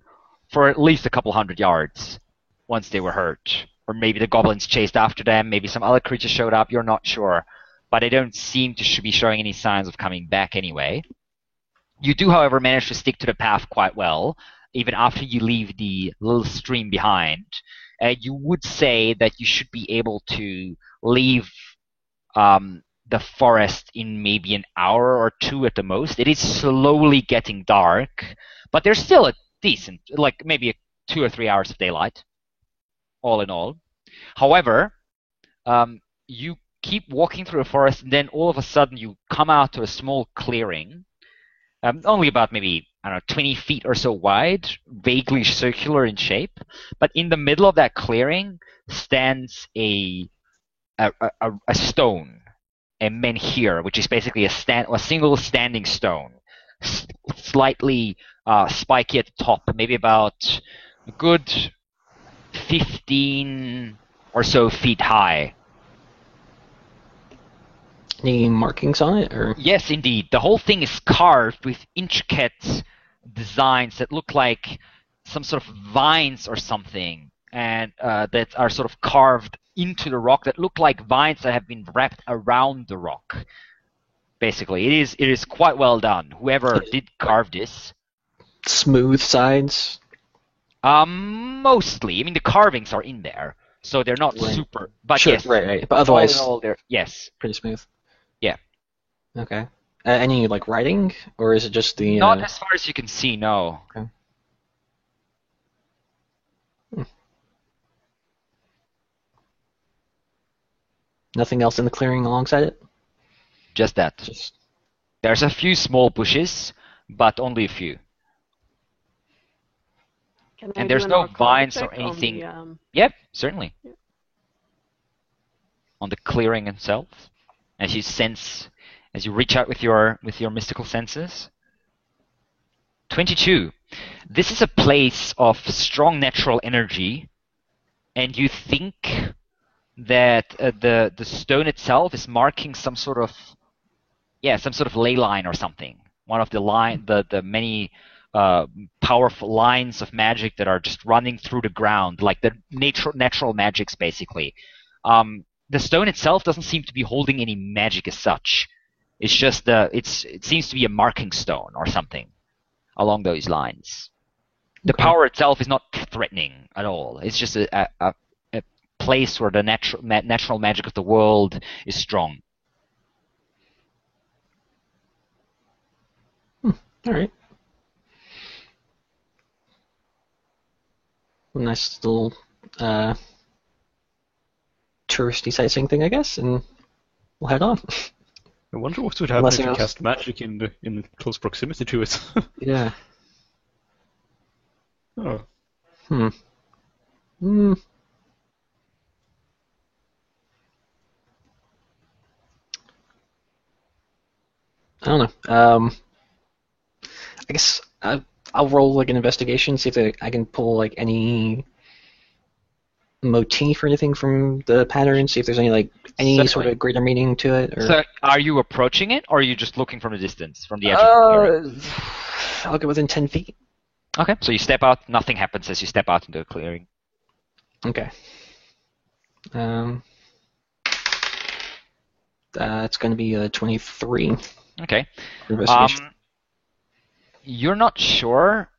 for at least a couple hundred yards once they were hurt, or maybe the goblins chased after them. Maybe some other creatures showed up. You're not sure, but they don't seem to be showing any signs of coming back anyway. You do, however, manage to stick to the path quite well, even after you leave the little stream behind. You would say that you should be able to leave the forest in maybe an hour or 2 at the most. It is slowly getting dark, but there's still a decent, like maybe 2 or 3 hours of daylight, all in all. However, you keep walking through the forest, and then all of a sudden you come out to a small clearing, only about maybe 20 feet or so wide, vaguely circular in shape. But in the middle of that clearing stands a stone, a menhir, which is basically a single standing stone, slightly spiky at the top, maybe about a good 15 or so feet high. Any markings on it, or? Yes, indeed. The whole thing is carved with intricate designs that look like some sort of vines or something, and that are sort of carved into the rock that look like vines that have been wrapped around the rock. Basically, it is quite well done. Whoever did carve this. Smooth sides? Mostly. I mean, the carvings are in there, so they're not Right. super. But Sure, yes, right. But otherwise, all in all, they're yes. pretty smooth. Yeah. Okay. Any like writing, or is it just the? Not as far as you can see, no. Okay. Nothing else in the clearing alongside it? Just that. Just There's a few small bushes, but only a few. Can I And do there's an no Arcana vines or check on anything. the, Yep, certainly. Yeah. On the clearing itself, as you reach out with your mystical senses. 22. This is a place of strong natural energy, and you think that the stone itself is marking some sort of ley line or something. One of the many powerful lines of magic that are just running through the ground, like the natural magics, basically. The stone itself doesn't seem to be holding any magic as such. It's just it seems to be a marking stone or something along those lines. The Okay. power itself is not threatening at all. It's just a place where the natural magic of the world is strong. all right. A nice little touristy sightseeing thing, I guess, and we'll head on. I wonder what would happen Unless if you else- cast magic in close proximity to it. Yeah. Oh. Hmm. I don't know. I guess I'll roll like an investigation, see if I can pull like any motif or anything from the pattern, see if there's any Certainly. sort of greater meaning to it. Or... So, are you approaching it, or are you just looking from the distance, from the edge of the clearing? I'll go within 10 feet. Okay, so you step out. Nothing happens as you step out into the clearing. Okay. That's going to be a 23 Okay. for investigation. You're not sure,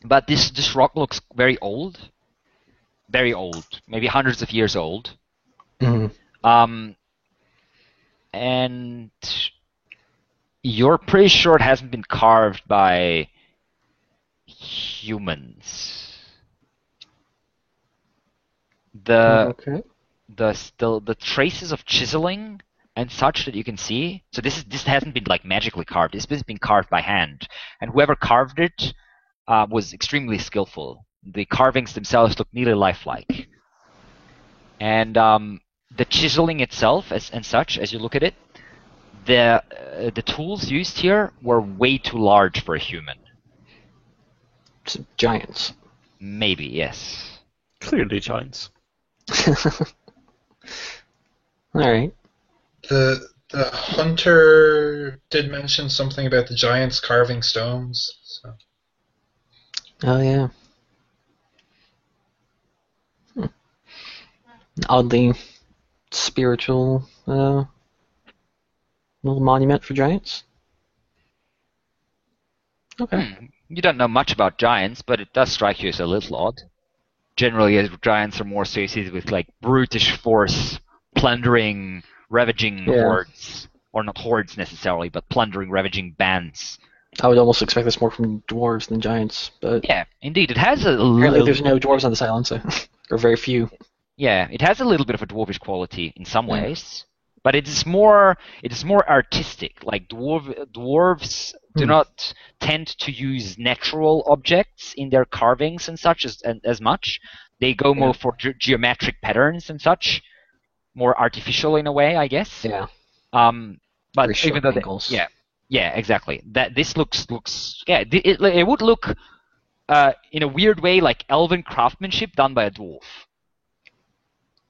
but this rock looks very old. Very old, maybe hundreds of years old. Mhm. And you're pretty sure it hasn't been carved by humans. Okay. The traces of chiseling and such that you can see. So this hasn't been like magically carved. This has been carved by hand, and whoever carved it was extremely skillful. The carvings themselves look nearly lifelike, and the chiseling itself, and such, as you look at it, the tools used here were way too large for a human. So giants. Maybe, yes. Clearly giants. All right. The hunter did mention something about the giants carving stones. So. Oh yeah. Oddly spiritual little monument for giants. Okay. You don't know much about giants, but it does strike you as a little odd. Generally, giants are more associated with like brutish force, plundering, ravaging hordes, or not hordes necessarily, but plundering, ravaging bands. I would almost expect this more from dwarves than giants, but Yeah, indeed, it has a apparently little. there's no dwarves on this island, so or very few. Yeah, it has a little bit of a dwarvish quality in some ways, but it is more artistic. Like dwarves do not tend to use natural objects in their carvings and such as much. They go more for geometric patterns and such, more artificial in a way, I guess. Yeah. But Very even though angles. yeah, exactly. That this looks it would look in a weird way like elven craftsmanship done by a dwarf.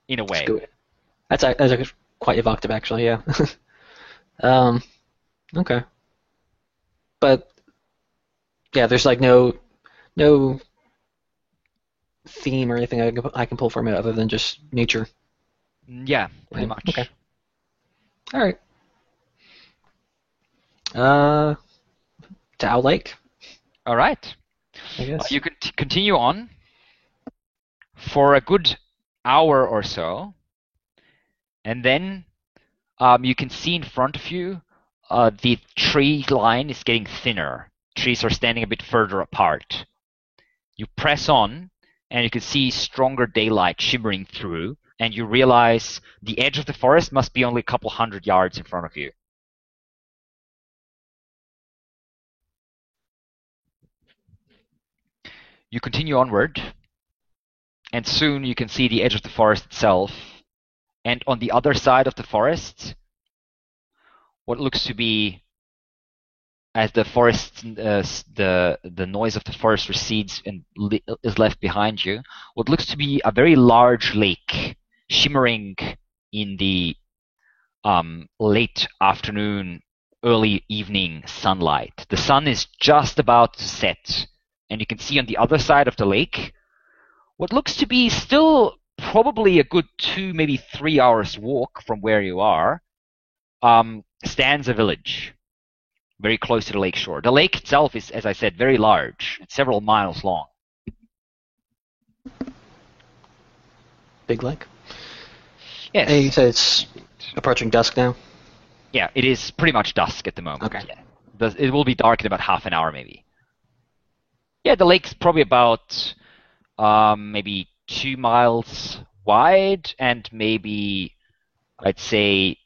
In a way. That's quite evocative, actually. Yeah. Okay. But yeah, there's like no theme or anything I can pull from it other than just nature. Yeah, pretty much. Okay. All right. To Owl Lake, All right. I guess. You can continue on for a good hour or so, and then you can see in front of you the tree line is getting thinner. Trees are standing a bit further apart. You press on, and you can see stronger daylight shimmering through, and you realize the edge of the forest must be only a couple 100 yards in front of you. You continue onward, and soon you can see the edge of the forest itself, and on the other side of the forest, what looks to be, as the forest, the noise of the forest recedes and is left behind you, what looks to be a very large lake shimmering in the late afternoon, early evening sunlight. The sun is just about to set, and you can see on the other side of the lake what looks to be still probably a good 2, maybe 3 hours walk from where you are, stands a village very close to the lake shore. The lake itself is, as I said, very large. It's several miles long. Big lake. Yes. Hey, you said it's approaching dusk now? Yeah, it is pretty much dusk at the moment. Okay. Yeah. It will be dark in about half an hour, maybe. Yeah, the lake's probably about maybe 2 miles wide and maybe, I'd say,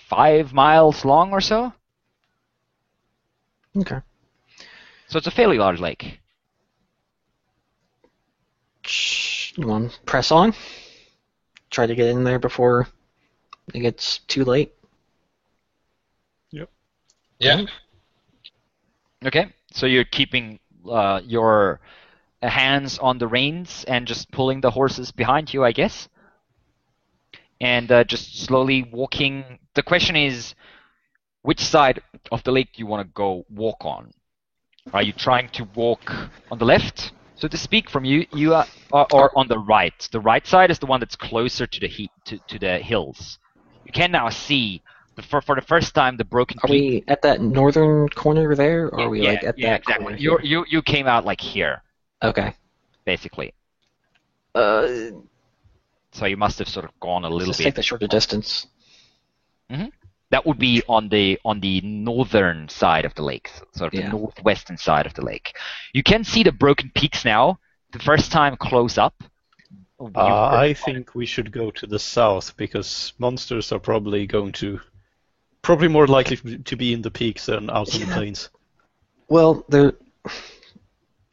5 miles long or so. Okay. So it's a fairly large lake. You want to press on? Try to get in there before it gets too late? Yeah. Okay, so you're keeping your hands on the reins and just pulling the horses behind you, I guess? And just slowly walking. The question is, which side of the lake do you want to go walk on? Are you trying to walk on the left, so to speak, from you or on the right? The right side is the one that's closer to the hills. You can now see for the first time the broken Are peak. we at that northern corner there, or are we like at that exactly. corner here? You came out like here, Okay. basically. Let's So you must have sort of gone a little just bit. take the shorter distance. That would be on the northern side of the lake, sort of Yeah. the northwestern side of the lake. You can see the broken peaks now. The first time close up. I think we should go to the south because monsters are probably more likely to be in the peaks than out on the plains. Well,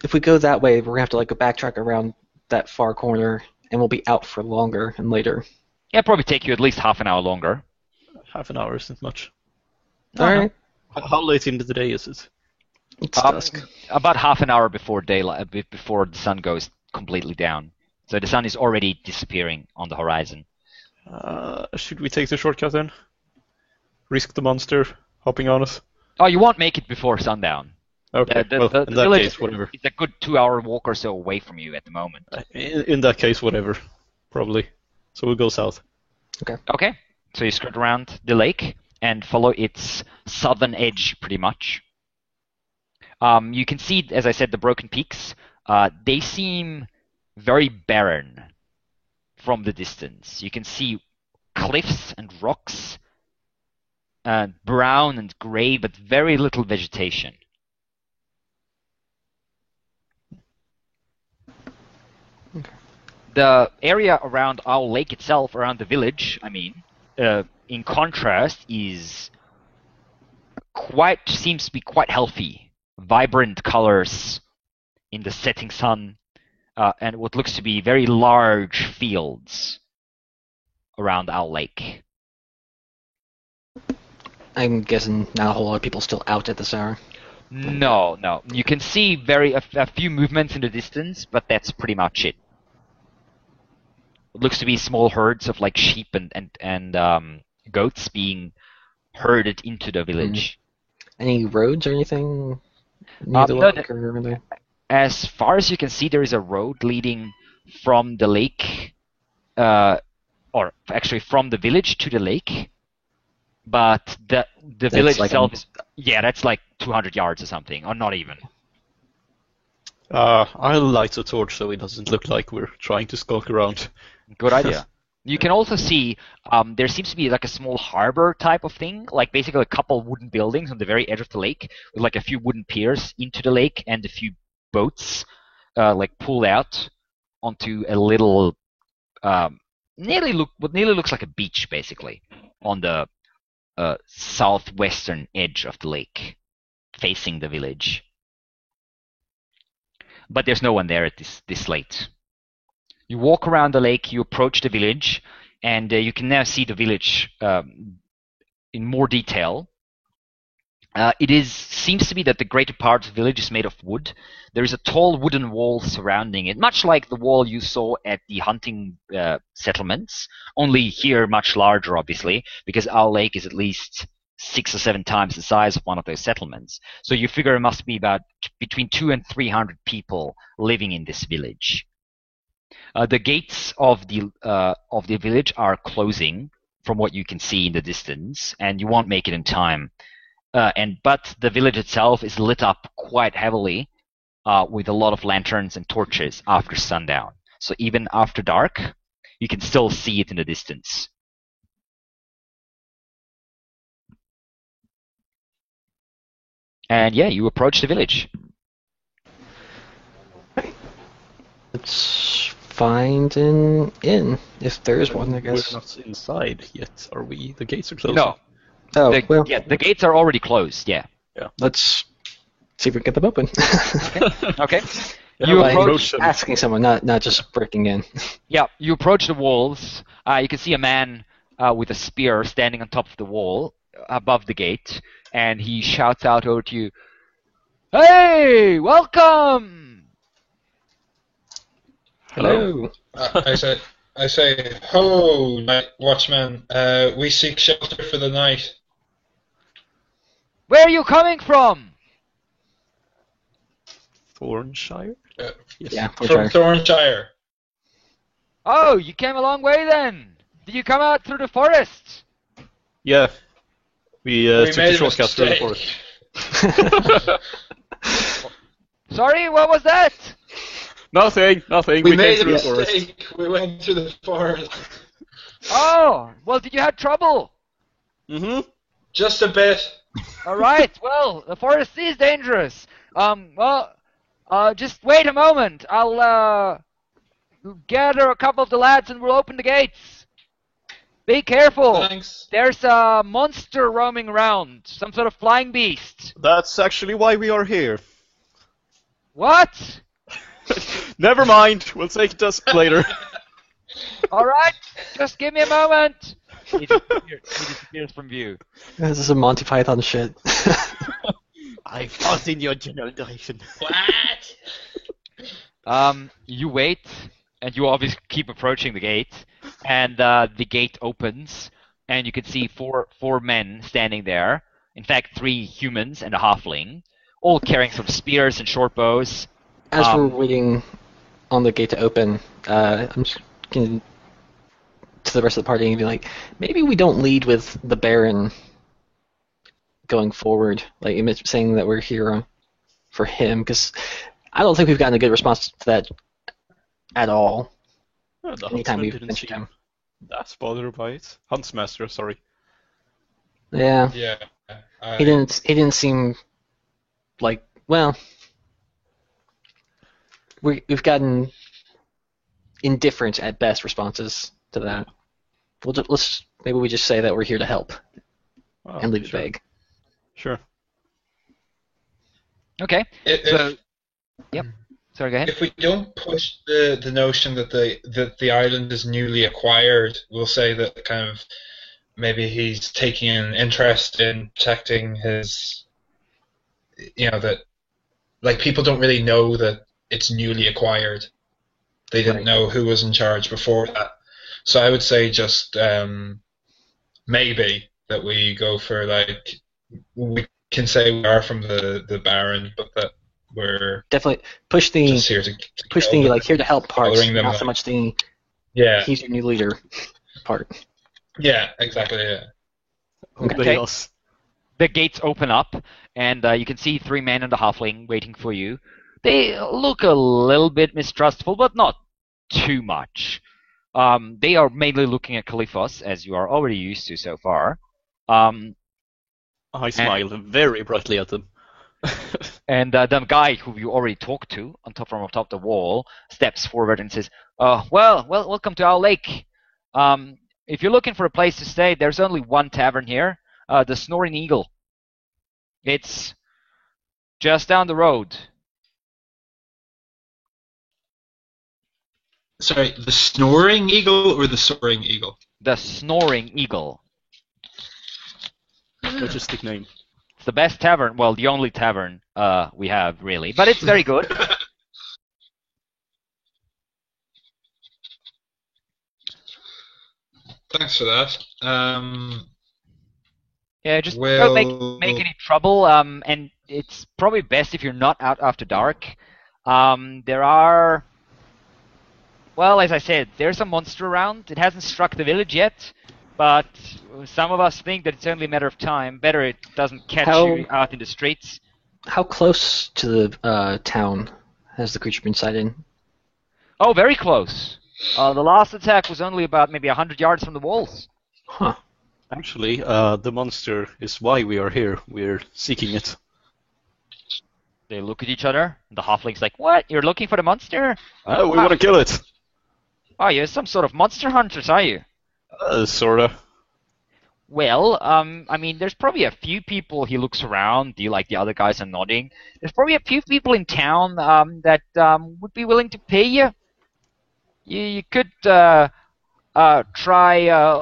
if we go that way, we're gonna have to like go backtrack around that far corner, and we'll be out for longer and later. Yeah, probably take you at least half an hour longer. Half an hour isn't much. All right. How late into the day is it? It's dusk. About half an hour before daylight, before the sun goes completely down. So the sun is already disappearing on the horizon. Should we take the shortcut then? Risk the monster hopping on us? Oh, you won't make it before sundown. Okay, The well, in that village case, whatever. It's a good 2-hour walk or so away from you at the moment. In that case, whatever. Probably. So we'll go south. Okay, so you skirt around the lake and follow its southern edge pretty much. You can see, as I said, the broken peaks. They seem very barren from the distance. You can see cliffs and rocks, brown and gray, but very little vegetation. The area around Owl Lake itself, around the village, in contrast, seems to be quite healthy. Vibrant colors in the setting sun, and what looks to be very large fields around Owl Lake. I'm guessing not a whole lot of people still out at this hour. No. You can see a few movements in the distance, but that's pretty much it. It looks to be small herds of like sheep and goats being herded into the village. Any roads or anything near the no, lake or over there? As far as you can see, there is a road leading from the lake, or actually from the village to the lake. But the village like itself that's like 200 yards or something, or not even. I'll light a torch so it doesn't look like we're trying to skulk around. Good idea. You can also see there seems to be like a small harbor type of thing, like basically a couple wooden buildings on the very edge of the lake with like a few wooden piers into the lake and a few boats like pulled out onto a little what nearly looks like a beach, basically, on the southwestern edge of the lake, facing the village. But there's no one there at this late. You walk around the lake, you approach the village, and you can now see the village in more detail. Seems to be that the greater part of the village is made of wood. There is a tall wooden wall surrounding it, much like the wall you saw at the hunting settlements, only here much larger, obviously, because Owl Lake is at least 6 or 7 times the size of one of those settlements. So you figure it must be about between 200 and 300 people living in this village. The gates of the village are closing, from what you can see in the distance, and you won't make it in time. But the village itself is lit up quite heavily with a lot of lanterns and torches after sundown. So even after dark, you can still see it in the distance. And yeah, you approach the village. Let's find an inn, if there is one, I guess. We're not inside yet, are we? The gates are closed. No. Oh, well, The gates are already closed, yeah. let's see if we can get them open. Okay. Yeah, You like approach, Asking someone, not just breaking in. yeah, you approach the walls. You can see a man with a spear standing on top of the wall above the gate, and he shouts out over to you, "Hey, welcome!" Hello. I say, ho, night watchman. We seek shelter for the night. Where are you coming from? Thornshire? Uh, Yes. Yeah, From Thornshire. Thornshire. Oh, you came a long way then. Did you come out through the forest? Yeah. We We took the made a shortcut through the mistake. forest. Sorry, what was that? Nothing. We came made a through the forest. mistake. We went through the forest. Oh, well, did you have trouble? Mm-hmm. Just a bit. All right, well, the forest is dangerous. Just wait a moment. I'll gather a couple of the lads and we'll open the gates. Be careful. Thanks. There's a monster roaming around, some sort of flying beast. That's actually why we are here. What? Never mind. We'll take it us later. All right, just give me a moment. He disappears from view. This is some Monty Python shit. I fought in your general direction. What? You wait, and you obviously keep approaching the gate, and the gate opens, and you can see four men standing there. In fact, 3 humans and a halfling, all carrying sort of spears and short bows. As we're waiting on the gate to open, I'm just going to the rest of the party and be like, maybe we don't lead with the Baron going forward, like saying that we're here for him, because I don't think we've gotten a good response to that at all. The Anytime huntsman we've didn't mentioned seem him. that bothered by it. Huntsmaster, sorry. Yeah, Yeah. he didn't seem like, well, we've gotten indifferent at best responses to that. Maybe we just say that we're here to help Oh, and leave it sure. vague. Sure. Okay. If, Sorry, go ahead. if we don't push the notion that the island is newly acquired, we'll say that kind of maybe he's taking an interest in protecting his, that like people don't really know that it's newly acquired. They didn't Right. know who was in charge before that. So I would say just maybe that we go for we can say we are from the Baron, but that we're Definitely push the just here to push go. the like here to help part, Bothering them not up. so much the Yeah, he's your new leader part. yeah, exactly. Yeah. Okay. Us. The gates open up, and you can see 3 men and a halfling waiting for you. They look a little bit mistrustful, but not too much. They are mainly looking at Calyphos, as you are already used to so far. I smile very brightly at them. And the guy who you already talked to from on top of the wall steps forward and says, "Well, welcome to our lake. If you're looking for a place to stay, there's only one tavern here, the Snoring Eagle. It's just down the road. Sorry, the Snoring Eagle or the Soaring Eagle? The Snoring Eagle. Majestic name. It's the best tavern, well, the only tavern we have, really. But it's very good. Thanks for that. Yeah, just Well- don't make any trouble. And it's probably best if you're not out after dark. There are, well, as I said, there's a monster around. It hasn't struck the village yet, but some of us think that it's only a matter of time. Better it doesn't catch you out in the streets. How close to the town has the creature been sighted? Oh, very close. The last attack was only about maybe 100 yards from the walls. Huh. Actually, the monster is why we are here. We're seeking it. They look at each other. The halfling's like, "What? You're looking for the monster? We want to kill it. Oh, you're some sort of monster hunters, are you?" Sorta. Well, I mean, there's probably a few people. He looks around. Do you like the other guys are nodding? There's probably a few people in town that would be willing to pay you. You could try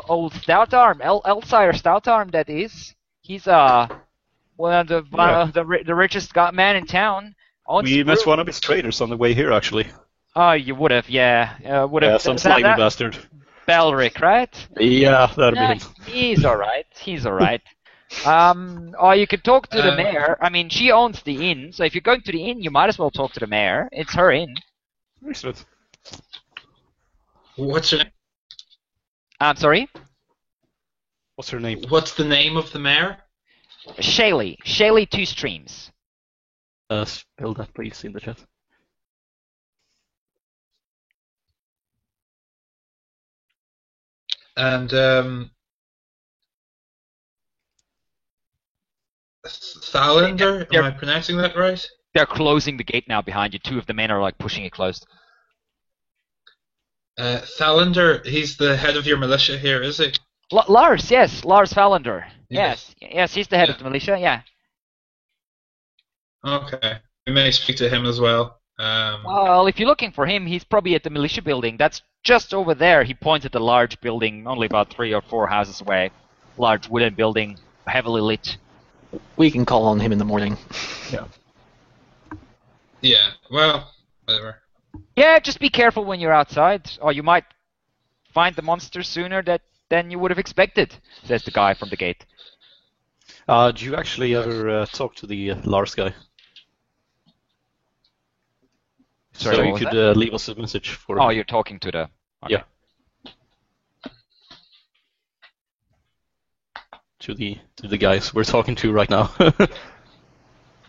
old Stoutarm, Elsire Stoutarm. That is. He's one of the richest man in town. We met one of his traders on the way here, actually. Oh, you would have, yeah. Would have. Yeah, some slimy bastard. Belric, right? Yeah, that'd be him. He's alright. He's alright. Or you could talk to the mayor. I mean, she owns the inn, so if you're going to the inn, you might as well talk to the mayor. It's her inn. Excellent. What's her name? I'm sorry? What's her name? What's the name of the mayor? Shaley. Shaley Two Streams. Spell that, please, in the chat. And Thalander? Am I pronouncing that right? They're closing the gate now behind you. Two of the men are like pushing it closed. Thalander, he's the head of your militia here, is he? Lars, yes. Lars Falander. Yes. Yes, he's the head of the militia, yeah. Okay. We may speak to him as well. Well, if you're looking for him, he's probably at the militia building. That's just over there. He points at the large building, only about 3 or 4 houses away. Large wooden building, heavily lit. We can call on him in the morning. Yeah, well, whatever. Yeah, just be careful when you're outside, or you might find the monster sooner than you would have expected, says the guy from the gate. Do you actually ever talk to the Lars guy? Sorry, so what you was could that? leave us a message for Oh, him. you're talking to the... Okay. Yeah. To the guys we're talking to right now.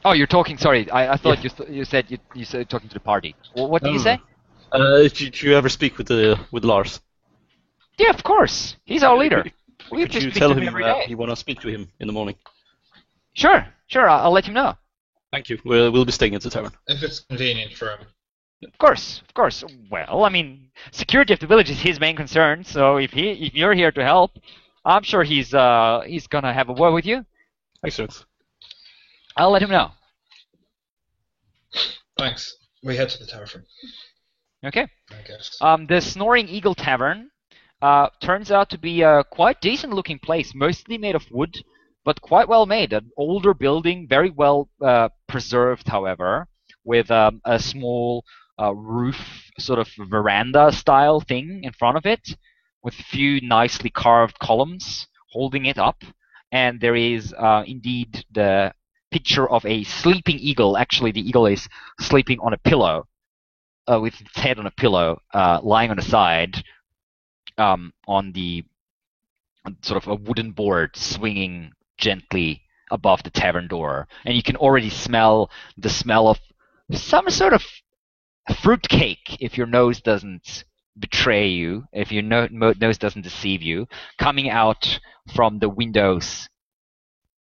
Oh, you're talking... Sorry, I thought you said you said talking to the party. What did you say? Did you ever speak with Lars? Yeah, of course. He's our leader. We Could just you speak tell to him every day. you want to speak to him in the morning? Sure. I'll let him know. Thank you. We'll be staying at the tavern. If it's convenient for him. Of course. Well, I mean, security of the village is his main concern. So if you're here to help, I'm sure he's gonna have a word with you. Excellent. I'll let him know. Thanks. We head to the tavern, Okay. I guess. The Snoring Eagle Tavern turns out to be a quite decent-looking place, mostly made of wood, but quite well made. An older building, very well preserved, however, with a small roof, sort of veranda-style thing in front of it, with a few nicely carved columns holding it up. And there is indeed the picture of a sleeping eagle. Actually, the eagle is sleeping on a pillow, with its head on a pillow, lying on the side, on the sort of a wooden board swinging gently above the tavern door. And you can already smell the smell of some sort of fruitcake, if your nose doesn't betray you, if your nose doesn't deceive you, coming out from the windows.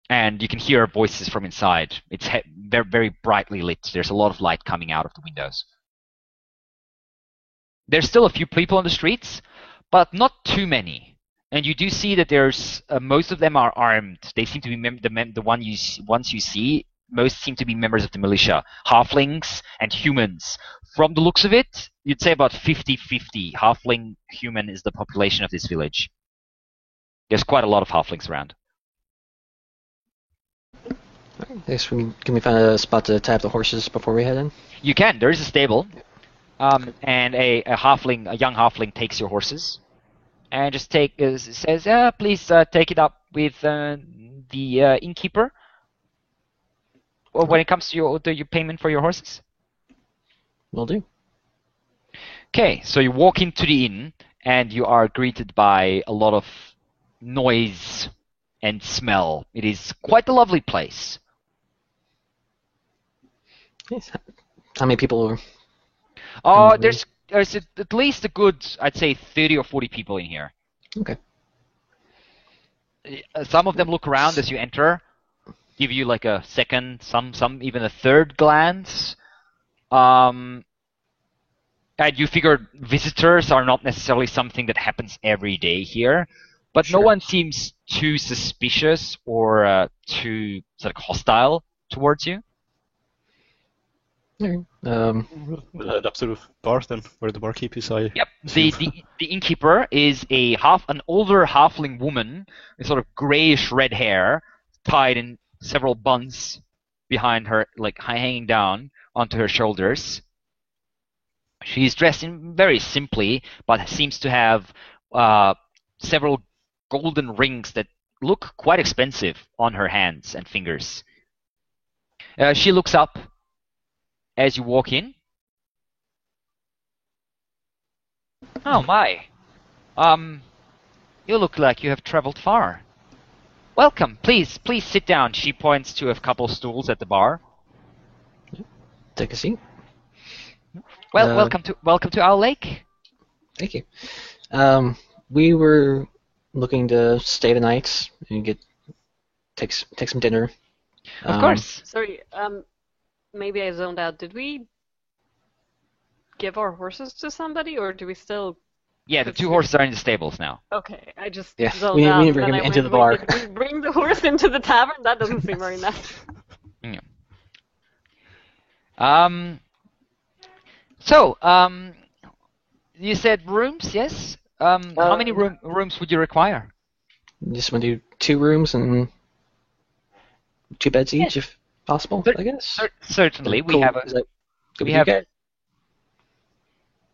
And you can hear voices from inside. It's very, very brightly lit. There's a lot of light coming out of the windows. There's still a few people on the streets, but not too many. And you do see that there's most of them are armed. They seem to be ones you see. Most seem to be members of the militia, halflings and humans. From the looks of it, you'd say about 50-50. Halfling human is the population of this village. There's quite a lot of halflings around. I guess can we find a spot to tie up the horses before we head in? You can. There is a stable, and a young halfling takes your horses, and just says, "Please take it up with the innkeeper." Or when it comes to your payment for your horses. Will do. Okay, so you walk into the inn, and you are greeted by a lot of noise and smell. It is quite a lovely place. Yes. How many people are... There's at least a good, I'd say, 30 or 40 people in here. Okay. Some of them look around as you enter, give you like a second, some even a third glance. And you figure visitors are not necessarily something that happens every day here, but Sure. no one seems too suspicious or too sort of hostile towards you. Alright. We'll head up to the bar then, where the barkeep is. Yep. The innkeeper is an older halfling woman with sort of grayish red hair tied in several buns behind her, like hanging down onto her shoulders. She's dressed in very simply, but seems to have several golden rings that look quite expensive on her hands and fingers. She looks up as you walk in. Oh my. You look like you have traveled far. Welcome. Please sit down. She points to a couple stools at the bar. Take a seat. Well, welcome to Owl Lake. Thank you. We were looking to stay the night and take some dinner. Of course. Sorry, maybe I zoned out. Did we give our horses to somebody, or do we still... Yeah, the two horses are in the stables now. Okay, I just Yeah, zoned we out. didn't bring and him then I into went, the bar. Did we bring the horse into the tavern? That doesn't seem very nice. Yeah. You said rooms, yes? How many rooms would you require? Just want to do 2 rooms and 2 beds each, if possible, I guess. Certainly. Cool. We have Is that good we with have- you guys?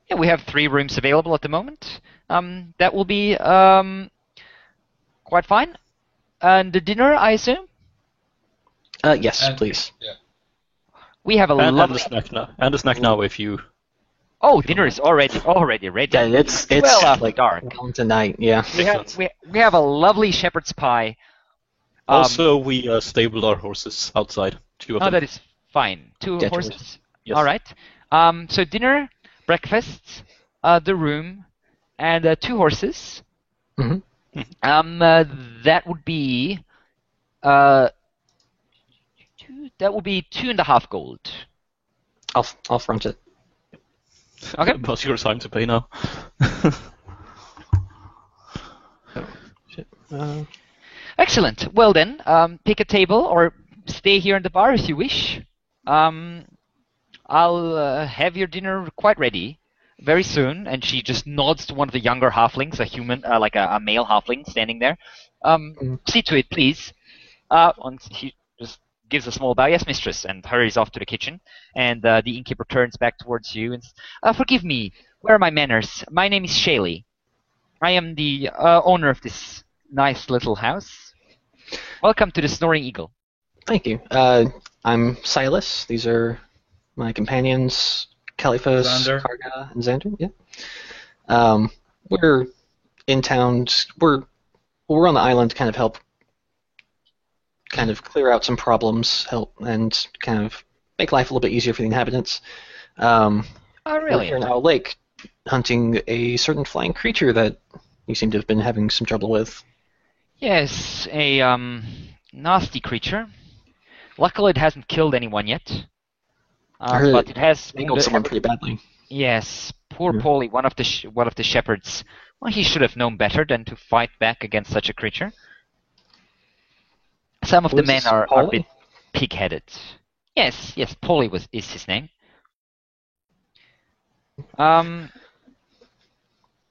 Yeah, we have 3 rooms available at the moment. That will be quite fine. And the dinner, I assume? Yes, And- please. Yeah. We have a And lovely... the snack now, if you... Oh, dinner is already ready. Yeah, it's well after like dark. on tonight. Yeah. We have a lovely shepherd's pie. Also, we stabled our horses outside. 2 of Oh, them. that is fine. 2 Yeah, 2 horses. Yes. All right. So dinner, breakfast, the room, and 2 horses. Mhm. That would be 2.5 gold. I'll front it. Okay. But your time to pay now. Shit. Excellent. Well then, pick a table or stay here in the bar if you wish. I'll have your dinner quite ready very soon. And she just nods to one of the younger halflings, a human, like a male halfling standing there. See to it, please. He just gives a small bow. Yes, mistress, and hurries off to the kitchen. And the innkeeper turns back towards you and says, forgive me. Where are my manners? My name is Shaley. I am the owner of this nice little house. Welcome to the Snoring Eagle. Thank you. I'm Silas. These are my companions, Caliphos, Xander. Karga, and Xander. Yeah. We're in town. We're on the island to kind of help, kind of clear out some problems, help, and kind of make life a little bit easier for the inhabitants. Oh, We're really? here in Owl Lake, hunting a certain flying creature that you seem to have been having some trouble with. Yes, a nasty creature. Luckily, it hasn't killed anyone yet. I heard But it has Mangled someone pretty badly. Yes, poor Paulie, one of the shepherds. Well, he should have known better than to fight back against such a creature. Some of the men are a bit pig-headed. Yes, Paulie is his name.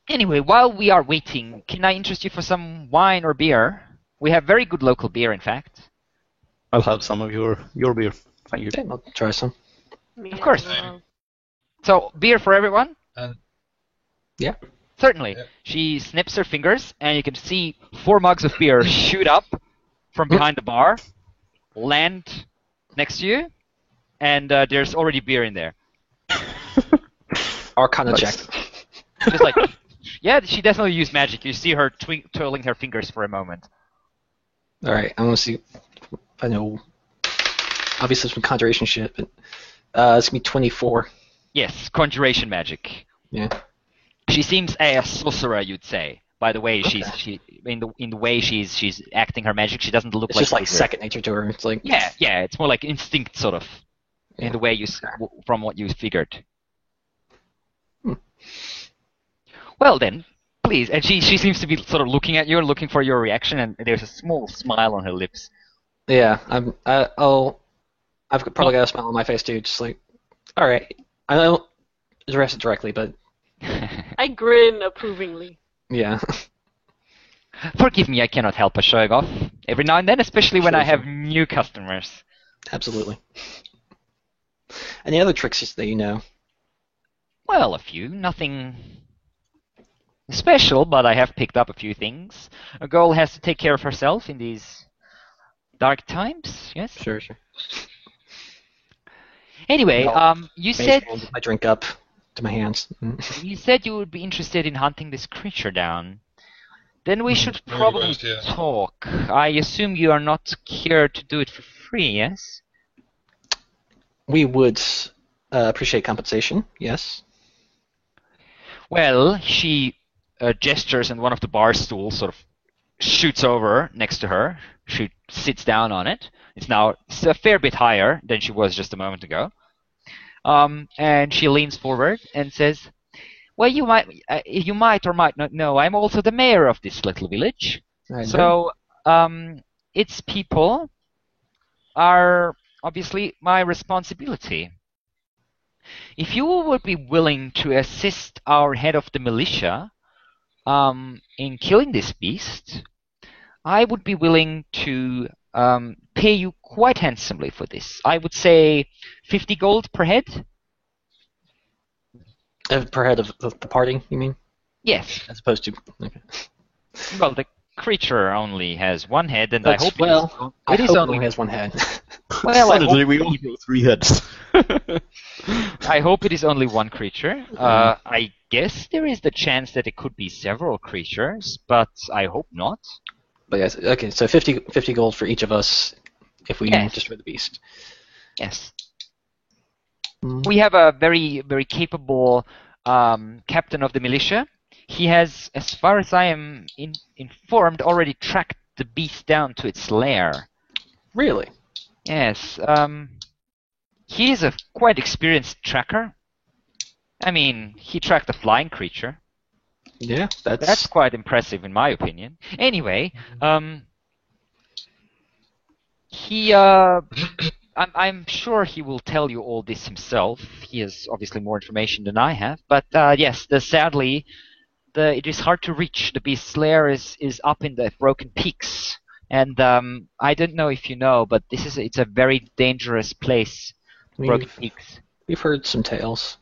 Anyway, while we are waiting, can I interest you for some wine or beer? We have very good local beer, in fact. I'll have some of your beer. Thank you. Okay, I'll try some. Me Of course. as well. So, beer for everyone? Yeah. Certainly. Yeah. She snips her fingers, and you can see 4 mugs of beer shoot up from behind the bar, land next to you, and there's already beer in there. Arcana check. Just like, yeah, she definitely used magic. You see her twirling her fingers for a moment. All right, I'm gonna see. I know. Obviously, some conjuration shit, but it's gonna be 24. Yes, conjuration magic. Yeah. She seems a sorcerer, you'd say. By the way, she in the way she's acting her magic, she doesn't look It's like just like a wizard. second nature to her. It's like Yeah, it's more like instinct, sort of, in Yeah. the way from what you figured. Well then, please. And she seems to be sort of looking at you, looking for your reaction, and there's a small smile on her lips. yeah. I've probably got a smile on my face too. Just like, all right. I don't address it directly, but I grin approvingly. yeah. Forgive me, I cannot help but showing off every now and then, especially when Sure, I have new customers. Absolutely. Any other tricks that you know? Well, a few. Nothing special, but I have picked up a few things. A girl has to take care of herself in these dark times, yes? Sure. Anyway, No. you said I drink up to my hands. you would be interested in hunting this creature down. Then we should Very probably good, yeah. talk. I assume you are not here to do it for free, yes? We would appreciate compensation. Yes. Well, she gestures, and one of the bar stools sort of shoots over next to her. She sits down on it. It's a fair bit higher than she was just a moment ago. And she leans forward and says, "Well, you might or might not know, I'm also the mayor of this little village. I know. So, its people are obviously my responsibility. If you would be willing to assist our head of the militia in killing this beast, I would be willing to pay you quite handsomely for this. I would say 50 gold per head. Per head of the party, you mean? Yes. As opposed to. Okay. Well, the creature only has one head, and That's, I hope well, it is I hope only. it only has one head. Well, I Suddenly hope, we all grow 3 heads. I hope it is only one creature. I guess there is the chance that it could be several creatures, but I hope not. But yes, okay, so 50 gold for each of us if we Yes. destroy the beast. Yes. Mm. We have a very, very capable captain of the militia. He has, as far as I am informed, already tracked the beast down to its lair. Really? Yes. He is a quite experienced tracker. I mean, he tracked a flying creature. Yeah, That's quite impressive, in my opinion. Anyway, I'm sure he will tell you all this himself. He has obviously more information than I have. But yes, sadly, it is hard to reach. The beast's lair is up in the Broken Peaks, and I don't know if you know, but it's a very dangerous place. Broken Peaks. We've heard some tales.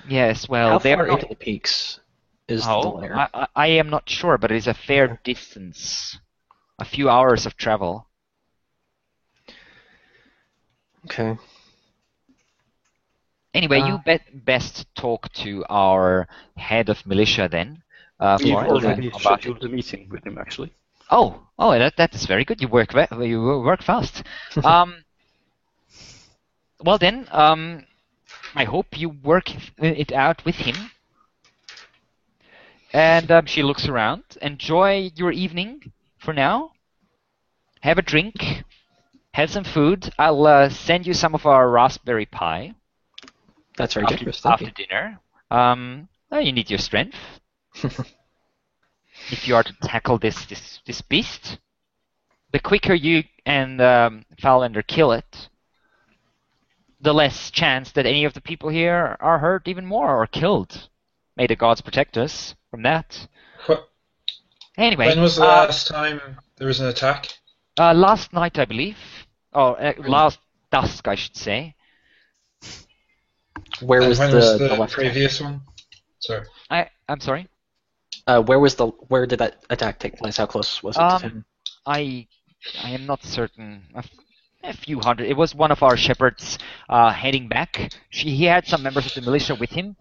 Yes, well, How they're far not. into the peaks is the Oh, lair? I am not sure, but it is a fair distance. A few hours of travel. Okay. Anyway, you best talk to our head of militia then. We've for already about it. scheduled a meeting with him, actually. Oh, that is very good. You work fast. Well then, I hope you work it out with him. And she looks around. Enjoy your evening for now. Have a drink. Have some food. I'll send you some of our raspberry pie That's very generous. Thank after you. dinner. Oh, you need your strength if you are to tackle this beast. The quicker you and Falander kill it, the less chance that any of the people here are hurt even more or killed. May the gods protect us from that. Anyway, When was the last time there was an attack? last night, I believe. Last dusk, I should say. Where And was when was the the left previous one? Sorry. I'm sorry. where did that attack take place? How close was it to him? I am not certain. A few hundred. It was one of our shepherds heading back. He had some members of the militia with him,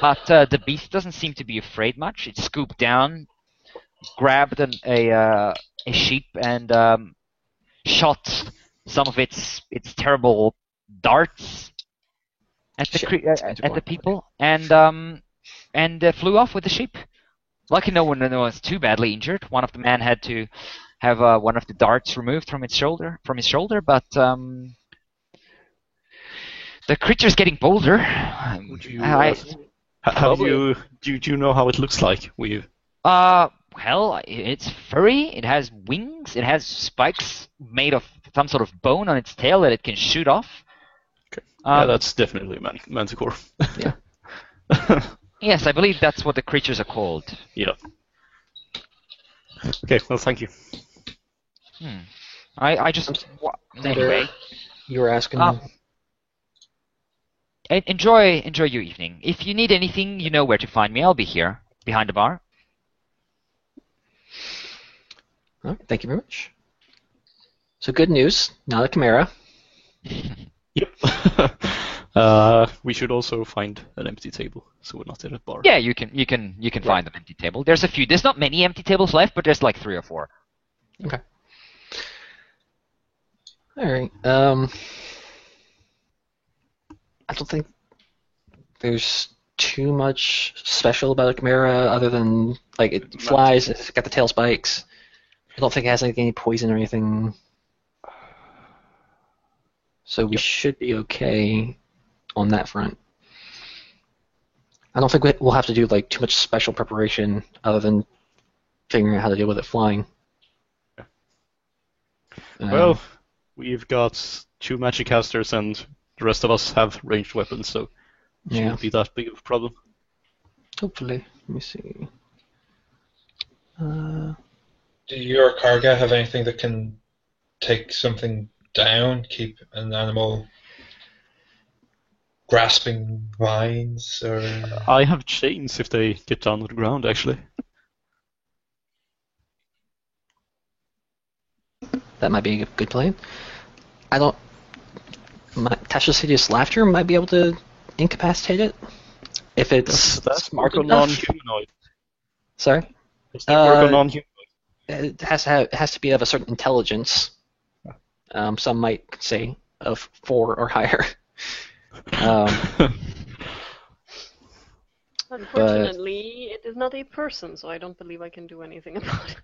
but the beast doesn't seem to be afraid much. It scooped down, grabbed a sheep, and shot some of its terrible darts at the people, and flew off with the sheep. Lucky no one was too badly injured. One of the men had to have one of the darts removed from his shoulder, but the creature's getting bolder. Would you, do you know how it looks like? Well, it's furry. It has wings. It has spikes made of some sort of bone on its tail that it can shoot off. Okay. Yeah, that's definitely a manticore. Yeah. Yes, I believe that's what the creatures are called. Yeah. Okay, well, thank you. I just... Anyway. You were asking. Enjoy your evening. If you need anything, you know where to find me. I'll be here, behind the bar. All right, thank you very much. So good news, not a chimera. Yep. We should also find an empty table, so we're not at a bar. Yeah, you can find an empty table. There's a few. There's not many empty tables left, but there's like 3 or 4. Okay. All right. I don't think there's too much special about a chimera other than like it flies. It's got the tail spikes. I don't think it has any poison or anything. So we should be okay on that front. I don't think we'll have to do like too much special preparation other than figuring out how to deal with it flying. Well, we've got 2 magic casters and the rest of us have ranged weapons, so it shouldn't be that big of a problem. Hopefully. Let me see. Do your Karga have anything that can take something down, keep an animal grasping vines, or... I have chains if they get down to the ground, actually. That might be a good plan. Tasha's Hideous Laughter might be able to incapacitate it. If it's That's smart work on enough. non-humanoid. Sorry? Does that work on non-humanoid? It has to be of a certain intelligence. Some might say of 4 or higher. Unfortunately, it is not a person, so I don't believe I can do anything about it.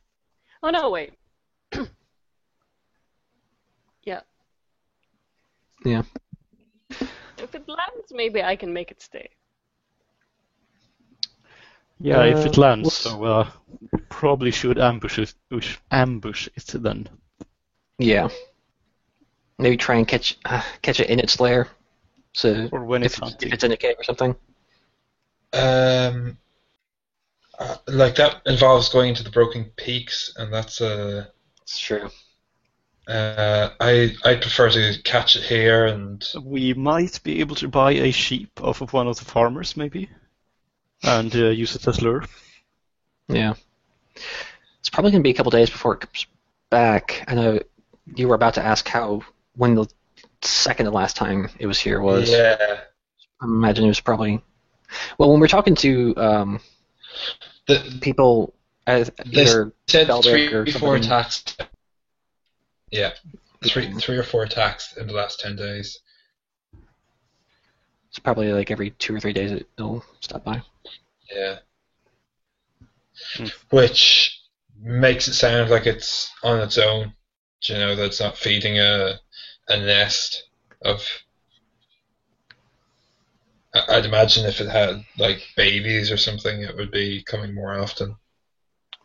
Oh no, wait. Yeah. Yeah. If it lands, maybe I can make it stay. Yeah, if it lands, whoops. so we probably should ambush it then. Yeah. Maybe try and catch it in its lair. So Or when it's if hunting. it's in a cave or something. Like that involves going into the Broken Peaks, and that's It's true. I prefer to catch it here, and We might be able to buy a sheep off of one of the farmers, maybe, and use it as lure. Yeah. It's probably going to be a couple days before it comes back. I know you were about to ask when the second to last time it was here was. yeah, I imagine it was probably... Well, when we're talking to people, they either said Beldic or 3-4 something. attacks. Yeah, three or 4 attacks in the last 10 days. It's probably like every 2 or 3 days it'll stop by. Yeah. Which makes it sound like it's on its own. You know, that it's not feeding a nest of I'd imagine if it had like babies or something, it would be coming more often.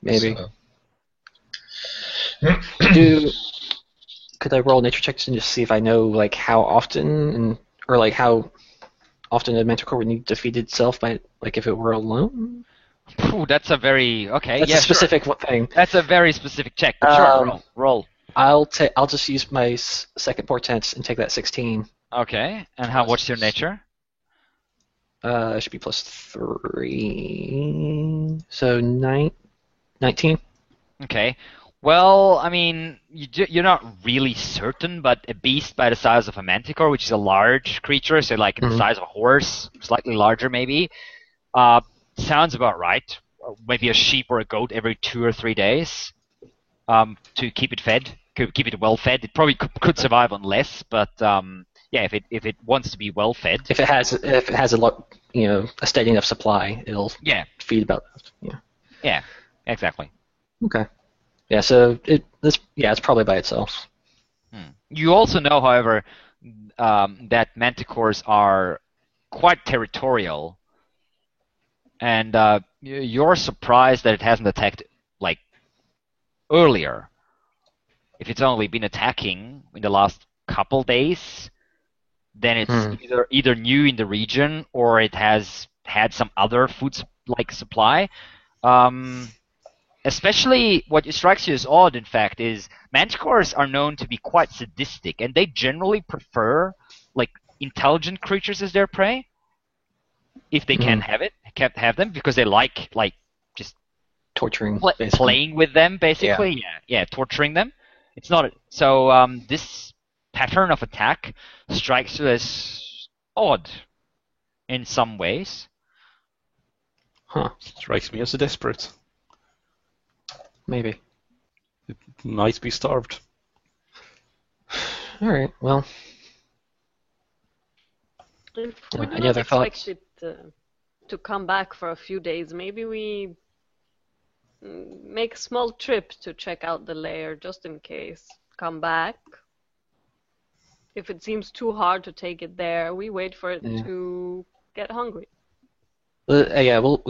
Maybe. So. Could I roll nature checks and just see if I know like how often or like how often a manticore would need to feed itself by like if it were alone? Ooh, that's a very okay. That's yeah, a specific Sure. thing. That's a very specific check. But sure, roll. I'll just use my second portent and take that 16. Okay, and what's your nature? It should be +3, so 19. Okay. Well, I mean, you're not really certain, but a beast by the size of a manticore, which is a large creature, so like the size of a horse, slightly larger maybe, sounds about right. Maybe a sheep or a goat every 2 or 3 days to keep it fed, keep it well fed. It probably could survive on less, but yeah, if it wants to be well fed, if it has a lot, a steady enough supply, it'll feed about that. Yeah, exactly. Okay. Yeah, so it's probably by itself. You also know, however, that manticores are quite territorial, and you're surprised that it hasn't attacked like earlier. If it's only been attacking in the last couple days, then it's either new in the region or it has had some other food supply. Especially what strikes you as odd, in fact, is manticores are known to be quite sadistic, and they generally prefer like intelligent creatures as their prey, if they can have them, because they like just torturing, playing with them, basically. Yeah, torturing them. It's not so. This pattern of attack strikes you as odd in some ways. Strikes me as a desperate. Maybe. It might be starved. All right. Well. If we do any not other expect thoughts? it to come back for a few days, maybe we make a small trip to check out the lair just in case. Come back. If it seems too hard to take it there, we wait for it to get hungry. We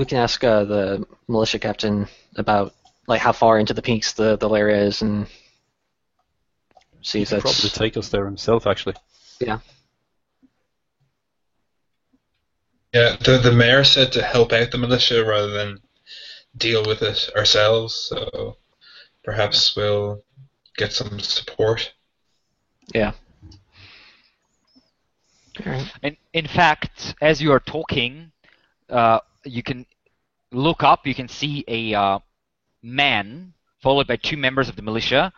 can ask the militia captain about like how far into the peaks the lair is, and see if He that's could probably take us there himself, actually. Yeah. Yeah, the mayor said to help out the militia rather than deal with it ourselves, so perhaps we'll get some support. Yeah. All right. In fact, as you are talking, you can look up. You can see a man followed by 2 members of the militia,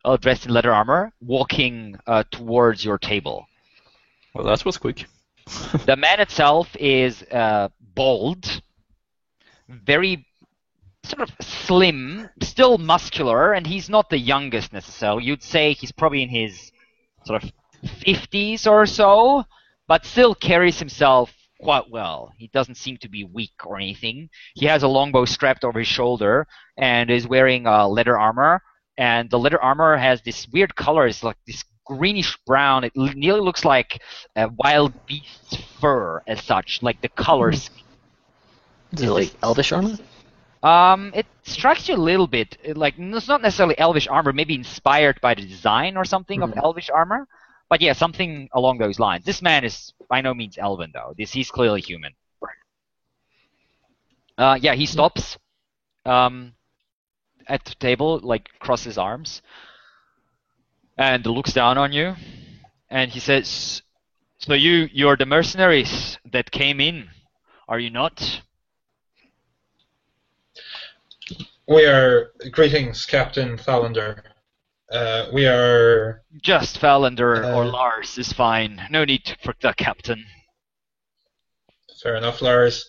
all dressed in leather armor, walking towards your table. Well, that was quick. The man itself is bald, very sort of slim, still muscular, and he's not the youngest necessarily. You'd say he's probably in his sort of 50s or so, but still carries himself quite well. He doesn't seem to be weak or anything. He has a longbow strapped over his shoulder and is wearing leather armor. And the leather armor has this weird color. It's like this greenish brown. It nearly looks like a wild beast's fur as such, like the colors. Is it like elvish armor? It strikes you a little bit. It's not necessarily elvish armor, maybe inspired by the design or something of elvish armor. But yeah, something along those lines. This man is by no means elven, though. He's clearly human. Yeah, he stops at the table, crosses his arms, and looks down on you, and he says, "So you're the mercenaries that came in, are you not?" We are. Greetings, Captain Thalander. We are. Just Valander or Lars is fine. No need for the captain. Fair enough, Lars.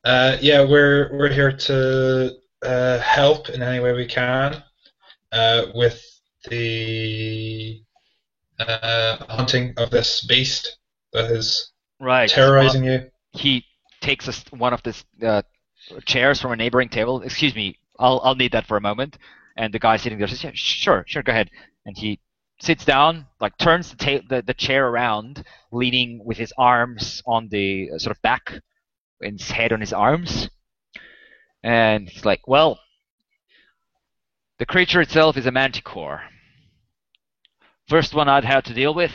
Yeah, we're here to help in any way we can with the hunting of this beast that is terrorizing you. He takes one of the chairs from a neighboring table. Excuse me, I'll need that for a moment. And the guy sitting there says, "Yeah, sure, go ahead." And he sits down, like turns the chair around, leaning with his arms on the sort of back, and his head on his arms. And he's like, well, the creature itself is a manticore. First one I'd have to deal with.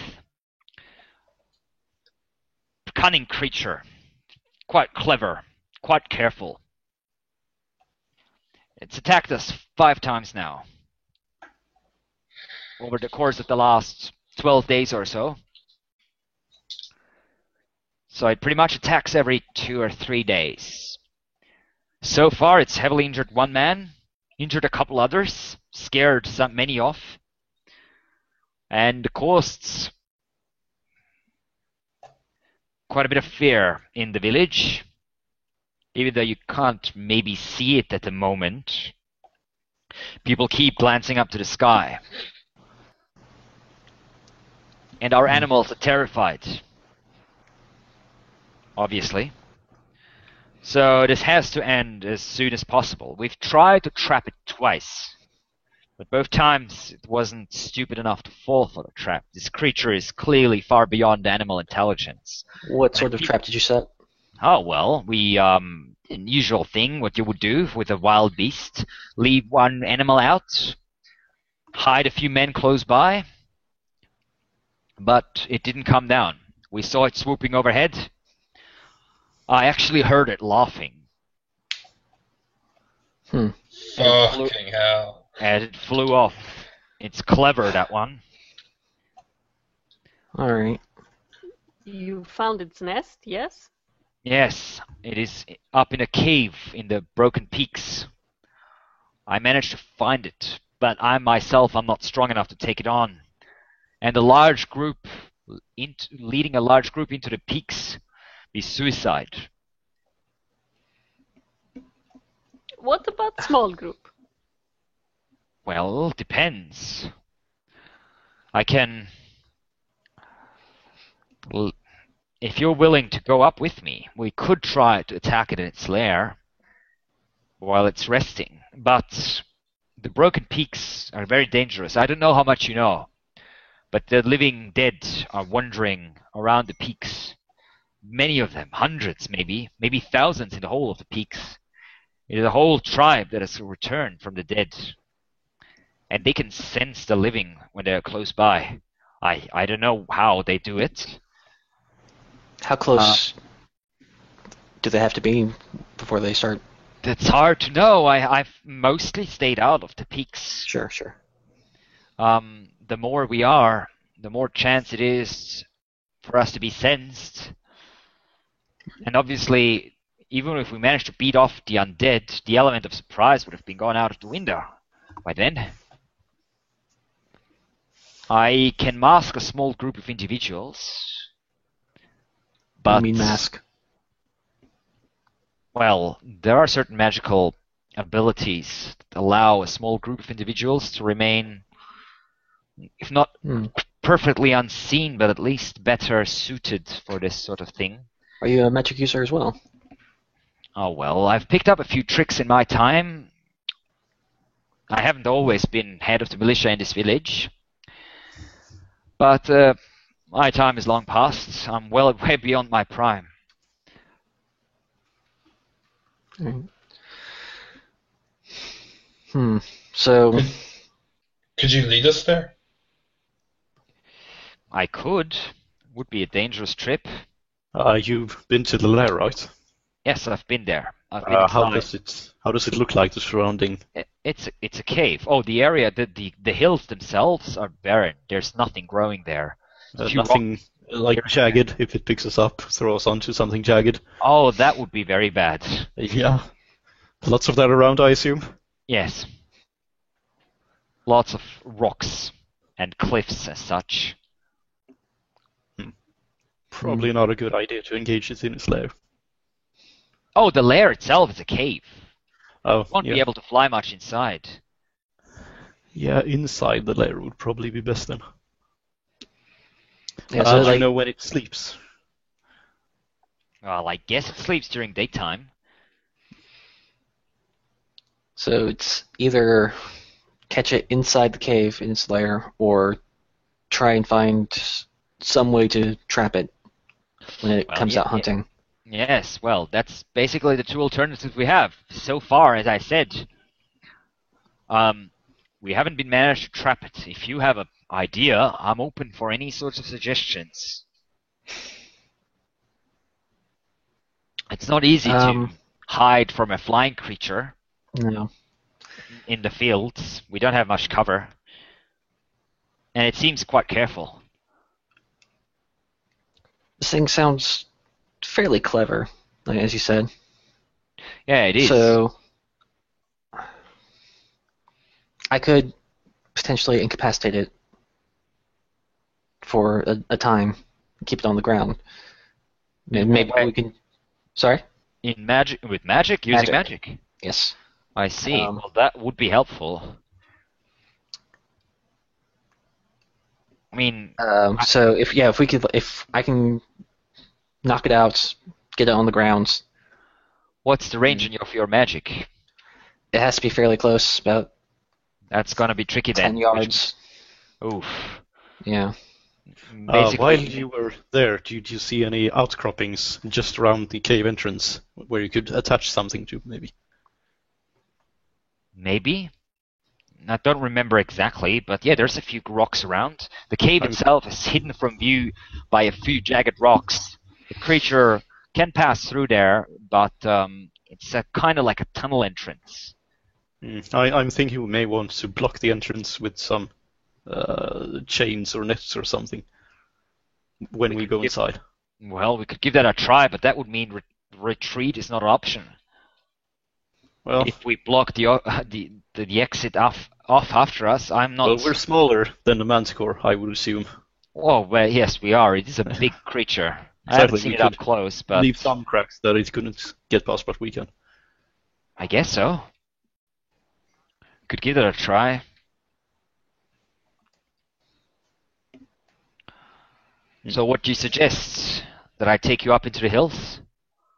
Cunning creature. Quite clever. Quite careful. It's attacked us 5 times now. Over the course of the last 12 days or so. So it pretty much attacks every 2 or 3 days. So far it's heavily injured one man, injured a couple others, scared many off, and caused quite a bit of fear in the village, even though you can't maybe see it at the moment. People keep glancing up to the sky. And our animals are terrified. Obviously. So this has to end as soon as possible. We've tried to trap it twice. But both times it wasn't stupid enough to fall for the trap. This creature is clearly far beyond animal intelligence. What sort of trap did you set? Oh, well, we, an usual thing, what you would do with a wild beast. Leave one animal out. Hide a few men close by. But it didn't come down. We saw it swooping overhead. I actually heard it laughing. Fucking hell. And it flew off. It's clever, that one. Alright. You found its nest, yes? Yes, it is up in a cave in the Broken Peaks. I managed to find it, but I myself am not strong enough to take it on. And a large group, leading a large group into the peaks, be suicide. What about small group? Well, depends. I can... If you're willing to go up with me, we could try to attack it in its lair while it's resting. But the Broken Peaks are very dangerous. I don't know how much you know, but the living dead are wandering around the peaks. Many of them, hundreds maybe thousands in the whole of the peaks. It is a whole tribe that has returned from the dead. And they can sense the living when they're close by. I don't know how they do it. How close do they have to be before they start? It's hard to know. I've mostly stayed out of the peaks. Sure. The more we are, the more chance it is for us to be sensed. And obviously, even if we managed to beat off the undead, the element of surprise would have been gone out of the window by then. I can mask a small group of individuals. But, I mean mask. Well, there are certain magical abilities that allow a small group of individuals to remain, if not perfectly unseen, but at least better suited for this sort of thing. Are you a magic user as well? Oh, well, I've picked up a few tricks in my time. I haven't always been head of the militia in this village. But my time is long past. I'm way beyond my prime. So... Could you lead us there? I could. Would be a dangerous trip. You've been to the lair, right? Yes, I've been there. I've been How inside. does it look like, the surrounding? It's a cave. Oh, the area, the hills themselves are barren. There's nothing growing there. Nothing like jagged. If it picks us up, throw us onto something jagged. Oh, that would be very bad. Yeah. Lots of that around, I assume? Yes. Lots of rocks and cliffs as such. Probably not a good idea to engage it in its lair. Oh, the lair itself is a cave. Oh, Won't yeah. be able to fly much inside. Yeah, inside the lair would probably be best then. Yeah, so Do you know when it sleeps? Well, I guess it sleeps during daytime. So it's either catch it inside the cave in its lair, or try and find some way to trap it when it Well, comes yeah, out hunting. Yes, well, that's basically the two alternatives we have. So far, as I said, we haven't been managed to trap it. If you have an idea, I'm open for any sorts of suggestions. It's not easy to hide from a flying creature No. in the fields. We don't have much cover. And it seems quite careful. This thing sounds fairly clever, like, as you said. Yeah, it is. So I could potentially incapacitate it for a time, keep it on the ground. Maybe we can. Sorry. In magic, with magic, using magic. Yes. I see. Well, that would be helpful. I mean, So if I can knock it out, get it on the ground, what's the range of your magic? it has to be fairly close, about That's gonna be tricky 10 then. yards. Oof. Yeah. Basically, While you were there, did you see any outcroppings just around the cave entrance where you could attach something to, maybe? maybe. I don't remember exactly, but yeah, there's a few rocks around. The cave itself is hidden from view by a few jagged rocks. The creature can pass through there, but it's kind of like a tunnel entrance. I'm thinking we may want to block the entrance with some chains or nets or something when we go inside. Well, we could give that a try, but that would mean retreat is not an option. Well, If we block the exit off after us, I'm not. well, we're smaller than the Manticore, I would assume. Oh, well, yes, we are. It is a big creature. I haven't Exactly, seen we it up could close, but Leave some cracks that it couldn't get past, but we can. I guess so. Could give that a try. So what do you suggest? That I take you up into the hills?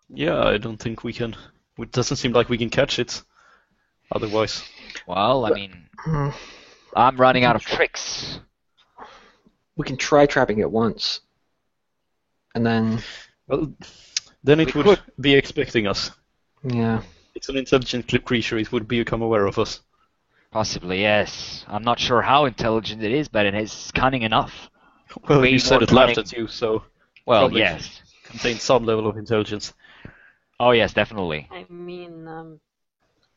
Yeah, I don't think we can. It doesn't seem like we can catch it. Otherwise, Well, I mean, I'm running out of tricks. We can try trapping it once, and then well, then it We would be expecting us. yeah. It's an intelligent creature. It would become aware of us. Possibly, yes. I'm not sure how intelligent it is, but it is cunning enough. Well, Way you said more it laughed cunning. at you, so Well, Probably. yes. contains some level of intelligence. Oh, yes, definitely. I mean,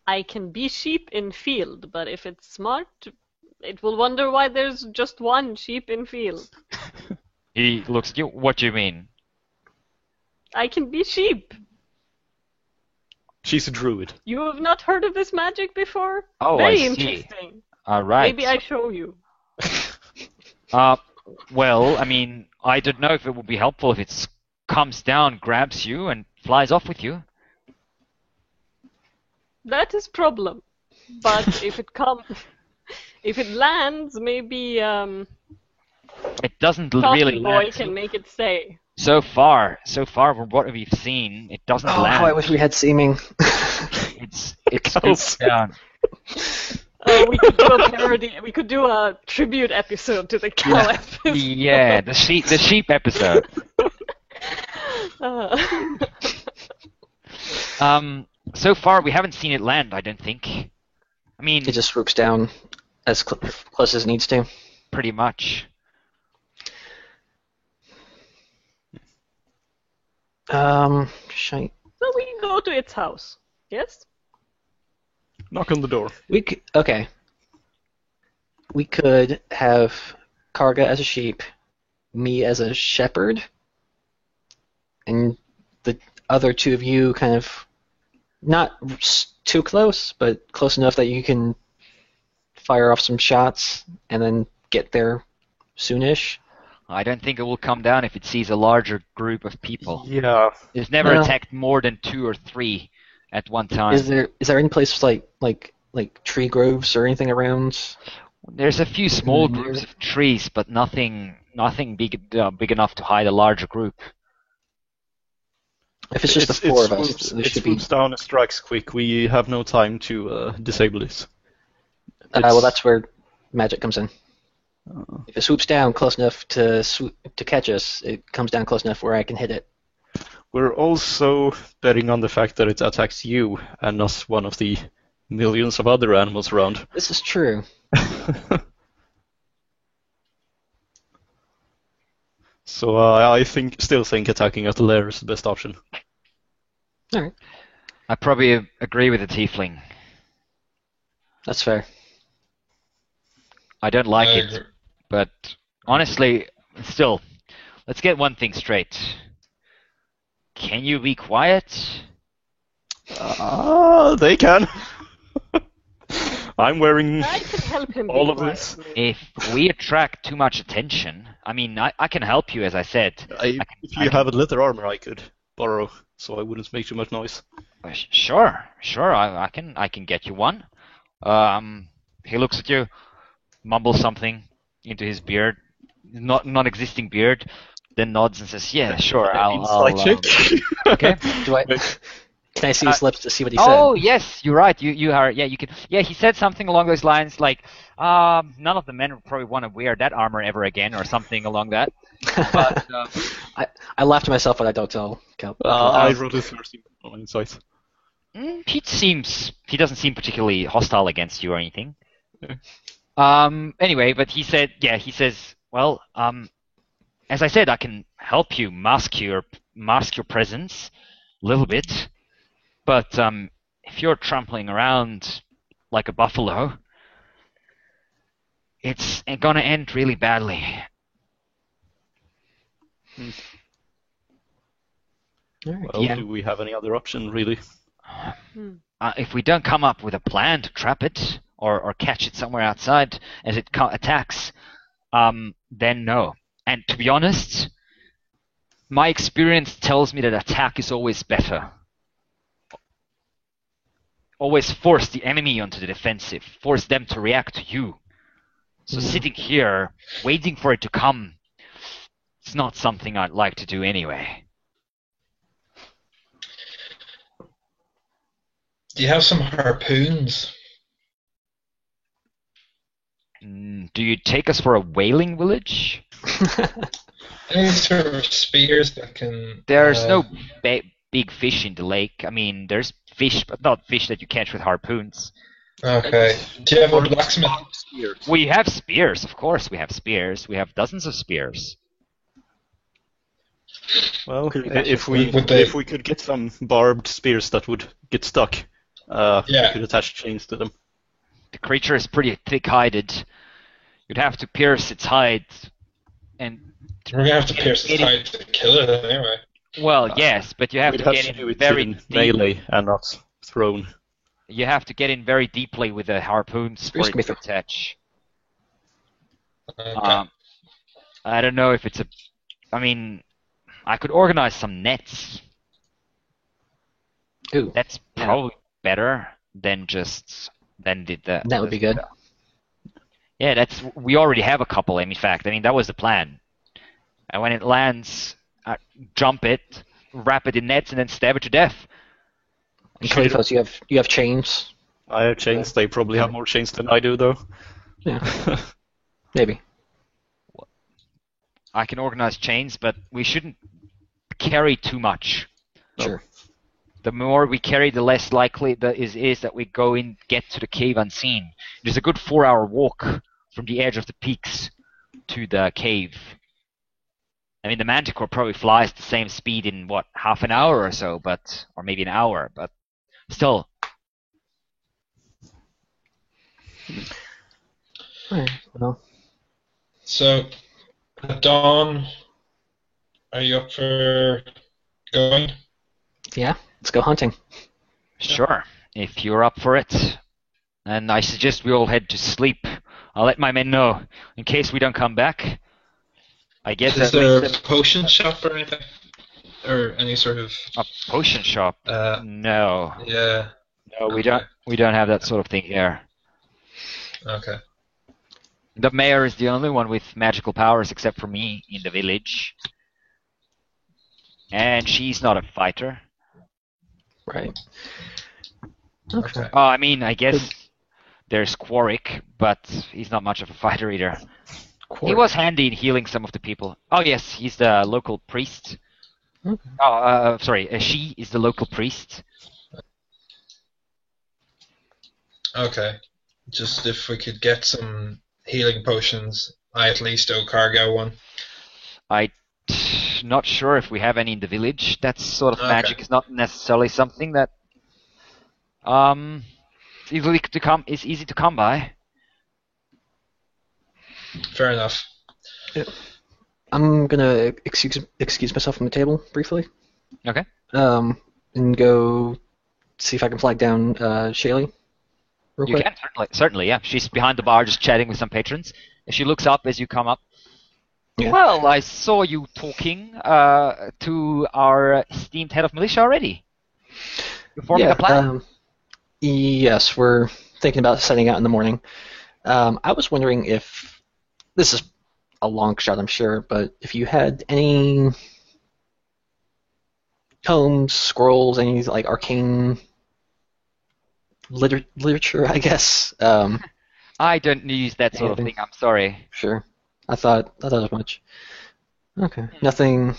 I can be sheep in field, but if it's smart, it will wonder why there's just one sheep in field. He looks at you. What do you mean? I can be sheep. She's a druid. You have not heard of this magic before? Oh, Very I see. interesting. All right. Maybe I show you. Well, I mean, I don't know if it would be helpful if it comes down, grabs you, and flies off with you. That is problem. But if it lands, maybe It doesn't Coffee really Boy land. can make it stay. So far from what we've seen, it doesn't Oh, land. how I wish we had seeming. It's scoops down. We could do a parody. We could do a tribute episode to the cow episode. Yeah, the sheep episode. So far we haven't seen it land, I don't think. I mean, It just swoops down as close as it needs to. pretty much. Shite. So we can go to its house. Yes? Knock on the door. Okay. We could have Karga as a sheep, me as a shepherd, and the other two of you kind of not too close, but close enough that you can fire off some shots and then get there soonish. I don't think it will come down if it sees a larger group of people. Yeah. It's never Well- attacked more than 2 or 3 at one time. Is there any place like tree groves or anything around? There's a few small Near- groups of trees, but nothing big enough to hide a larger group. If it's just the four of us, there It should be. swoops down and strikes quick. We have no time to disable this. Well, that's where magic comes in. If it swoops down close enough to catch us, it comes down close enough where I can hit it. We're also betting on the fact that it attacks you and not one of the millions of other animals around. This is true. So I still think attacking at the lair is the best option. All right, I probably agree with the tiefling. that's fair. I don't like I it, agree. but honestly, still, let's get one thing straight. Can you be quiet? They can. I'm wearing I can help him. all be of quiet. this. If we attract too much attention, I mean, I can help you, as I said. If you have a leather armor, I could borrow, so I wouldn't make too much noise. Sure, I can get you one. He looks at you, mumbles something into his beard, non-existing beard, then nods and says, "Yeah, sure, I'll." Insight check. Okay. Do I? Can I see his lips to see what he Oh said? yes, you're right. You are. Yeah, you can. Yeah, he said something along those lines, like, "None of the men would probably want to wear that armor ever again," or something along that. But I laugh to myself, but I don't tell Cal. I rolled a 13 on insight. he doesn't seem particularly hostile against you or anything. Anyway, but he says, well, as I said, I can help you mask your presence a little bit, but if you're trampling around like a buffalo, it's gonna end really badly. All right. Well, Yeah. do we have any other option, really? If we don't come up with a plan to trap it or catch it somewhere outside as it attacks, then no. And to be honest, my experience tells me that attack is always better. Always force the enemy onto the defensive, force them to react to you. So sitting here, waiting for it to come, it's not something I'd like to do anyway. Do you have some harpoons? Do you take us for a whaling village? Any sort of spears that can... There's no big fish in the lake. I mean, there's fish, but not fish that you catch with harpoons. Okay. Do you have a blacksmith? We have spears, of course we have spears. We have dozens of spears. Well, Would if we could get some barbed spears that would get stuck, we could attach chains to them. The creature is pretty thick-hided. You'd have to pierce its hide, and We're going to have to pierce its hide to kill it anyway. well, yes, but you have We'd to have get to do in it very in deep. melee and not thrown. You have to get in very deeply with the harpoons for Spears it can be to attach. Okay. I don't know if it's a. I mean, I could organize some nets. Ooh, That's Yeah. probably better than the. that would be good. Yeah, we already have a couple. In fact, I mean that was the plan. And when it lands, jump it, wrap it in nets, and then stab it to death. And Kalifos, you have chains. I have chains. They probably have more chains than I do, though. Yeah, maybe. I can organize chains, but we shouldn't carry too much. Sure. The more we carry, the less likely that is that we get to the cave unseen. It is a good 4-hour walk from the edge of the peaks to the cave. I mean, the manticore probably flies the same speed in half an hour or so, or maybe an hour, but still. All right. Well, So, at dawn, are you up for going? yeah. Let's go hunting. Sure, if you're up for it. And I suggest we all head to sleep. I'll let my men know in case we don't come back. I guess Is that there makes a potion shop or anything? Or any sort of... a potion shop. No, Yeah. no, we don't have that sort of thing here. Okay. The mayor is the only one with magical powers except for me in the village. And she's not a fighter. Right. Okay. I mean, I guess there's Quarrick, but he's not much of a fighter either. He was handy in healing some of the people. Oh yes, he's the local priest. Okay. Oh, sorry, she is the local priest. Okay. Just if we could get some healing potions, I at least owe Cargo one. Not sure if we have any in the village. That sort of Okay. magic is not necessarily something that is easy to come by. Fair enough. I'm gonna excuse myself from the table briefly. Okay. And go see if I can flag down Shaylee. Real You quick. can certainly, yeah. She's behind the bar, just chatting with some patrons. She looks up as you come up. Yeah. Well, I saw you talking to our esteemed head of militia already. You're forming a plan. Yes, we're thinking about setting out in the morning. I was wondering if this is a long shot, I'm sure, but if you had any tomes, scrolls, any like arcane literature, I guess. I don't use that sort of anything? thing. I'm sorry. Sure. I thought as much. Okay. Nothing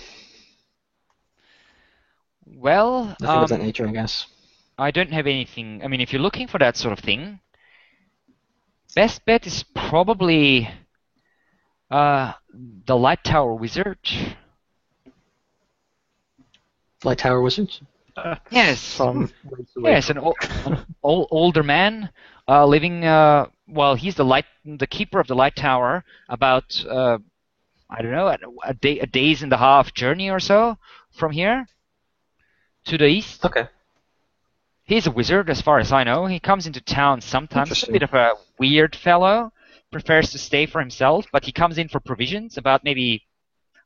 Well, of that nature, I guess. I don't have anything. I mean, if you're looking for that sort of thing, best bet is probably the Light Tower Wizard. Light Tower Wizards? Yes. Yes, an older man living. Well, he's the keeper of the Light Tower. About I don't know, a day's and a half journey or so from here to the east. Okay. He's a wizard, as far as I know. He comes into town sometimes. He's a Interesting. bit of a weird fellow. Prefers to stay for himself, but he comes in for provisions about maybe,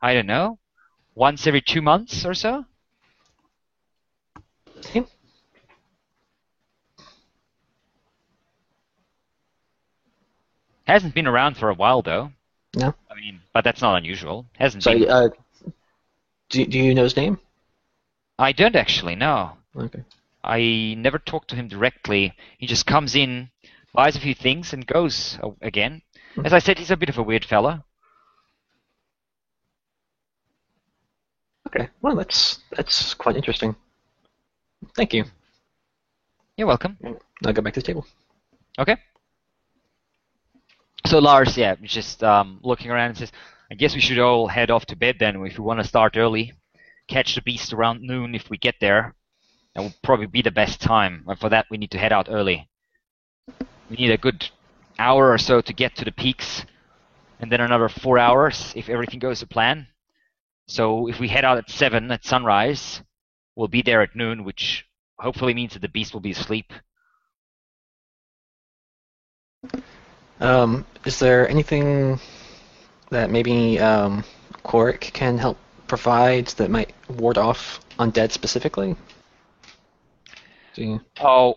I don't know, once every 2 months or so. Okay. Hasn't been around for a while, though. No. I mean, but that's not unusual. Hasn't So, been. do you know his name? I don't actually know. Okay. I never talked to him directly. He just comes in, buys a few things, and goes again. As I said, he's a bit of a weird fella. Okay. Well, that's quite interesting. Thank you. You're welcome. I'll go back to the table. Okay. So Lars, yeah, just looking around and says, I guess we should all head off to bed then if we want to start early. Catch the beast around noon if we get there. That will probably be the best time. And for that, we need to head out early. We need a good hour or so to get to the peaks, and then another 4 hours if everything goes to plan. So if we head out at 7 at sunrise, we'll be there at noon, which hopefully means that the beast will be asleep. Is there anything that maybe Quark can help provide that might ward off undead specifically? Oh,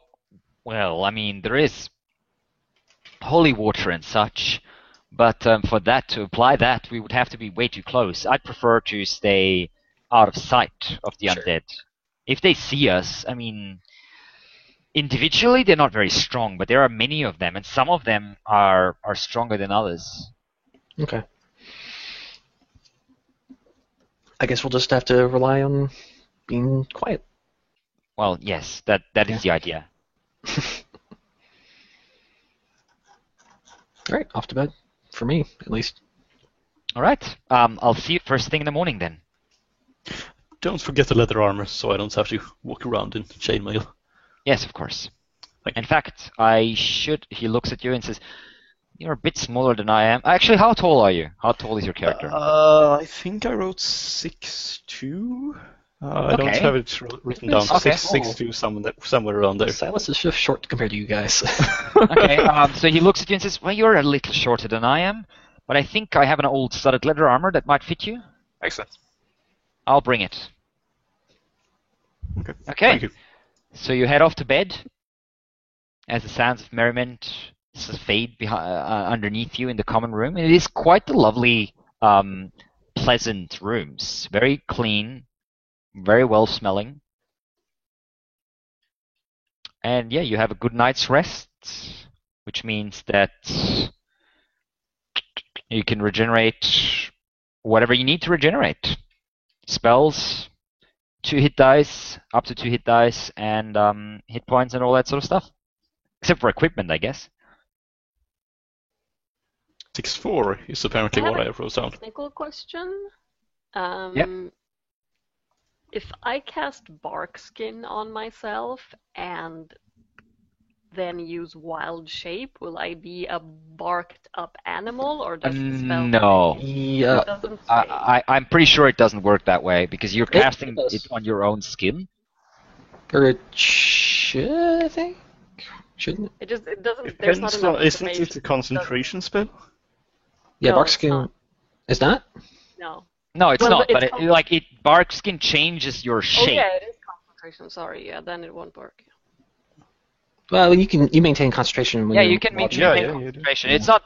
well, I mean, there is holy water and such, but for that to apply that, we would have to be way too close. I'd prefer to stay out of sight of the Sure. undead. If they see us, I mean, individually they're not very strong, but there are many of them, and some of them are stronger than others. Okay. I guess we'll just have to rely on being quiet. Well, yes, that is the idea. All right, off to bed. For me, at least. All right, I'll see you first thing in the morning then. Don't forget the leather armor, so I don't have to walk around in chainmail. Yes, of course. Thank you. In fact, he looks at you and says, you're a bit smaller than I am. Actually, how tall are you? How tall is your character? I think I wrote 6'2". I don't Okay. have it written down. Okay. 6'2", somewhere around there. Silas is just short compared to you guys. Okay, so he looks at you and says, well, you're a little shorter than I am, but I think I have an old studded leather armor that might fit you. Excellent. I'll bring it. Okay. Okay. Thank you. So you head off to bed as the sounds of merriment fade underneath you in the common room. And it is quite the lovely, pleasant rooms. Very clean, very well smelling. And yeah, you have a good night's rest, which means that You can regenerate whatever you need to regenerate. Spells, 2 hit dice, up to 2 hit dice, and hit points and all that sort of stuff. Except for equipment, I guess. 6-4 is apparently I have what I a wrote down. technical question. Yep. If I cast Bark Skin on myself and then use Wild Shape, will I be a barked up animal, or does the spell No. say? Yeah. It doesn't say. I'm pretty sure it doesn't work that way because you're casting does. it on your own skin. Or it should, I think? Shouldn't it? It doesn't. There's not enough Isn't it information. a concentration spell? Yeah, No, bark it's skin not. is not? No. No, it's Well, not. it's But bark skin changes your Oh shape. yeah, it is concentration. Sorry, yeah, then it won't work. Well, you maintain concentration when Yeah, you're you can watching. maintain Yeah, you do. concentration. It's not.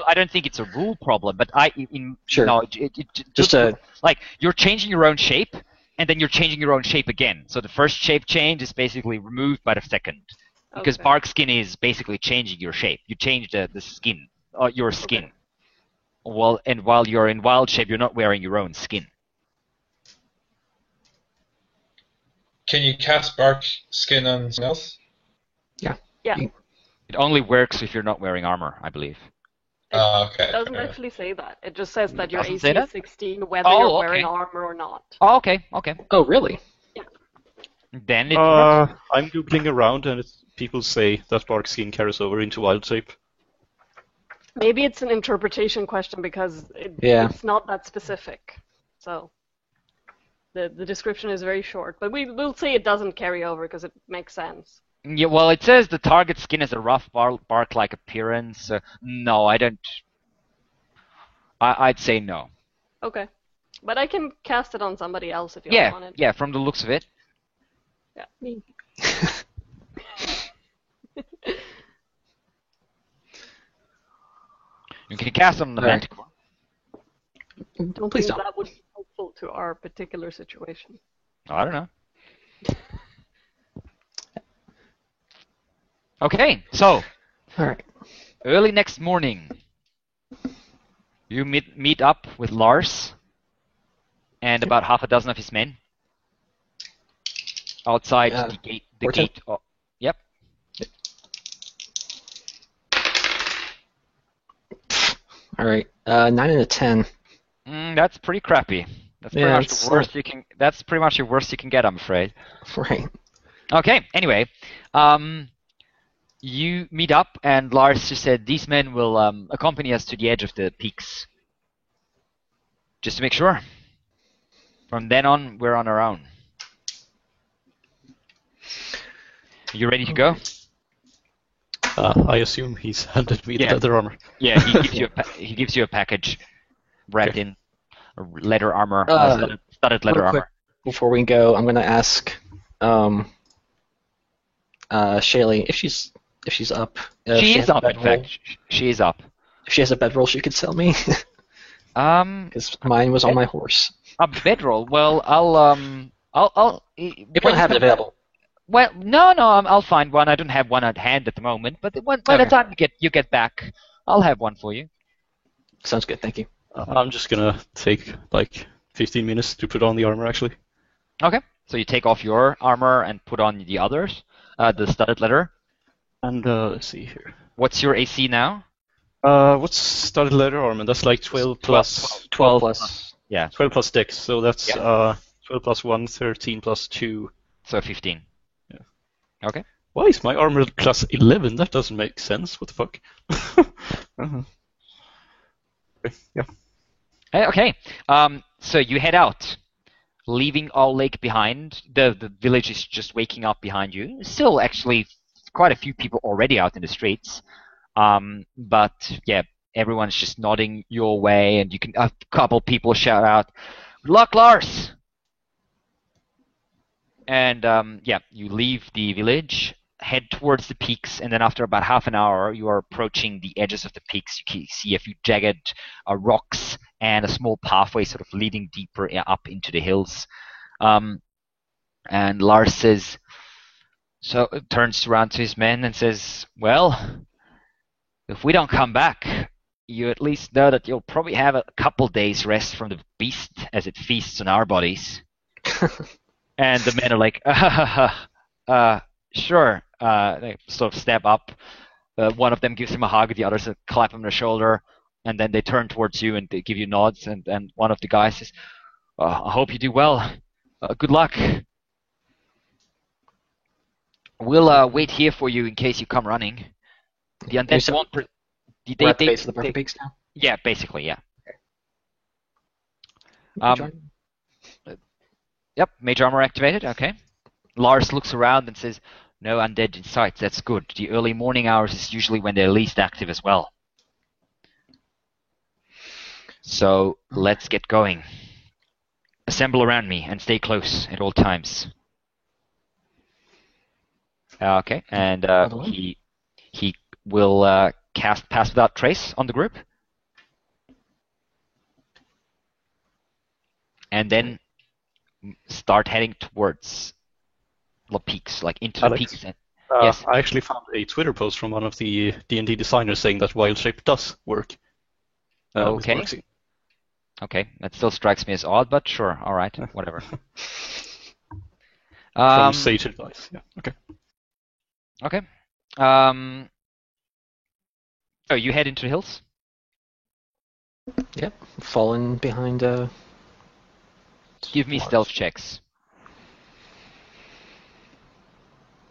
I don't think it's a rule problem, but Sure. No, Just a like you're changing your own shape, and then you're changing your own shape again. So the first shape change is basically removed by the second, because Okay. bark skin is basically changing your shape. You change the skin, your skin. Well, and while you're in wild shape, you're not wearing your own skin. Can you cast Bark Skin on someone else? Yeah, It only works if you're not wearing armor, I believe. Okay. it doesn't actually say that. It just says that your Doesn't AC say that? is 16, whether Oh, you're wearing okay. armor or not. Oh, okay, okay. Oh, really? Then it works. I'm googling around, and people say that bark skin carries over into wild shape. Maybe it's an interpretation question because Yeah. it's not that specific. So the description is very short, but we'll say it doesn't carry over because it makes sense. Yeah, well, it says the target skin has a rough bark-like appearance. No, I don't. I'd say no. Okay, but I can cast it on somebody else if you Yeah, want it. yeah. From the looks of it, Yeah, me. you can cast on the Right. manticore. Don't Please think don't. that would be helpful to our particular situation. I don't know. Okay, so All right. early next morning, you meet up with Lars and about half a dozen of his men outside the gate. The 14. gate. Oh, yep. All right. 9 and a 10. That's pretty crappy. That's pretty Yeah, much it's the worst you can. That's pretty much the worst you can get, I'm afraid. Right. Okay. Anyway, you meet up, and Lars just said these men will accompany us to the edge of the peaks, just to make sure. From then on, we're on our own. You ready to go? I assume he's handed me the Yeah. leather armor. Yeah, he gives you he gives you a package wrapped in leather armor, studded leather real quick, armor. Before we go, I'm going to ask Shaylee if she's up. If She has is a up, in bedroll. fact. She is up. If she has a bedroll she could sell me, because mine was on my horse. A bedroll. Well, I'll. If you don't have it available. Well, no, I'll find one. I don't have one at hand at the moment, but by the Okay. time you get back, I'll have one for you. Sounds good. Thank you. I'm just gonna take like 15 minutes to put on the armor, actually. Okay. So you take off your armor and put on the others, the studded leather. And let's see here. What's your AC now? What's studded leather armor? That's like 12 plus 12 plus. Yeah, 12 plus dex, so that's Yeah. 12 plus 1, 13 plus 2. so 15. Yeah. Okay. Why is my armor class 11? That doesn't make sense. What the fuck? Uh-huh. Okay, yeah. Okay. So you head out, leaving Owl Lake behind. The village is just waking up behind you. Still, actually, quite a few people already out in the streets. But yeah, everyone's just nodding your way, and you can a couple people shout out, "Good luck, Lars!" And yeah, you leave the village, head towards the peaks, and then after about half an hour, you are approaching the edges of the peaks. You can see a few jagged rocks and a small pathway sort of leading deeper up into the hills. And Lars says, so turns around to his men and says, "Well, if we don't come back, you at least know that you'll probably have a couple days rest from the beast as it feasts on our bodies. And the men are like, sure. They sort of step up. One of them gives him a hug, the others clap him on the shoulder, and then they turn towards you and they give you nods. And one of the guys says, I hope you do well. Good luck. We'll wait here for you in case you come running. The undead won't. We're at the base of the Purple Peaks now? Yeah, basically, yeah. Yep, mage armor activated, okay. Lars looks around and says, no undead in sight, that's good. The early morning hours is usually when they're least active as well. So, let's get going. Assemble around me and stay close at all times. Okay, and he will cast Pass Without Trace on the group. And then start heading towards the peaks, like into the peaks. And, yes. I actually found a Twitter post from one of the D&D designers saying that Wild Shape does work. Okay. Okay, that still strikes me as odd, but sure, all right, whatever. From Sage Advice, yeah, okay. Okay. Oh, you head into the hills? Yep, falling behind. Give me stealth checks.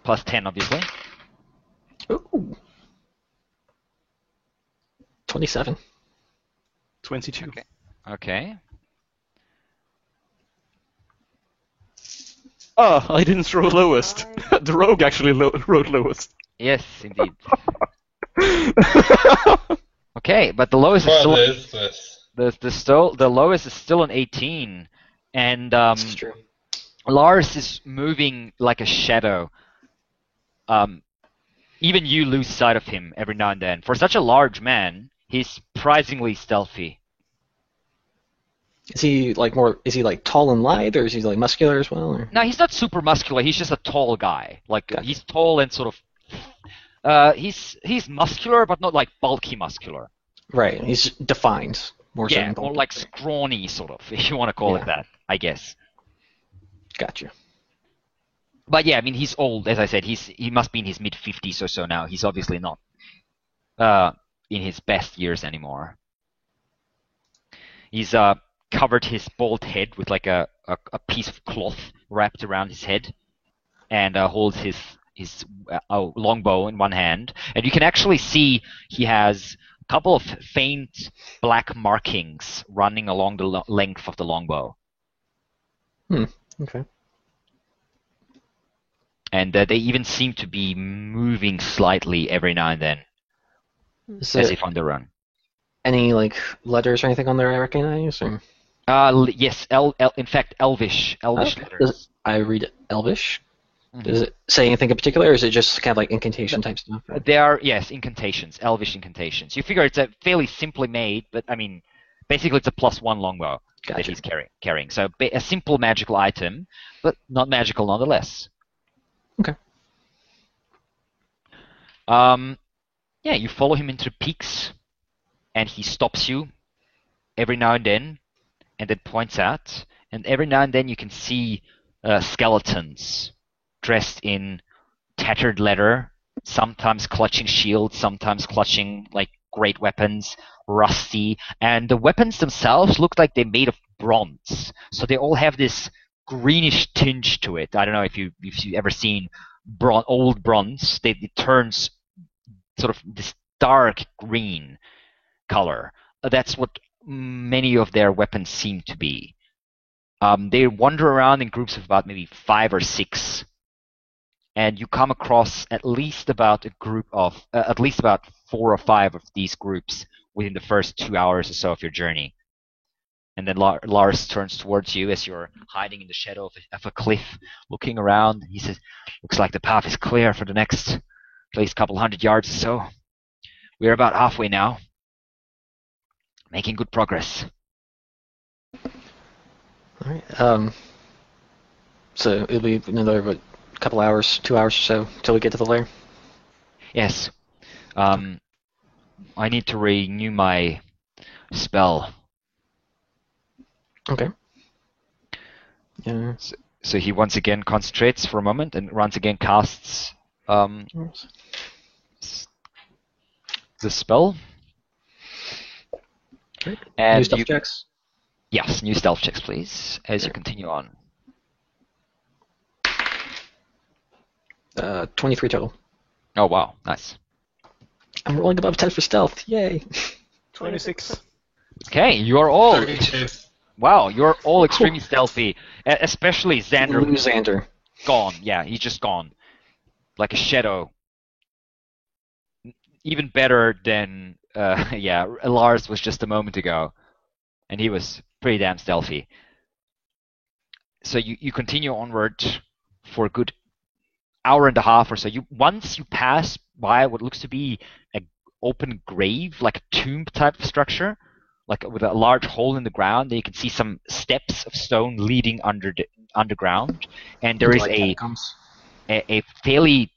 Plus 10, obviously. Ooh. 27. 22. Okay. Oh, I didn't throw lowest. The rogue actually wrote lowest. Yes, indeed. Okay, but the lowest is still. What is this? The lowest is still an 18, and That's true. Lars is moving like a shadow. Even you lose sight of him every now and then. For such a large man, he's surprisingly stealthy. Is he like tall and light, or is he like muscular as well? Or? No, he's not super muscular. He's just a tall guy. Like Gotcha. He's tall and sort of. He's muscular, but not like bulky muscular. Right, he's defined more so. Yeah, than more bulky. like scrawny, sort of, if you want to call it that, I guess. Gotcha. But yeah, I mean, he's old, as I said. He must be in his mid-50s or so now. He's obviously not in his best years anymore. He's covered his bald head with like a piece of cloth wrapped around his head, and holds his longbow in one hand. And you can actually see he has a couple of faint black markings running along the length of the longbow. Okay. And they even seem to be moving slightly every now and then, Is as there if on their own. any like letters or anything on there I recognize? Or? Yes, in fact, Elvish Okay. letters. I read it Elvish. Mhm. Does it say anything in particular, or is it just kind of like incantation type stuff? They are, yes, incantations, Elvish incantations. You figure it's a fairly simply made, but I mean, basically it's a +1 longbow that Gotcha. he's carrying. So a simple magical item, but not magical nonetheless. Okay. Yeah, you follow him into the peaks, and he stops you every now and then points out, and every now and then you can see skeletons dressed in tattered leather, sometimes clutching shields, sometimes clutching like great weapons, rusty, and the weapons themselves look like they're made of bronze. So they all have this greenish tinge to it. I don't know if you've ever seen old bronze. It turns sort of this dark green color. That's what many of their weapons seem to be. They wander around in groups of about maybe 5 or 6, and you come across at least about 4 or 5 of these groups within the first 2 hours or so of your journey. And then Lars turns towards you as you're hiding in the shadow of a cliff, looking around. He says, "Looks like the path is clear for the next at least couple 100 yards or so. We're about halfway now. Making good progress." All right. So it'll be another couple hours, 2 hours or so, till we get to the lair. Yes. I need to renew my spell. Okay. Yeah. So he once again concentrates for a moment and once again casts the spell. Great. And New stuff you, checks. yes, new stealth checks, please, as you continue on. 23 total. Oh wow, nice. I'm rolling above 10 for stealth. Yay. 26. Okay, you're all 32. wow, you're all extremely stealthy, especially Xander, Lose who's Xander. gone. Yeah, he's just gone, like a shadow. Even better than yeah, Lars was just a moment ago, and he was pretty damn stealthy. So you continue onward for a good hour and a half or so. Once you pass by what looks to be an open grave, like a tomb type of structure, like with a large hole in the ground, and you can see some steps of stone leading underground, and there is Like a catacombs. fairly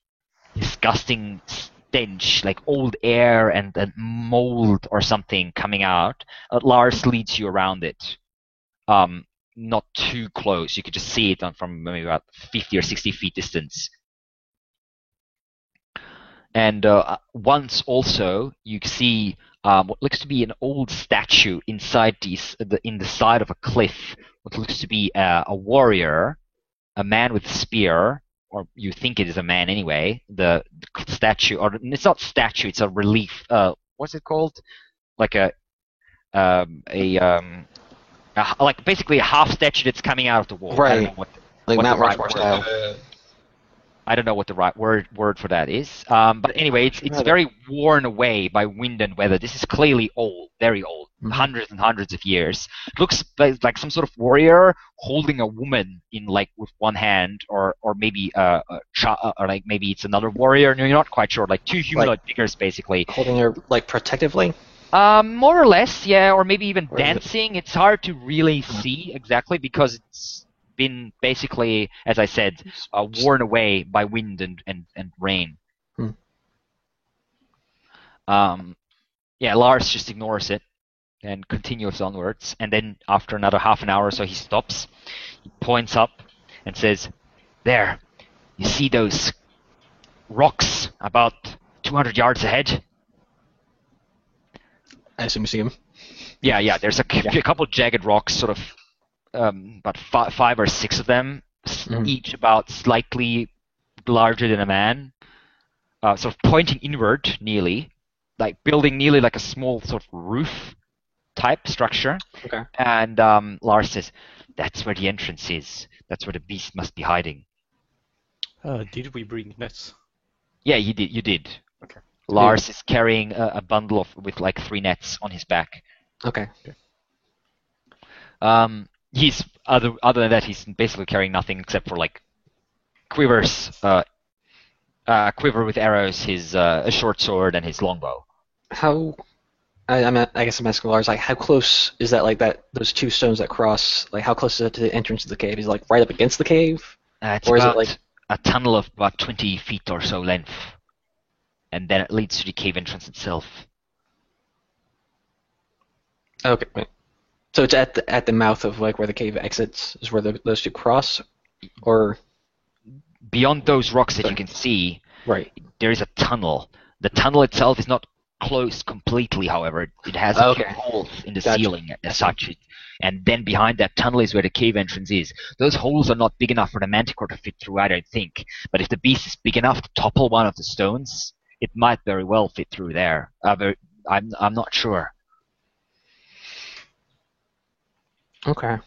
disgusting stench, like old air and mold or something coming out. Lars leads you around it. Not too close. You could just see it from maybe about 50 or 60 feet distance. And once also you see what looks to be an old statue inside in the side of a cliff. What looks to be a warrior, a man with a spear, or you think it is a man anyway. The statue, or it's not statue, it's a relief. What's it called? Like like basically a half statue that's coming out of the wall. I don't know Right. what Like what the Mount right Rushmore word. style. I don't know what the right word for that is. But anyway, it's very worn away by wind and weather. This is clearly old, very old, hundreds and hundreds of years. It looks like some sort of warrior holding a woman in like with one hand, or maybe or like maybe it's another warrior. No, you're not quite sure. Like two humanoid figures, basically. Holding her like protectively. More or less, yeah, or maybe even Or is it- dancing. It's hard to really see exactly because it's been basically, as I said, worn away by wind and rain. Hmm. Yeah, Lars just ignores it and continues onwards. And then after another half an hour or so, he stops. He points up and says, "There, you see those rocks about 200 yards ahead?" I assume you see him. Yeah. There's a couple jagged rocks, sort of about five or six of them, each about slightly larger than a man, sort of pointing inward nearly, like building nearly like a small sort of roof type structure. Okay. And Lars says, "That's where the entrance is. That's where the beast must be hiding." Did we bring nets? Yeah, you did. Okay. Lars is carrying a bundle with like 3 nets on his back. Okay. He's other than that, he's basically carrying nothing except for like quivers, quiver with arrows, his a short sword, and his longbow. How? I guess I'm asking Lars. Like, how close is that? Like that? Those two stones that cross. Like, how close is it to the entrance of the cave? Is it like right up against the cave? It's Or is it about like- a tunnel of about 20 feet or so length, and then it leads to the cave entrance itself. Okay. Wait. So it's at the mouth of like where the cave exits is where those two cross, or Beyond those rocks that you can see, right? there is a tunnel. The tunnel itself is not closed completely, however. It has a few Okay. holes in the Gotcha. ceiling as such. And then behind that tunnel is where the cave entrance is. Those holes are not big enough for the manticore to fit through, I don't think. But if the beast is big enough to topple one of the stones, it might very well fit through there. I'm not sure. Okay.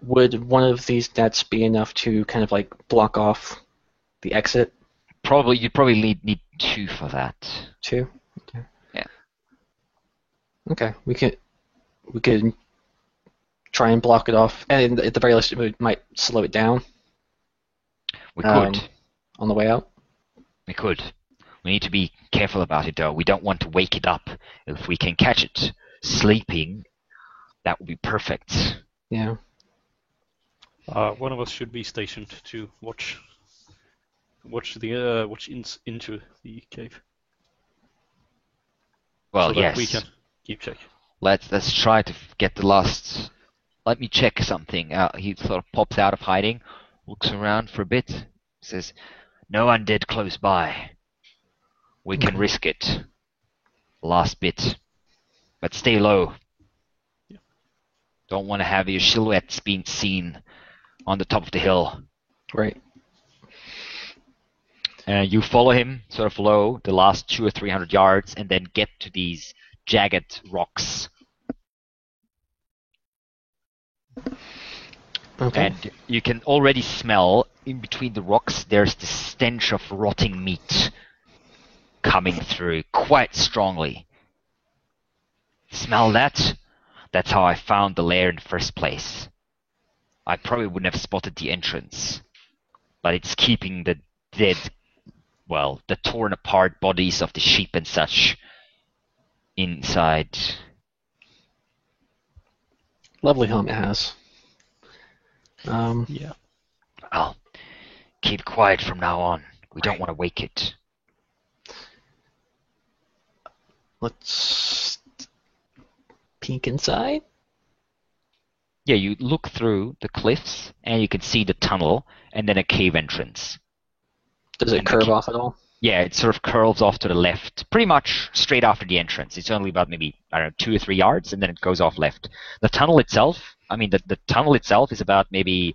Would one of these nets be enough to kind of like block off the exit? You'd probably need 2 for that. 2? Okay. Yeah. Okay. We could try and block it off, and at the very least, it might slow it down We could. on the way out. We could. We need to be careful about it, though. We don't want to wake it up. If we can catch it sleeping, that would be perfect. Yeah. One of us should be stationed to watch into the cave. Well, so that yes. we can keep check. Let's try to get the last. Let me check something. He sort of pops out of hiding, looks around for a bit, says, "No undead close by. We can risk it. Last bit, but stay low. Yeah. Don't want to have your silhouettes being seen on the top of the hill." Right. You follow him sort of low, the last 200 or 300 yards, and then get to these jagged rocks. Okay. And you can already smell in between the rocks. There's the stench of rotting meat coming through quite strongly. Smell that? That's how I found the lair in the first place. I probably wouldn't have spotted the entrance, but it's keeping the dead, well, the torn apart bodies of the sheep and such inside. Lovely home it has. Yeah. Well, keep quiet from now on. We don't want to wake it. Let's peek inside. Yeah, you look through the cliffs and you can see the tunnel and then a cave entrance. Does it And the curve off at all? Yeah, it sort of curls off to the left, pretty much straight after the entrance. It's only about maybe, I don't know, 2 or 3 yards, and then it goes off left. The tunnel itself, the tunnel itself is about maybe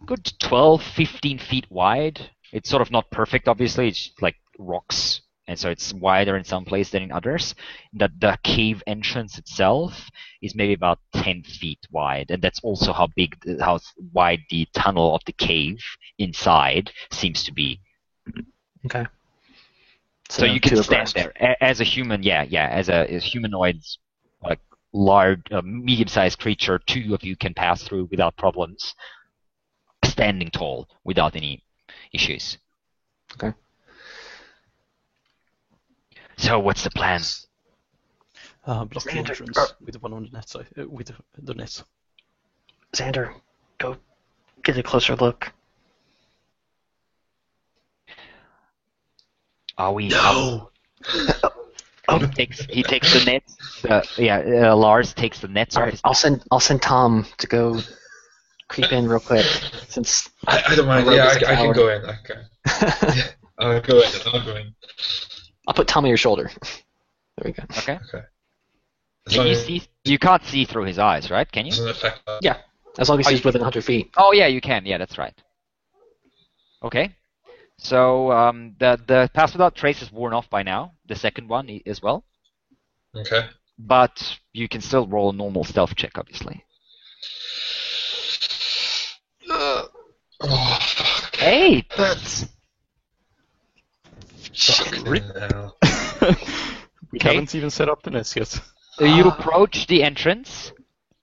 good 12, 15 feet wide. It's sort of not perfect, obviously. It's like rocks, and so it's wider in some places than in others. The cave entrance itself is maybe about 10 feet wide, and that's also how wide the tunnel of the cave inside seems to be. Okay. So you can two stand abreast. there as a human, as a humanoid, like large, medium-sized creature. 2 of you can pass through without problems, standing tall without any issues. Okay. So what's the plan? Block the Xander, entrance with one on the net side, with the nets. Xander, go get a closer look. Are we? No. He takes the nets. Lars takes the nets All off right, his. I'll send Tom to go creep in real quick since I don't mind. My Yeah, robe is I can coward. go in. Okay. I'll go in. I'll put Tom on your shoulder. There we go. Okay. As Can long you as see? You can't see through his eyes, right? Can it you? doesn't affect us. Yeah, as long as Oh, he's you- within 100 feet. Oh yeah, you can. Yeah, that's right. Okay. So the pass without trace is worn off by now. The second one as well. Okay. But you can still roll a normal stealth check, obviously. Oh, fuck. Hey! That's Fucking fucking hell. We Okay. haven't even set up the nets yet. You approach the entrance.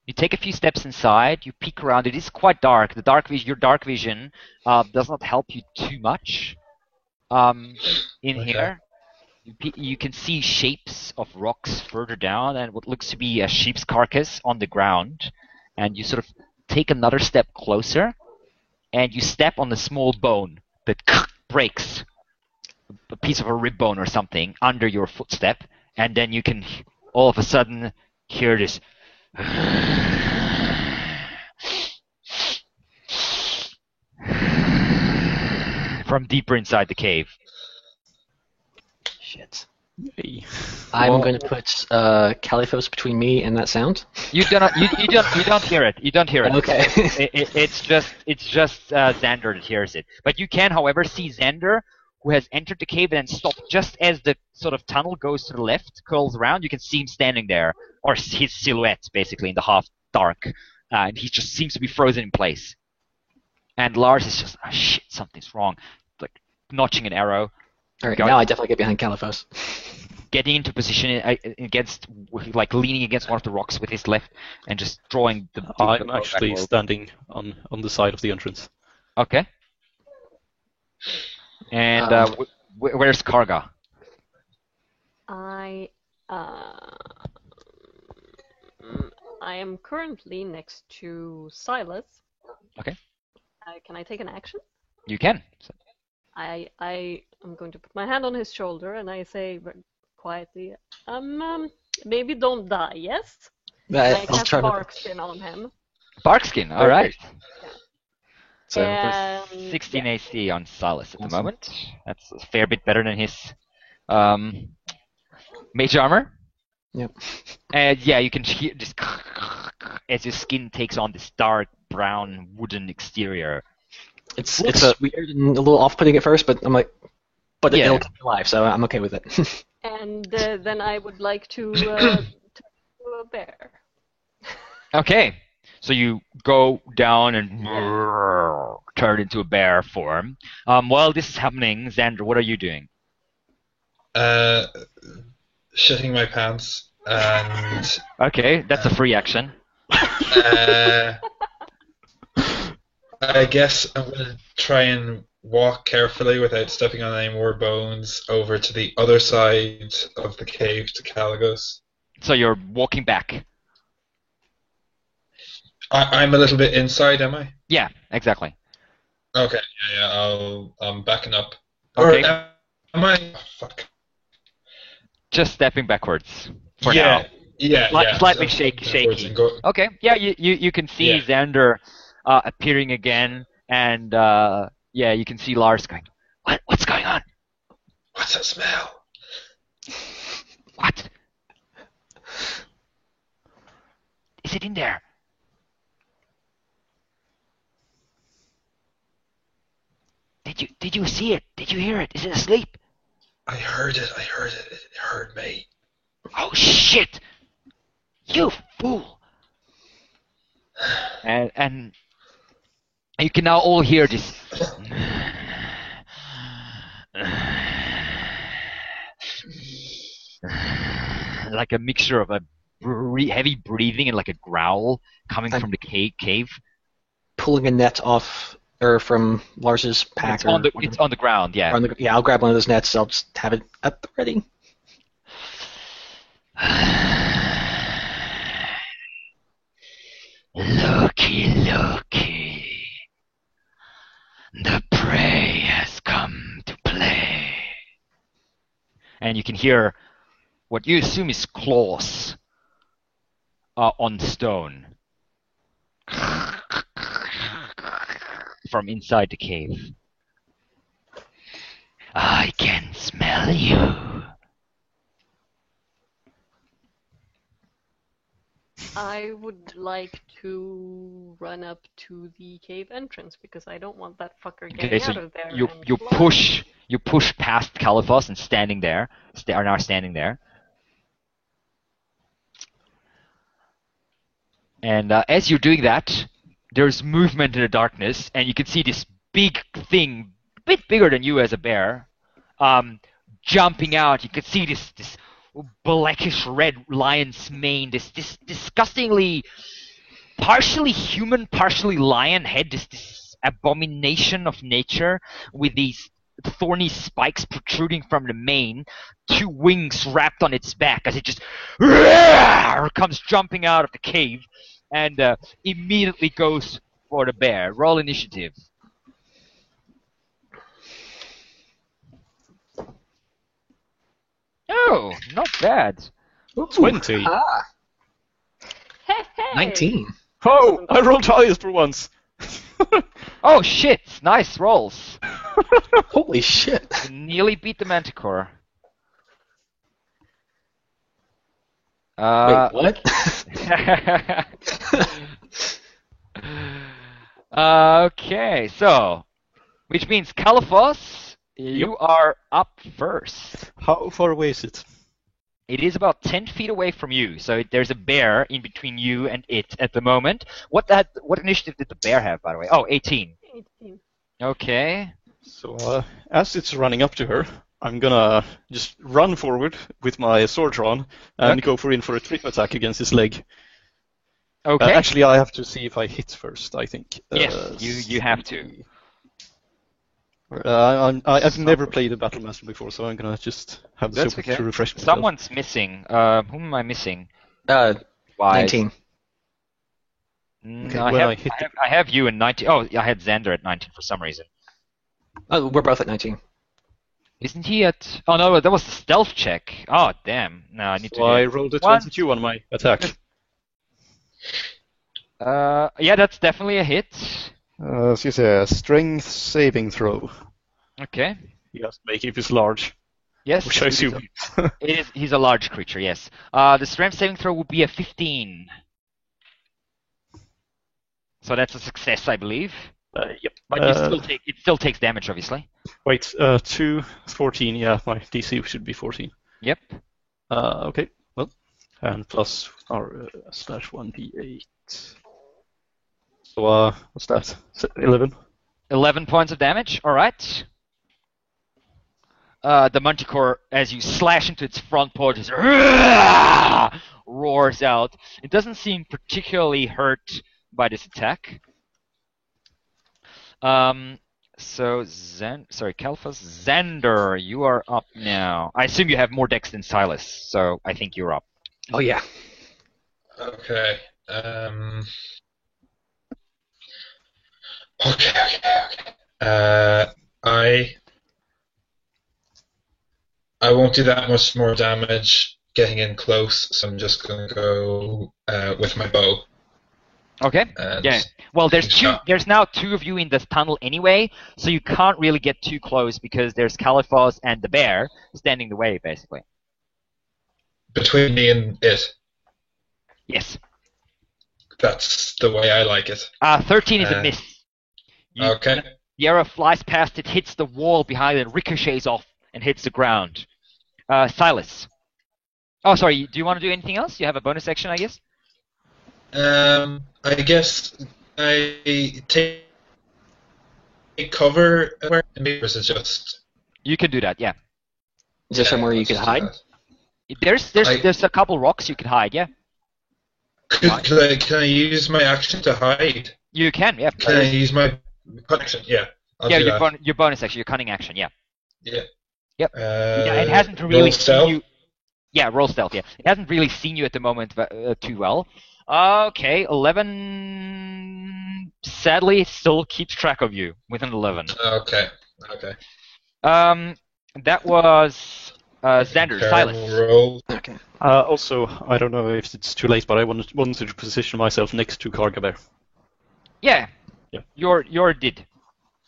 You take a few steps inside. You peek around. It is quite dark. Your dark vision does not help you too much. In Okay. here, you can see shapes of rocks further down, and what looks to be a sheep's carcass on the ground. And you sort of take another step closer, and you step on a small bone that breaks, a piece of a rib bone or something, under your footstep, and then you can all of a sudden hear this from deeper inside the cave. Shit. Hey. I'm Well- going to put Califos between me and that sound. You don't hear it. You don't hear it. Okay. It's just Xander that hears it. But you can, however, see Xander, who has entered the cave and then stopped just as the sort of tunnel goes to the left, curls around. You can see him standing there, or his silhouette, basically, in the half dark. And he just seems to be frozen in place. And Lars is just, oh, shit, something's wrong. Like, notching an arrow, All right, Got now it. I definitely get behind Califos. getting into position against, like, leaning against one of the rocks with his left, and just drawing the I'm bow actually backward. standing on the side of the entrance. Okay. And where's Karga? I am currently next to Silas. Okay. Can I take an action? You can. I am going to put my hand on his shoulder and I say, quietly. Maybe don't die, yes? I I'll cast try to. Barkskin on him. Barkskin, all right. So And 16 AC on Silas at the moment. That's a fair bit better than his mage armor. Yep. And yeah, you can hear this as your skin takes on this dark brown wooden exterior. it's weird and a little off-putting at first, but I'm like, it'll keep me alive, so I'm okay with it. and then I would like to turn into a bear. Okay, so you go down and turn into a bear form. While this is happening, Xander, what are you doing? Shitting my pants and Okay, that's a free action. I guess I'm gonna try and walk carefully without stepping on any more bones over to the other side of the cave to Caligos. So you're walking back. I'm a little bit inside, am I? Yeah, exactly. Okay, yeah, I'm backing up. Okay. Or am I? Oh, fuck. Just stepping backwards for Yeah, now. yeah. Slightly So backwards shaky. and go- Okay, yeah, you can see Yeah. Xander appearing again, and yeah, you can see Lars going, What's going on? What's that smell? What? Is it in there? Did you see it? Did you hear it? Is it asleep? I heard it. It heard me. Oh shit! You fool! And you can now all hear this. Like a mixture of a heavy breathing and like a growl coming from the cave. Pulling a net off or from Lars's pack. It's on the ground, yeah. Yeah, I'll grab one of those nets. I'll just have it at the ready. Looky. The prey has come to play. And you can hear what you assume is claws on stone from inside the cave. I can smell you. I would like to run up to the cave entrance because I don't want that fucker getting Okay, so out of there. you and push past Caliphos and standing there. Are now standing there. And as you're doing that, there's movement in the darkness, and you can see this big thing, a bit bigger than you as a bear, jumping out. You can see this blackish red lion's mane, this disgustingly partially human, partially lion head, this abomination of nature with these thorny spikes protruding from the mane, two wings wrapped on its back as it just comes jumping out of the cave and immediately goes for the bear. Roll initiative. Oh, not bad. 20. Hey, hey! 19. Oh, I rolled highest for once. Oh shit! Nice rolls. Holy shit. You nearly beat the Manticore. Wait, what? Okay, so which means Caliphos, you are up first. How far away is it? It is about 10 feet away from you, so there's a bear in between you and it at the moment. What initiative did the bear have, by the way? Oh, 18. 18. Okay. So, as it's running up to her, I'm gonna just run forward with my sword drawn and go in for a trip attack against his leg. Okay. Actually, I have to see if I hit first, I think. Yes, you have to. I've never played a Battle Master before, so I'm gonna just have the That's super okay. to refresh myself. Someone's missing. Whom am I missing? Uh, Wise. 19. Okay, I have you in 19. Oh, I had Xander at 19 for some reason. Oh, we're both at 19. Isn't he at? Oh no, that was the stealth check. Oh damn! No, I need to So I do rolled a one. 22 on my attack. Yeah, that's definitely a hit. So you say a strength saving throw. Okay. He has to make if he's large, Yes. which I assume. It is. He's a large creature. Yes. The strength saving throw would be a 15. So that's a success, I believe. Yep. But it still takes damage, obviously. Wait, 2, 14. Yeah, my DC should be 14. Yep. Okay. Well, and plus our slash 1d8. So what's that? 11. 11 points of damage. All right. The Manticore, as you slash into its front paw, just roars out. It doesn't seem particularly hurt by this attack. So Kalphas, Xander, you are up now. I assume you have more dex than Silas, so I think you're up. Oh yeah. Okay. Okay. I won't do that much more damage getting in close, so I'm just going to go with my bow. Okay. And Yeah. Well, there's shot. There's now two of you in this tunnel anyway, so you can't really get too close because there's Kalphas and the bear standing the way, basically. Between me and it. Yes. That's the way I like it. 13 is a miss. Okay. The arrow flies past it, hits the wall behind it, ricochets off, and hits the ground. Silas. Oh, sorry. Do you want to do anything else? You have a bonus action, I guess? I guess I take cover anywhere, or is it just... You can do that, yeah. Is there somewhere you let's could just do hide? that. There's a couple rocks you could hide, yeah. Can I use my action to hide? You can, yeah. Can I use my action? Yeah, I'll Yeah, do that. your bonus action, your cunning action, yeah. Yeah. Yep. Yeah, it hasn't really roll seen stealth? you. Yeah, roll stealth. Yeah, it hasn't really seen you at the moment too well. Okay, 11. Sadly, it still keeps track of you with an 11. Okay. That was Xander. Silas. Roll. Okay. Also, I don't know if it's too late, but I wanted to position myself next to Kargabear. Yeah. Yeah. Your did.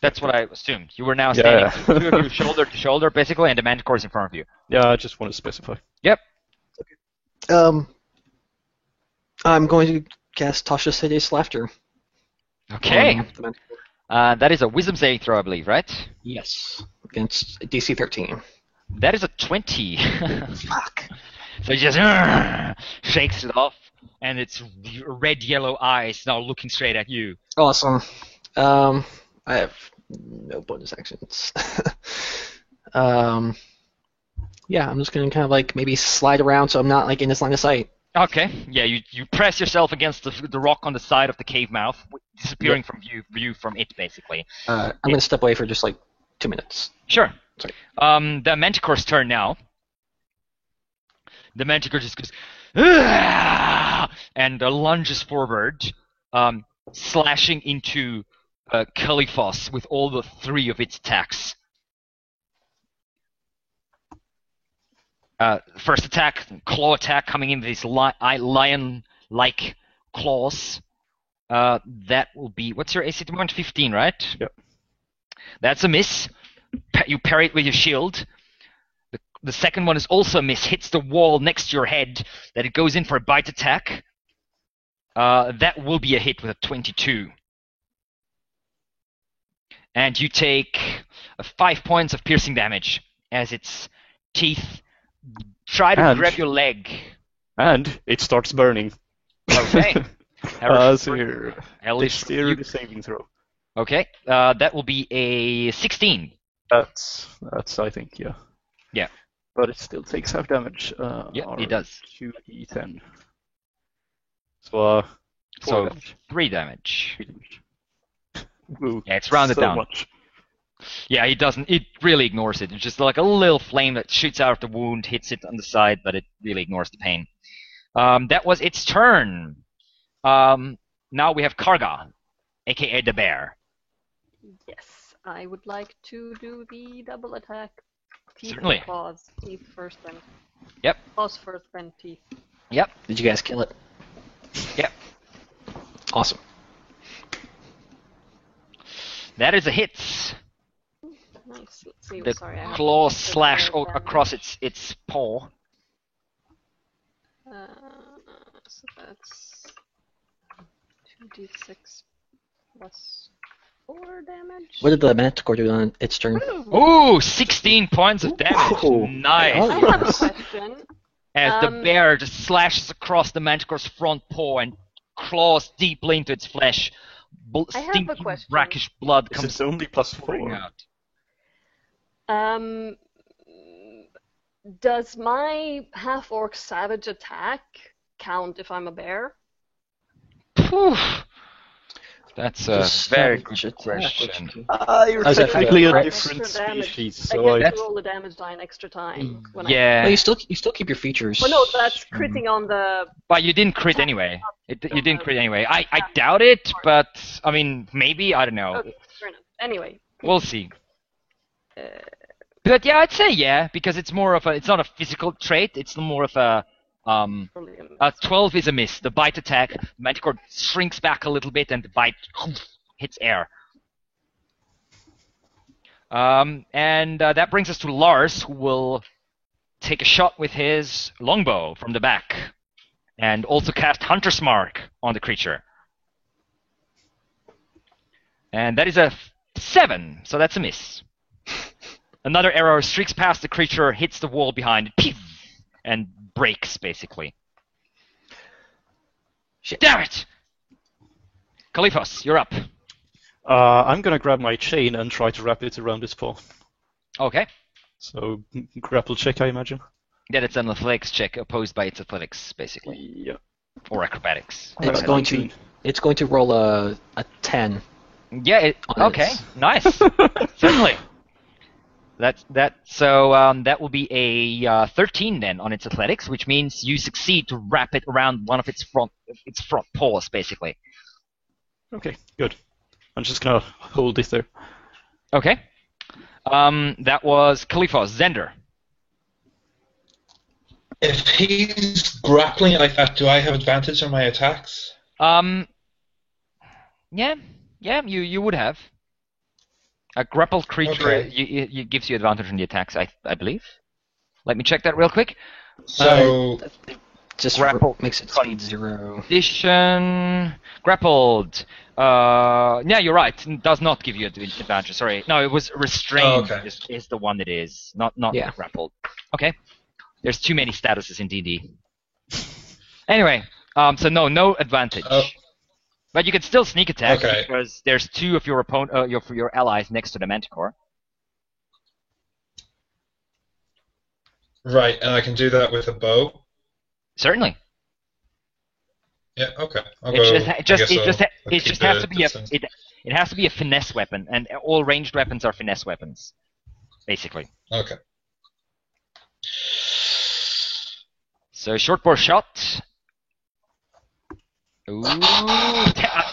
That's what I assumed. You were now standing Yeah. two of you shoulder to shoulder, basically, and the Manticore is in front of you. Yeah, I just want to specify. Yep. I'm going to cast Tasha's Hideous Laughter. Okay. on the Manticore. That is a wisdom saving throw, I believe, right? Yes. Against DC 13. That is a 20. Fuck. So he just shakes it off, and its red-yellow eyes now looking straight at you. Awesome. I have no bonus actions. Yeah, I'm just gonna kind of like maybe slide around so I'm not like in this line of sight. Okay, yeah, you press yourself against the rock on the side of the cave mouth, disappearing from view from it, basically. I'm gonna step away for just like 2 minutes. Sure. Sorry. The Manticore's turn now. The Manticore just goes, "Ah!" and lunges forward, slashing into Kalphas with all the three of its attacks. First attack, claw attack, coming in with these lion-like claws. That will be, what's your AC at the moment? 15, right? Yep. That's a miss. You parry it with your shield. The second one is also a miss. Hits the wall next to your head. That it goes in for a bite attack. That will be a hit with a 22. And you take 5 points of piercing damage as its teeth try to grab your leg. And it starts burning. Okay. So here, dexterity saving throw. Okay, that will be a 16. That's I think, yeah. Yeah. But it still takes half damage. Yeah, it does. 2d10. So, 4 damage. 3 damage. 3 damage. Ooh, Yeah, it's rounded so down. Much. Yeah, it really ignores it. It's just like a little flame that shoots out of the wound, hits it on the side, but it really ignores the pain. That was its turn. Now we have Karga, aka the bear. Yes, I would like to do the double attack Teeth Certainly. and claws. Teeth first, then. Yep. Claws first, then teeth. Yep. Did you guys kill it? Yep. Awesome. That is a hit. Nice. Let's see. The Sorry, I have claws to slash roll damage. across its paw. So that's 2d6 plus 4 damage. What did the Manticore do on its turn? Ooh, 16 points of damage. Ooh. Nice. Oh. I have a question. As the bear just slashes across the Manticore's front paw and claws deeply into its flesh. I have a Stinky, question. brackish blood Is comes it only plus pouring 4? out. Does my half-orc savage attack count if I'm a bear? Phew. That's a Just very savage good attack, question. which- You're Oh, is that technically a like different extra damage? species, I so get I... to roll the damage die an extra time. When Yeah, Well, you still keep your features. Oh no, that's critting on the. but you didn't crit anyway. You didn't crit anyway. I doubt it, but I mean, maybe, I don't know. Okay, fair enough. Anyway. We'll see. But yeah, I'd say yeah, because it's more of it's not a physical trait, it's more of a 12 is a miss. The bite attack, Manticore shrinks back a little bit and the bite hits air. And that brings us to Lars, who will take a shot with his longbow from the back, and also cast Hunter's Mark on the creature. And that is a 7, so that's a miss. Another arrow streaks past the creature, hits the wall behind it, and breaks, basically. Shit. Damn it! Kalifos, you're up. I'm gonna grab my chain and try to wrap it around its paw. Okay. So, grapple check, I imagine? Then it's an athletics check opposed by its athletics, basically. Yeah. Or acrobatics. It's going to roll a 10. Yeah, okay. Nice. Certainly. That will be a 13 then on its athletics, which means you succeed to wrap it around one of its front paws, basically. Okay, good. I'm just gonna hold it there. Okay. That was Kalifos. Zender. If he's grappling like that, do I have advantage on my attacks? Yeah, you would have. A grappled creature Okay. gives you advantage on the attacks, I believe. Let me check that real quick. So, Just Grapple. makes it speed 0. Addition. Grappled. Yeah, you're right. It does not give you advantage. Sorry. No, it was restrained. Oh, okay. Is the one that is. Not Yeah. grappled. Okay. There's too many statuses in D&D. Anyway, so no advantage. Oh. But you can still sneak attack Okay. because there's two of your your allies next to the Manticore. right, and I can do that with a bow. Certainly. Yeah, okay. I'll It go. just I guess I'll it keep just has the to be a distance. it has to be a finesse weapon, and all ranged weapons are finesse weapons, basically. Okay. So short bow shot. Ooh,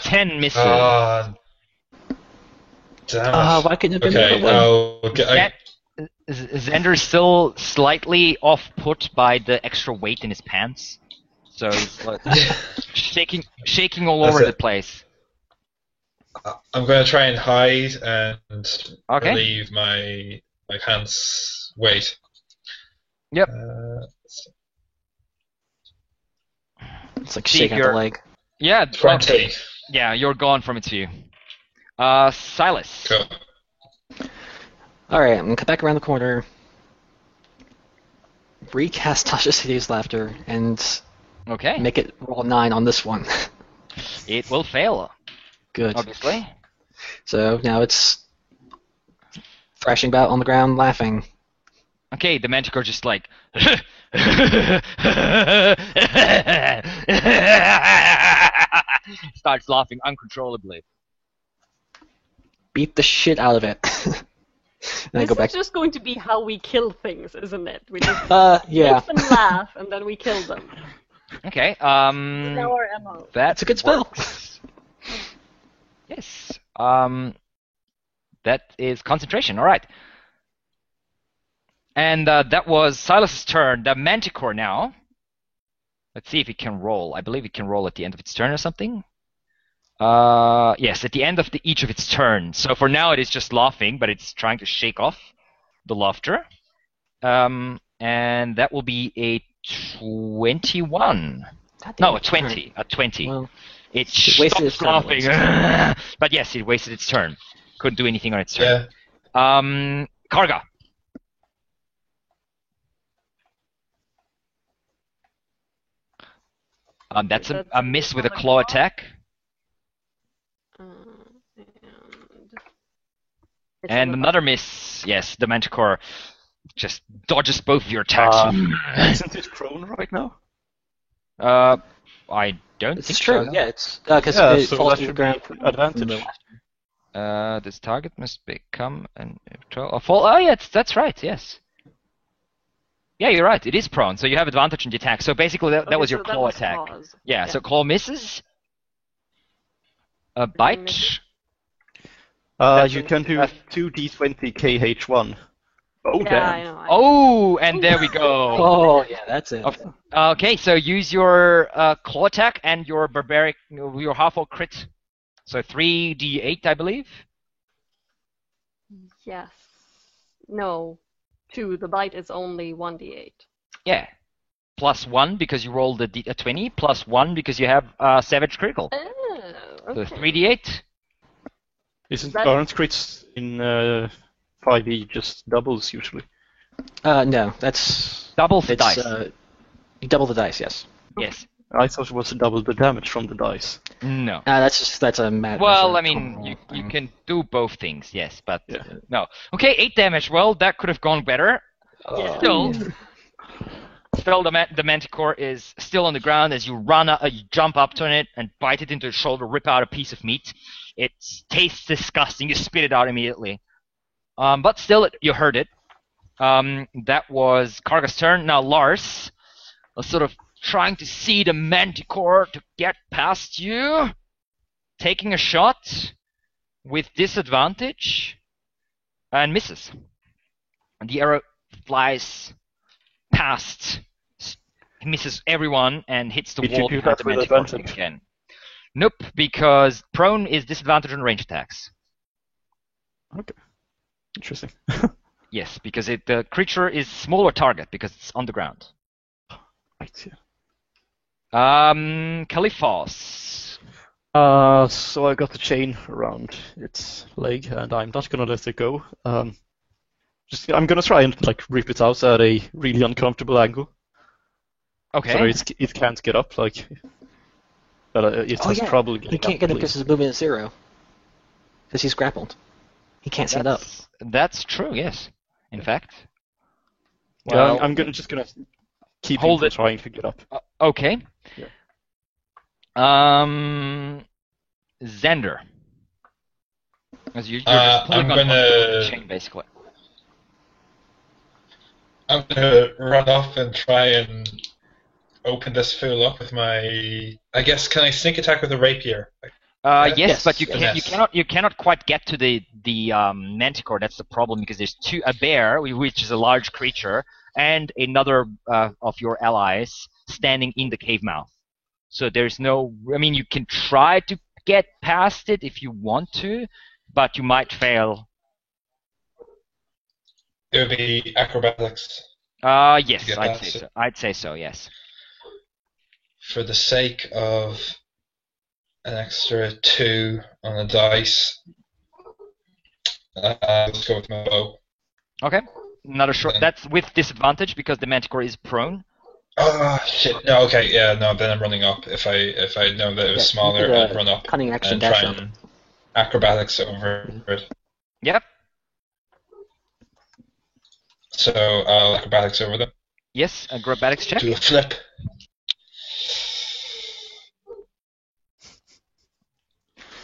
10 misses. Damn it. Why couldn't it have been Okay, the other one? I'll get. Zender's still slightly off-put by the extra weight in his pants, so he's like shaking all That's over it. the place. I'm going to try and hide and Okay. relieve my pants weight. Yep. It's like See, shaking out you're- the leg. Yeah. 20. Okay. Yeah, you're gone from its view. Silas. Cool. Alright, I'm gonna cut back around the corner. Recast Tasha's Hideous Laughter and Okay. make it roll 9 on this one. It will fail, Good. obviously. So now it's thrashing about on the ground, laughing. Okay, the Manticore just like starts laughing uncontrollably. Beat the shit out of it. And I This go back. is just going to be how we kill things, isn't it? We just Yeah. make them laugh and then we kill them. Okay. Now our MO. That's a good spell. Yes. That is concentration. All right. And that was Silas's turn. The Manticore now. Let's see if it can roll. I believe it can roll at the end of its turn or something. Yes, at the end of each of its turns. So for now it is just laughing, but it's trying to shake off the laughter. And that will be a 21. No, a 20. A 20. Well, it wasted its stopped turn laughing. But yes, it wasted its turn. Couldn't do anything on its turn. Yeah. Karga. That's a miss with a claw attack. And another miss. Yes, the Manticore just dodges both of your attacks. Isn't it prone right now? I don't think true. so. Yeah, it's because it so falls that to the should ground. be advantage. This target must become an fall. Oh, yeah, that's right. Yes. Yeah, you're right. It is prone, so you have advantage in the attack. So basically, that was your claw attack. Yeah, so claw misses. A bite. You can do 2d20 KH1. Oh, Yeah, damn. I know. Oh, and there we go. Oh, yeah, that's it. Okay, so use your claw attack and your barbaric, your half-orc crit. So 3d8, I believe. Yes. No. 2. The bite is only 1d8. Yeah. Plus 1 because you rolled a 20, plus 1 because you have Savage Critical. Oh, So okay. 3d8. Isn't That- current crits in 5e just doubles usually? No, that's Doubles the it's dice. you double the dice. Yes. Yes. I thought it was double the damage from the dice. No. That's a mad. Well, I mean, you can do both things, yes, but Yeah. no. Okay, 8 damage. Well, that could have gone better. Still, the Manticore is still on the ground as you you jump up to it and bite it into the shoulder, rip out a piece of meat. It tastes disgusting. You spit it out immediately. But still, you heard it. That was Karga's turn. Now Lars was sort of trying to see the Manticore to get past you, taking a shot with disadvantage, and misses. And the arrow flies past, misses everyone, and hits the Did you wall do behind that the with Manticore advantage? again. Nope, because prone is disadvantage on range attacks. Okay. Interesting. Yes, because the creature is smaller target because it's on the ground. Right, yeah. Califos. So I got the chain around its leg, and I'm not gonna let it go. I'm gonna try and rip it out at a really uncomfortable angle, Okay. so it can't get up. It has trouble getting He can't up, get up please. because his movement is 0. Because he's grappled. He can't stand up. That's true, yes. In fact. Yeah, Well, I'm just gonna keep hold him it. from trying to get up. Okay. Yeah. Xander. As you're just I'm pulling on the chain, basically. I'm gonna run off and try and open this fool up with my. I guess can I sneak attack with a rapier? Yes, but you yes. cannot quite get to the Manticore. That's the problem because there's a bear, which is a large creature, and another of your allies standing in the cave mouth. So there's no. I mean, you can try to get past it if you want to, but you might fail. It would be acrobatics Yes, get I'd past say it. so. I'd say so. Yes. for the sake of an extra 2 on a dice. Let's go with my bow. Okay. Another short. Then- That's with disadvantage because the Manticore is prone. Oh shit! No, okay, yeah, no. Then I'm running up. If I know that it was smaller, I'd run up Cunning action and dash try up. and acrobatics over it. Yep. So I'll acrobatics over them. Yes. Acrobatics check. Do a flip.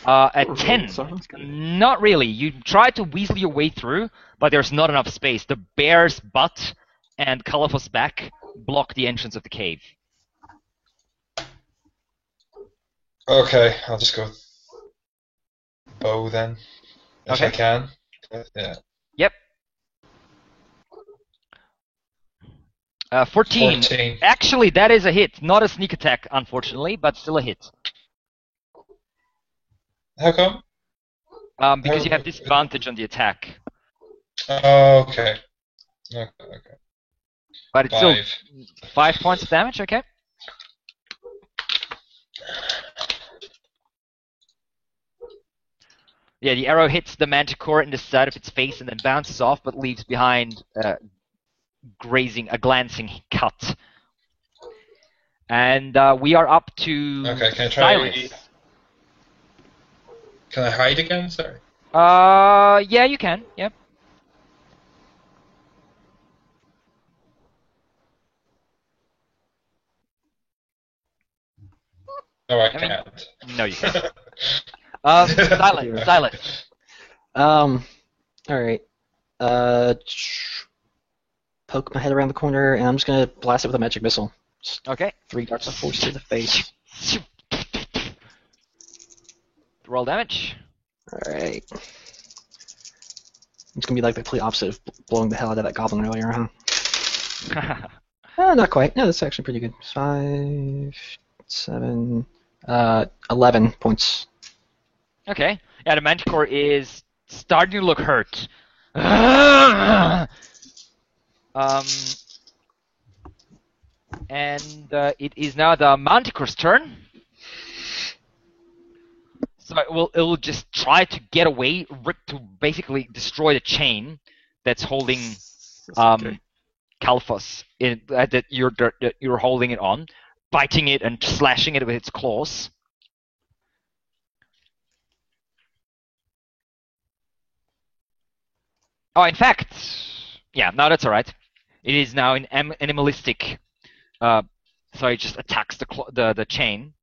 At 10. Sounds good. Not really. You try to weasel your way through, but there's not enough space. The bear's butt and Califos' back block the entrance of the cave. Okay, I'll just go with bow then, if Okay. I can. Yeah. Yep. 14. 14. Actually, that is a hit. Not a sneak attack, unfortunately, but still a hit. How come? Because you have disadvantage on the attack. Oh, okay. Okay. But it's 5. still 5 points of damage, okay? Yeah, the arrow hits the manticore in the side of its face and then bounces off, but leaves behind a glancing cut. And we are up to Okay, can I try? Silas. Can I hide again? Sorry. Yeah, you can. Yep. No, I mean- can't. No, you can't. Silas. Alright. Poke my head around the corner, and I'm just gonna blast it with a magic missile. Just Okay. 3 darts of force to the face. Roll damage. Alright. It's gonna be like the complete opposite of blowing the hell out of that goblin earlier, huh? Not quite. No, that's actually pretty good. 5, 7, 11 points. Okay. Yeah, the manticore is starting to look hurt. And it is now the manticore's turn. So it will just try to get away, to basically destroy the chain that's holding Kalphos that you're holding it on, biting it and slashing it with its claws. Oh, in fact, yeah, no, that's all right. It is now in animalistic, so it just attacks the chain.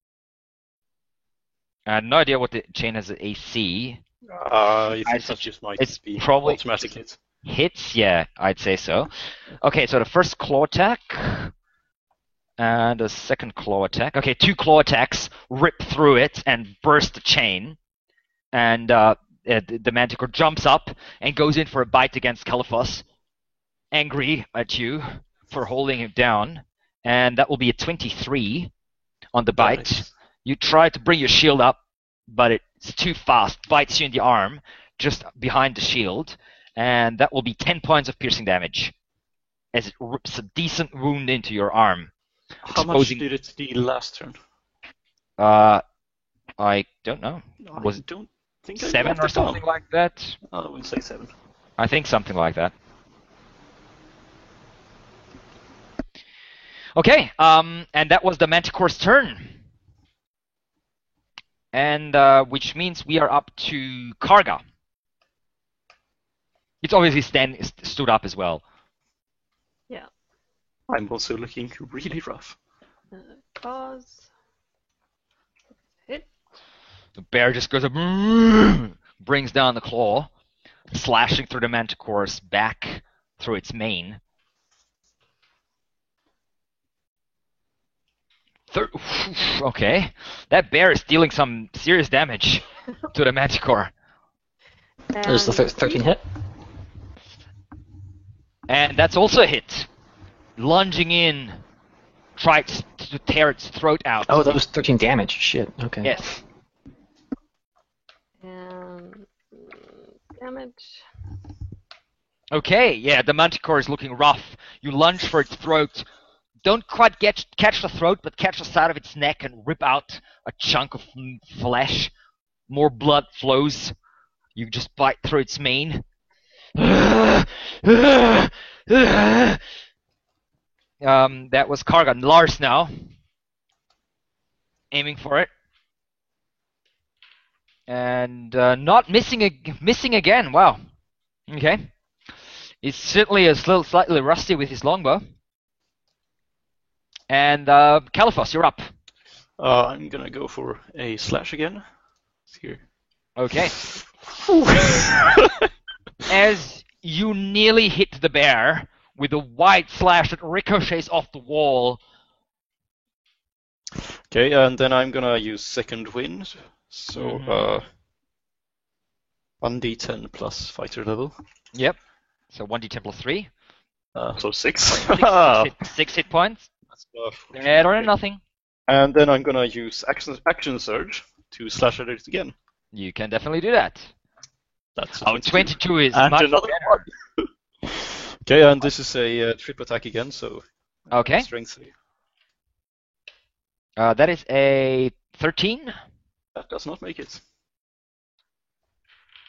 I had no idea what the chain has at AC. I think that just might it's be probably- automatic hit. Hits, yeah, I'd say so. Okay, so the first claw attack and the second claw attack. Okay, 2 claw attacks rip through it and burst the chain, and the manticore jumps up and goes in for a bite against Kalphos, angry at you for holding him down, and that will be a 23 on the bite. Nice. You try to bring your shield up, but it's too fast. Bites you in the arm, just behind the shield, and that will be 10 points of piercing damage, as it rips a decent wound into your arm. How much Exposing- did it deal last turn? I don't know. Was I it don't think I 7 wrote or it down. something like that? I would say 7. I think something like that. Okay, and that was the Manticore's turn. And which means we are up to Karga. It's obviously stood up as well. Yeah. I'm also looking really rough. Cause. Hit. The bear just goes up, brings down the claw, slashing through the Manticore's back through its mane. Okay, that bear is dealing some serious damage to the Manticore. There's the 13 hit. And that's also a hit. Lunging in, tries to tear its throat out. Oh, that was 13 damage. Shit. Okay. Yes. And damage. Okay, yeah, the Manticore is looking rough. You lunge for its throat. Don't quite catch the throat, but catch the side of its neck and rip out a chunk of flesh. More blood flows. You just bite through its mane. That was Karga. Lars now. Aiming for it. And not missing again. Wow. Okay. He's certainly slightly rusty with his longbow. And Kalphos, you're up. I'm gonna go for a slash again. Here. Okay. As you nearly hit the bear with a wide slash that ricochets off the wall. Okay, and then I'm gonna use second wind. So 1d10 plus fighter level. Yep. So 1d10 plus 3. So 6. Six hit points. That's enough. Better than nothing. And then I'm gonna use action surge to slash at it again. You can definitely do that. That's a 22 is and much another better. one. Okay, and this is a triple attack again, so Okay. strength 3. That is a 13. That does not make it.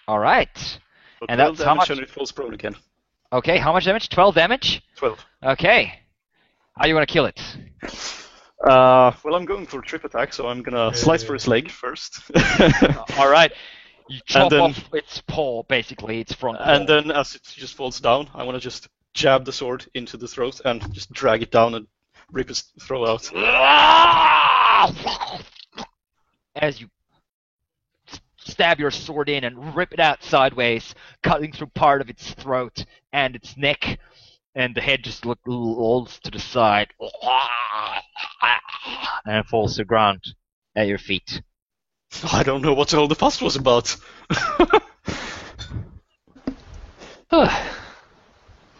All right. So And 12 that's how damage much? and it falls prone again. Okay, how much damage? 12 damage? 12. Okay. How do you want to kill it? Well, I'm going for trip attack, so I'm gonna slice for his leg first. All right. You chop then- off its paw, basically, its front paw. And then as it just falls down, I want to just jab the sword into the throat and just drag it down and rip his throat out. As you stab your sword in and rip it out sideways, cutting through part of its throat and its neck, and the head just lolls to the side, and it falls to the ground at your feet. I don't know what all the fuss was about.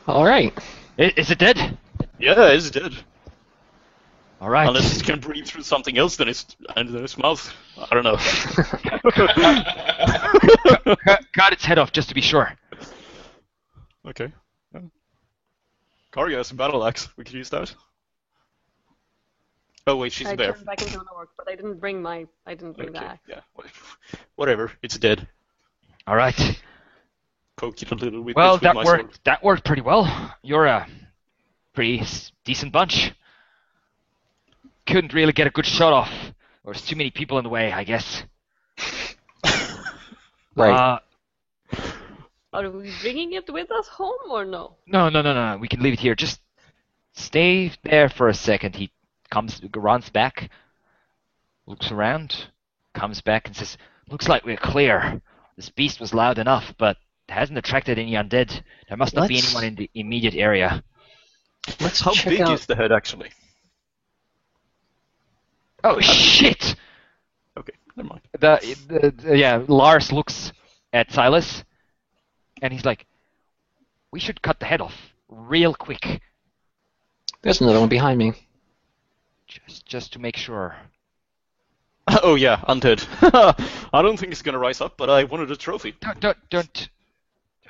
All right. Is it dead? Yeah, it's dead. All right. Unless it can breathe through something else than its mouth. I don't know. Cut its head off just to be sure. Okay. Yeah. Karya has a battle axe. We could use that. Oh wait, she's I a bear. turned back into an orc, but I didn't bring my. I didn't bring Okay, that. yeah. Whatever. It's dead. All right. Poke it a little bit Well, with that my worked. sword. That worked pretty well. You're a pretty decent bunch. Couldn't really get a good shot off. There's too many people in the way, I guess. Right. Are we bringing it with us home or no? No. We can leave it here. Just stay there for a second. He runs back, looks around, comes back and says, "Looks like we're clear. This beast was loud enough, but hasn't attracted any undead. There must not be Let's- anyone in the immediate area." Let's How check big out. is the head actually? Oh shit! Okay, never mind. Yeah, Lars looks at Silas, and he's like, "We should cut the head off real quick, There's another one behind me. just to make sure." Oh yeah, undead. I don't think it's gonna rise up, but I wanted a trophy. Don't.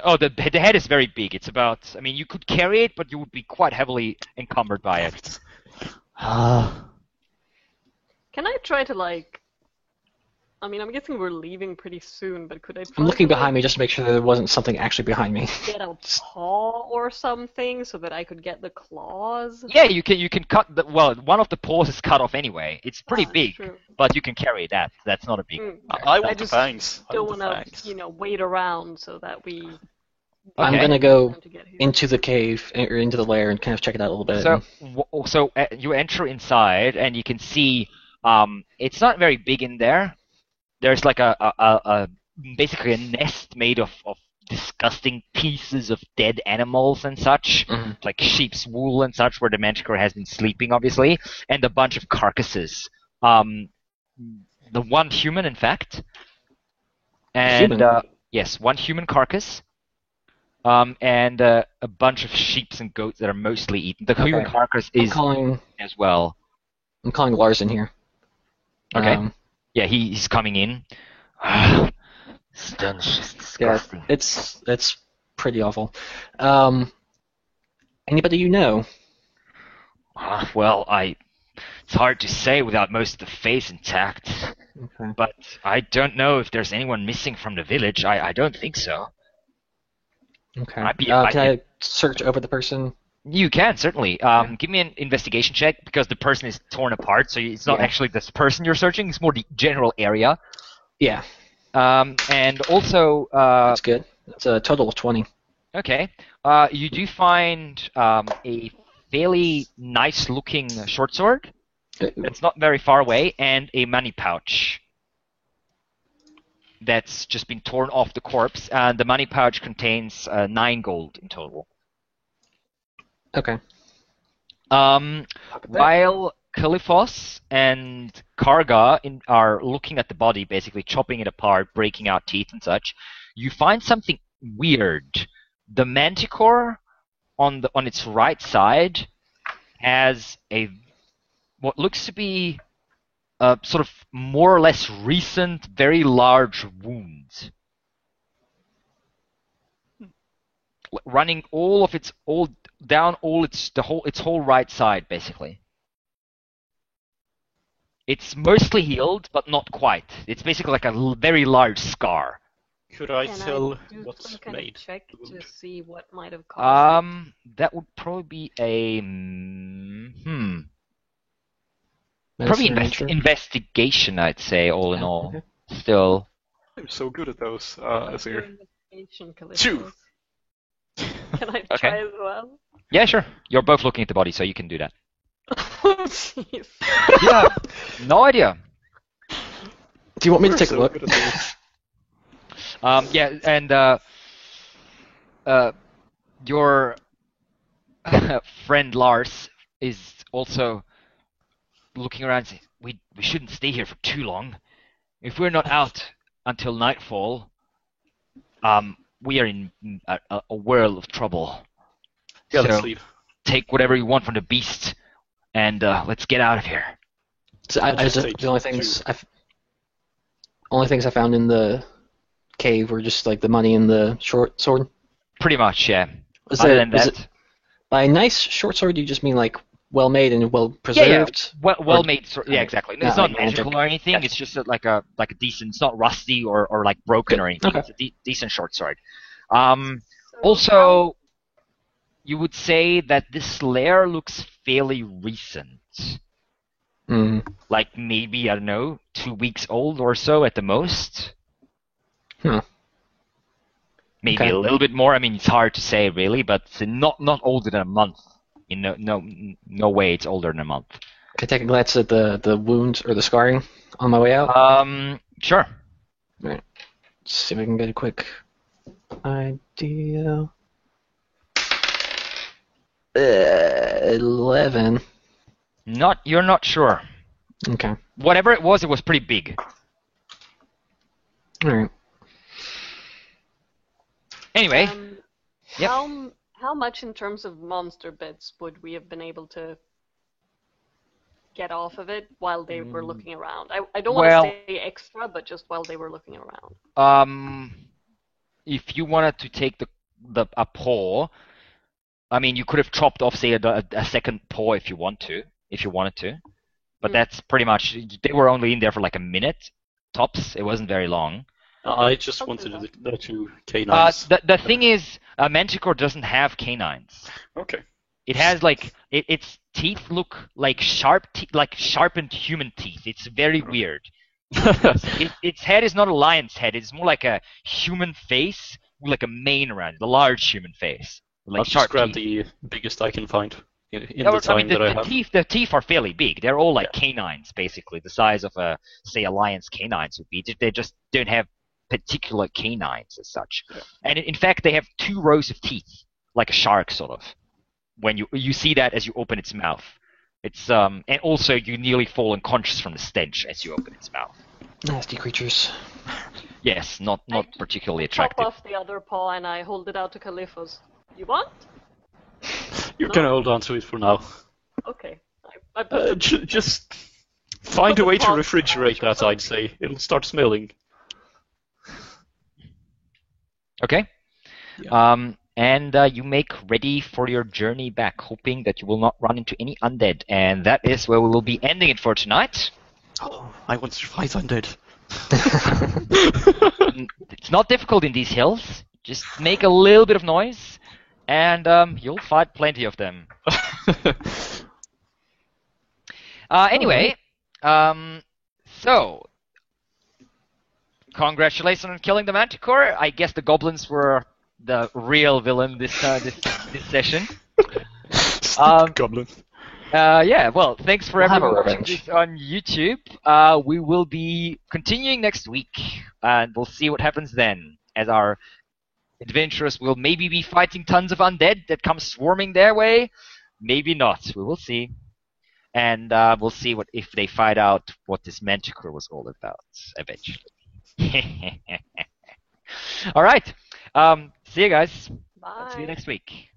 Oh, the head is very big. It's about. I mean, you could carry it, but you would be quite heavily encumbered by it. Can I try to like? I mean, I'm guessing we're leaving pretty soon, but could I try I'm looking to, behind me just to make sure there wasn't something actually behind me. get a paw or something so that I could get the claws? Yeah, you can cut the. Well, one of the paws is cut off anyway. It's pretty Ah, big, true. but you can carry that. That's not a big. Mm. I want the just fangs. I Don't want the want fangs. to, wait around so that we. I'm Okay. gonna go to get here. into the cave or into the lair and kind of check it out a little bit. So you enter inside, and you can see it's not very big in there. There's like a basically a nest made of disgusting pieces of dead animals and such, Mhm. like sheep's wool and such, where the Manticore has been sleeping, obviously, and a bunch of carcasses. The one human, in fact, and Human? yes, one human carcass. And a bunch of sheep and goats that are mostly eaten. The human Okay. carcass I'm is calling as well. Lars in here. Okay. Yeah, he's coming in. Stench is Yeah, disgusting. it's pretty awful. Anybody you know? Well, it's hard to say without most of the face intact. Okay. But I don't know if there's anyone missing from the village. I don't think so. Okay. Might be- Can might be- I search over the person? You can, certainly. Give me an investigation check, because the person is torn apart, so it's not Yeah. actually this person you're searching, it's more the general area. Yeah, And also, that's good. That's a total of 20. okay, you do find a fairly nice-looking short sword. It's not very far away, and a money pouch that's just been torn off the corpse, and the money pouch contains 9 gold in total. Okay. While Kalifos and Karga are looking at the body, basically chopping it apart, breaking out teeth and such, you find something weird. The Manticore on its right side has what looks to be a sort of more or less recent, very large wound, running its whole right side basically. It's mostly healed, but not quite. It's basically like a very large scar. Could I Can tell I do what's some kind made? of check the to wound? see what might have caused it? That would probably be a Medicine probably or nature? investigation, I'd say, all in Yeah, all. okay. Still, I'm so good at those, What's your Azir. investigation, Two. Calypso? Can I Okay. try as well? yeah, sure. You're both looking at the body, so you can do that. Jeez. Yeah, no idea. Do you want me to We're take a so look? good at those. Yeah, and your friend Lars is also looking around. Saying, we shouldn't stay here for too long. If we're not out until nightfall, we are in a world of trouble. Yeah, so let's leave. take whatever you want from the beast, and let's get out of here. So I'll just take the only things I found in the cave were just like the money and the short sword. Pretty much, yeah. Is Other it- than is that, it- By nice short sword, do you just mean like well made and well yeah, yeah, preserved? well made. Yeah, exactly. It's not not like magical magic. or anything. Gotcha. It's just like a decent. It's not rusty or like broken Good. or anything. Okay. It's a decent short sword. So Also, you would say that this lair looks fairly recent. Mm. Like maybe, I don't know, 2 weeks old or so at the most. Huh. Maybe Okay. a little bit more. I mean, it's hard to say really, but it's not older than a month. No way it's older than a month. Can I take a glance at the wound or the scarring on my way out? Sure. Let's see if I can get a quick idea. 11. You're not sure. Okay. Whatever it was pretty big. All right. Anyway, yep. How much in terms of monster bits would we have been able to get off of it while they were looking around? I don't want Well- to say extra, but just while they were looking around. If you wanted to take a paw, I mean, you could have chopped off, say, a second paw if you wanted to. But that's pretty much. They were only in there for like a minute, tops. It wasn't very long. I just Okay, wanted well. the two canines. The thing is, Manticore doesn't have canines. Okay. It has like its teeth look like sharpened human teeth. It's very weird. Its head is not a lion's head. It's more like a human face with like a mane around it, a large human face with like I'll sharp just grab teeth. the biggest I can find in Yeah, the time that I have. the teeth are fairly big. They're all like canines, basically, the size of a lion's canines would be. They just don't have particular canines as such. Yeah. And in fact, they have 2 rows of teeth, like a shark, sort of. When you see that as you open its mouth, it's and also you nearly fall unconscious from the stench as you open its mouth. Nasty creatures. Yes, not particularly Chop attractive. off the other paw and I hold it out to Calyphos. You want? You No. can hold on to it for now. Okay. I put the Just find Put a the way to paw- refrigerate that, I'd say. It'll start smelling. Okay. Yeah. And you make ready for your journey back, hoping that you will not run into any undead. And that is where we will be ending it for tonight. Oh, I want to fight undead. It's not difficult in these hills. Just make a little bit of noise, and you'll find plenty of them. Anyway, so congratulations on killing the Manticore. I guess the goblins were the real villain this session. Goblin. Yeah, well, thanks for We'll have a everyone watching revenge. this on YouTube. We will be continuing next week, and we'll see what happens then, as our adventurers will maybe be fighting tons of undead that come swarming their way. Maybe not. We will see. And we'll see if they find out what this Manticore was all about, eventually. All right. See you guys. Bye. See you next week.